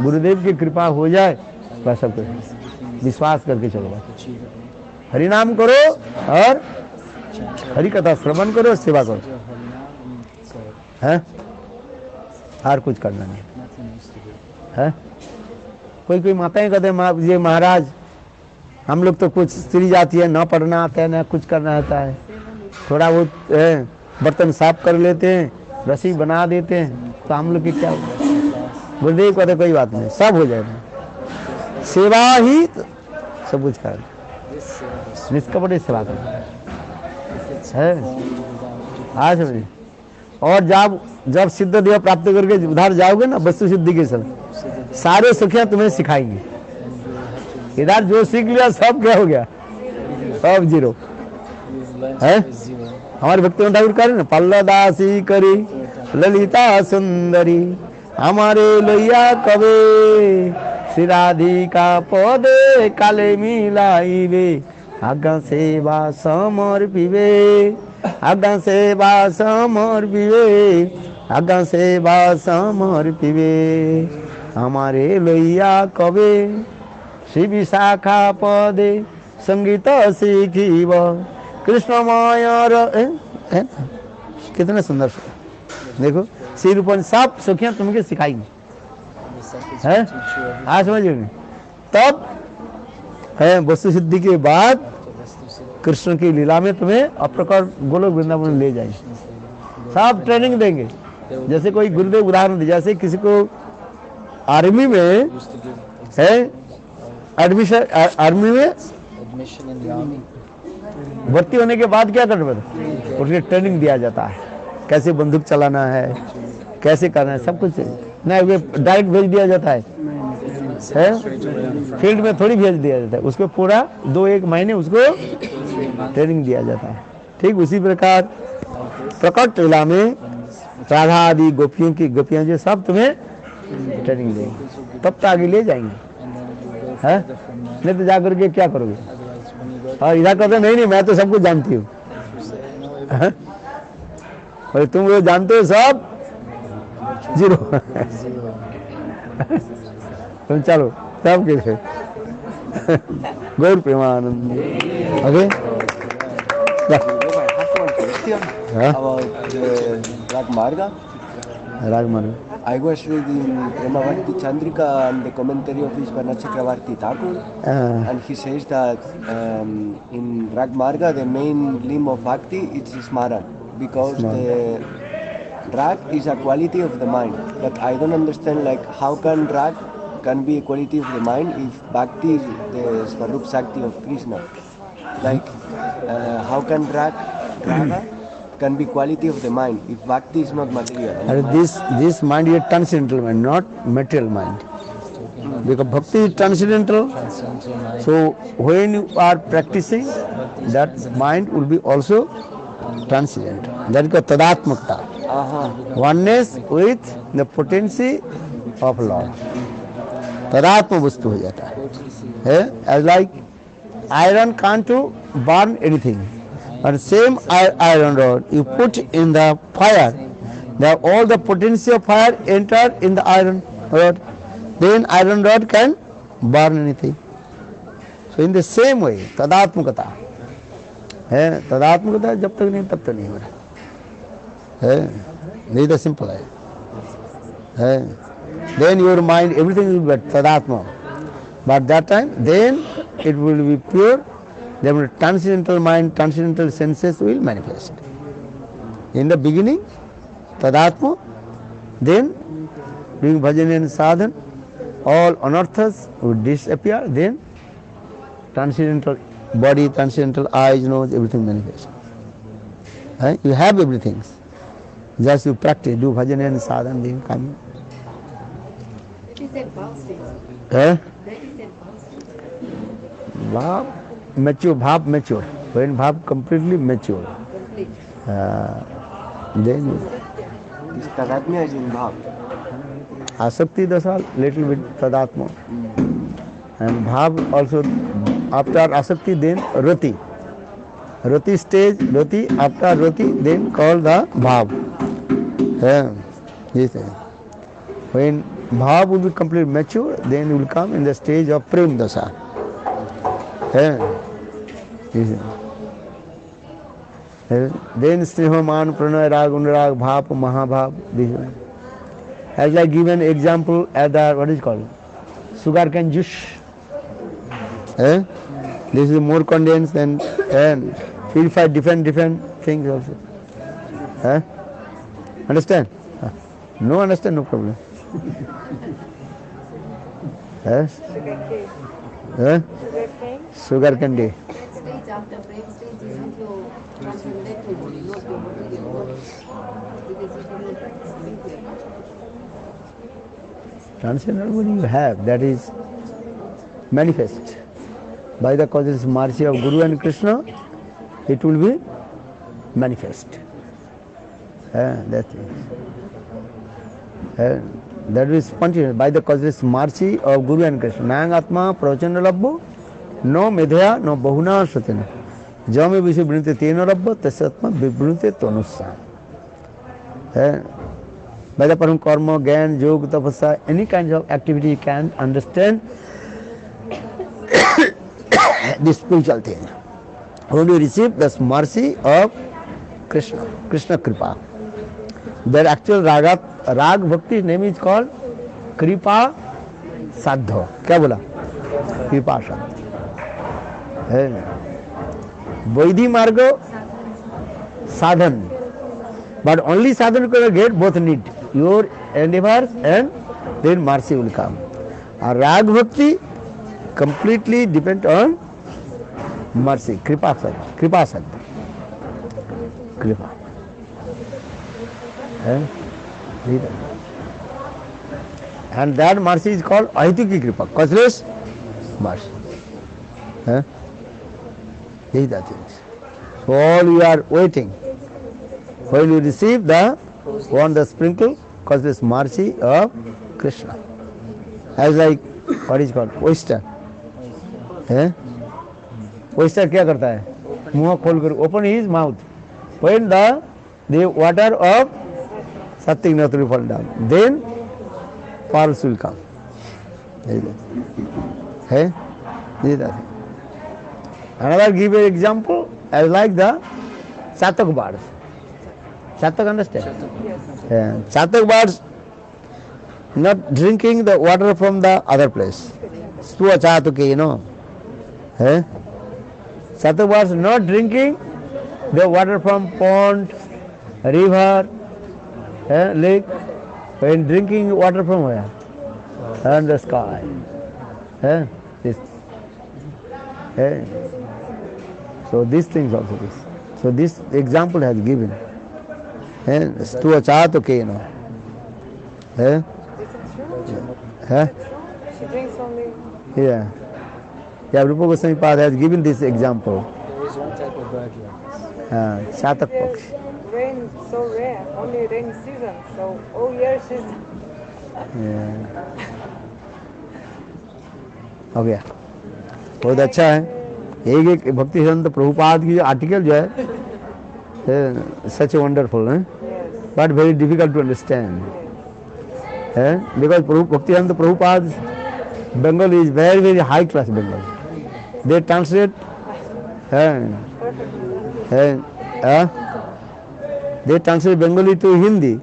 गुरुदेव की कृपा हो जाए बस, सब कुछ विश्वास करके चलो बस। हरि नाम करो और हरि कथा श्रवण करो, सेवा करो, है और कुछ करना नहीं है। कोई कोई माताएं कहते हैं ये महाराज हम लोग तो कुछ स्त्री जाती है, ना पढ़ना आता है ना कुछ करना आता है, थोड़ा बहुत बर्तन साफ कर लेते हैं, रस्सी बना देते हैं, तो हम लोग की क्या होगा। गुरुदेव कहते कोई बात नहीं, सब हो जाएगा, सेवा ही सब कुछ कर, निष्कपट सेवा कर है आज में। और जब सिद्ध देह प्राप्त करके उधर जाओगे ना, वस्तु सिद्धि के समय सारे सुखियां तुम्हें सिखाएंगे। इधर जो सीख लिया सब क्या हो गया, सब जीरो है। हमारे भक्ति ठाकुर करे ना, पल्लदासी करी ललिता सुंदरी, हमारे लैया कवे श्री राधिका पदे काले मिलाइबे, आज्ञा सेवा समर्पिबे, आज्ञा सेवा समर्पिबे, आज्ञा सेवा समर्पिबे, हमारे लैया कवे श्री विशाखा पदे संगीत सीखीब, कृष्णमय कितने सुंदर देखो, श्री रूपन सब सुखियां तुमके सिखाएंगे है। आज समझिए, तब है वस्तु सिद्धि के बाद कृष्ण की लीला में तुम्हें अप्रकट गोलोक वृंदावन ले जाएंगे, सब ट्रेनिंग देंगे। जैसे कोई गुरुदेव उदाहरण दे, जैसे किसी को आर्मी में है एडमिशन, आर्मी में भर्ती होने के बाद क्या करना पड़ता, उसकी ट्रेनिंग दिया जाता है, कैसे बंदूक चलाना है, कैसे करना है, सब कुछ नहीं डायरेक्ट भेज दिया जाता है, फील्ड में थोड़ी भेज दिया जाता है, उसको पूरा 2-1 महीने उसको ट्रेनिंग दिया जाता है। ठीक उसी प्रकार प्रकट लीला में राधा आदि गोपियां जो सब तुम्हें ट्रेनिंग देंगे, तब तो आगे ले जाएंगे है। नहीं तो जाकर के क्या करोगे, और इधर कहते नहीं मैं तो सब कुछ जानती हूँ, और तुम वो जानते हो सब जीरो तुम चलो सब के Gaur Premanand. Okay Ragmarga. I was reading Premabhakti Chandrika and the commentary of Vishwanath Chakravarti Thakur, and he says that in Ragmarga the main limb of Bhakti is Smaran, because the Rag is a quality of the mind. But I don't understand like how can Rag can be a quality of the mind if Bhakti is the Swarup Shakti of Krishna. Like how can Raga can be quality of the mind if Bhakti is not material. And this mind is transcendental mind, not material mind. Because Bhakti is transcendental, so when you are practicing, that mind will be also transcendental. That is called Tadatmakta. Oneness with the potency of Lord. Tadatma vastu ho jata hai. As like iron can't to burn anything. And same iron rod, you put in the fire, all the potency of fire enter in the iron rod, then iron rod can burn anything. So in the same way, tadatmakata है, तदात्मकता जब तक नहीं तब तक नहीं हो रहा है, नहीं तो सिंपल है। Then your mind, everything will be Tadatma. But that time, then it will be pure. Then transcendental mind, transcendental senses will manifest. In the beginning, Tadatma, then doing bhajan and sadhan, all anarthas will disappear, then transcendental body, transcendental eyes, nose, everything manifests. You have everything. Just you practice, do bhajan and sadhan, then come. Bhav mature, bhav mature. When bhav completely mature, then This Tadatmya is in Bhav. asakti dasa, little bit tadatma. And bhav also, after asakti, then rati. Rati stage, rati, after rati, then called the bhav. Yes. When bhav will be completely mature, then you will come in the stage of prem dasa. Yes. Then sneha, man, pranay, rag, unrag, bhav, mahabhav. This one. As I give an example at the, what is called? Sugar cane juice. This is more condensed and purified different things also. Understand? No understand, no problem. Sugar candy. Stage after brain stage is into transcendental body, not your material body. Because you cannot speak there. Transcendental body you have, that is manifest. By the causes mercy of Guru and Krishna, it will be manifest. That is spontaneous. By the causes mercy of Guru and Krishna. Nang Atma Pravachana Labbo, no Medhaya, no Bahuna Satina. Jame Vishu Brunte Tena Rabba, Tasatma Vibrunte Tonusa. By the param karma, gyan, yoga, tapasya, any kind of activity you can understand this spiritual thing. When you receive this mercy of Krishna, Krishna Kripa. Their actual rag bhakti name is called Kripa Sadho. क्या बोला? Kripa Sadho. Vaidhi Margo Sadhan. But only sadhan can get, both need. Your endeavors and then mercy will come. A rag bhakti completely depend on mercy. Kripa Sadha. Kripa Sadha. Kripa. And that mercy is called Ahituki Kripa, causeless mercy. These are things. So all you are waiting. While you receive the sprinkle, causeless mercy of Krishna. As like, what is called? Oyster. Oyster क्या करता है? मुंह खोल कर, open his mouth. When the water of Satyagnath will fall down, then pearls will come. Another give an example as like the Chatak birds. Chatak understand? Yes. Chatak birds not drinking the water from the other place. Stua chatuke, you know. Chatak birds not drinking the water from pond, river, lake. When drinking water from where? And the sky. This. So these things also this. So this example has given. Stua chatuke, you know. Is it true? She drinks only. Yeah. Rupa Goswami Pad has given this example. There is one type of bird like this. Chatak Yes, Pakshi. rain is so rare, only rainy season, so all year she's. हो गया, बहुत अच्छा है. एक भक्ति संत प्रभुपाद की आर्टिकल जो है सच वंडरफुल है, but very difficult to understand. Because भक्ति संत Prabhupada Bengal is very, very high class Bengal. They translate they translate Bengali to Hindi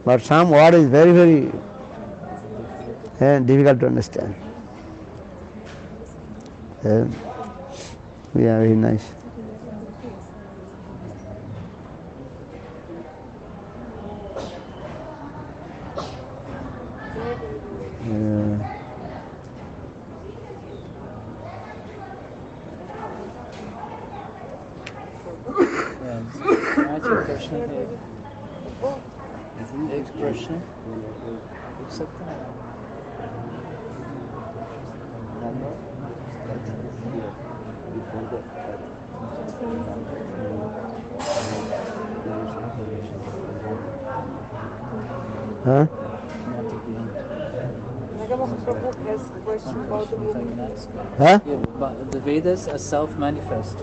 but some word is very, very difficult to understand. Yeah, very nice. प्रश्न है, एक प्रश्न पूछ सकते हैं? Huh? Prabhu has a question about the woman. Huh? Yeah, but the Vedas are self-manifest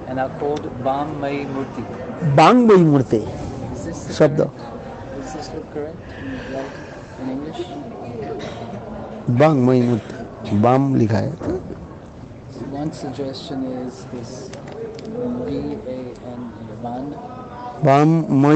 and are called Vammayi Murti. Bangmai Murti. Is this the Shabda. correct? Does this look correct in English? Bangmai Murti. Bam लिखा है. One suggestion is this V-A-N, Van. Bam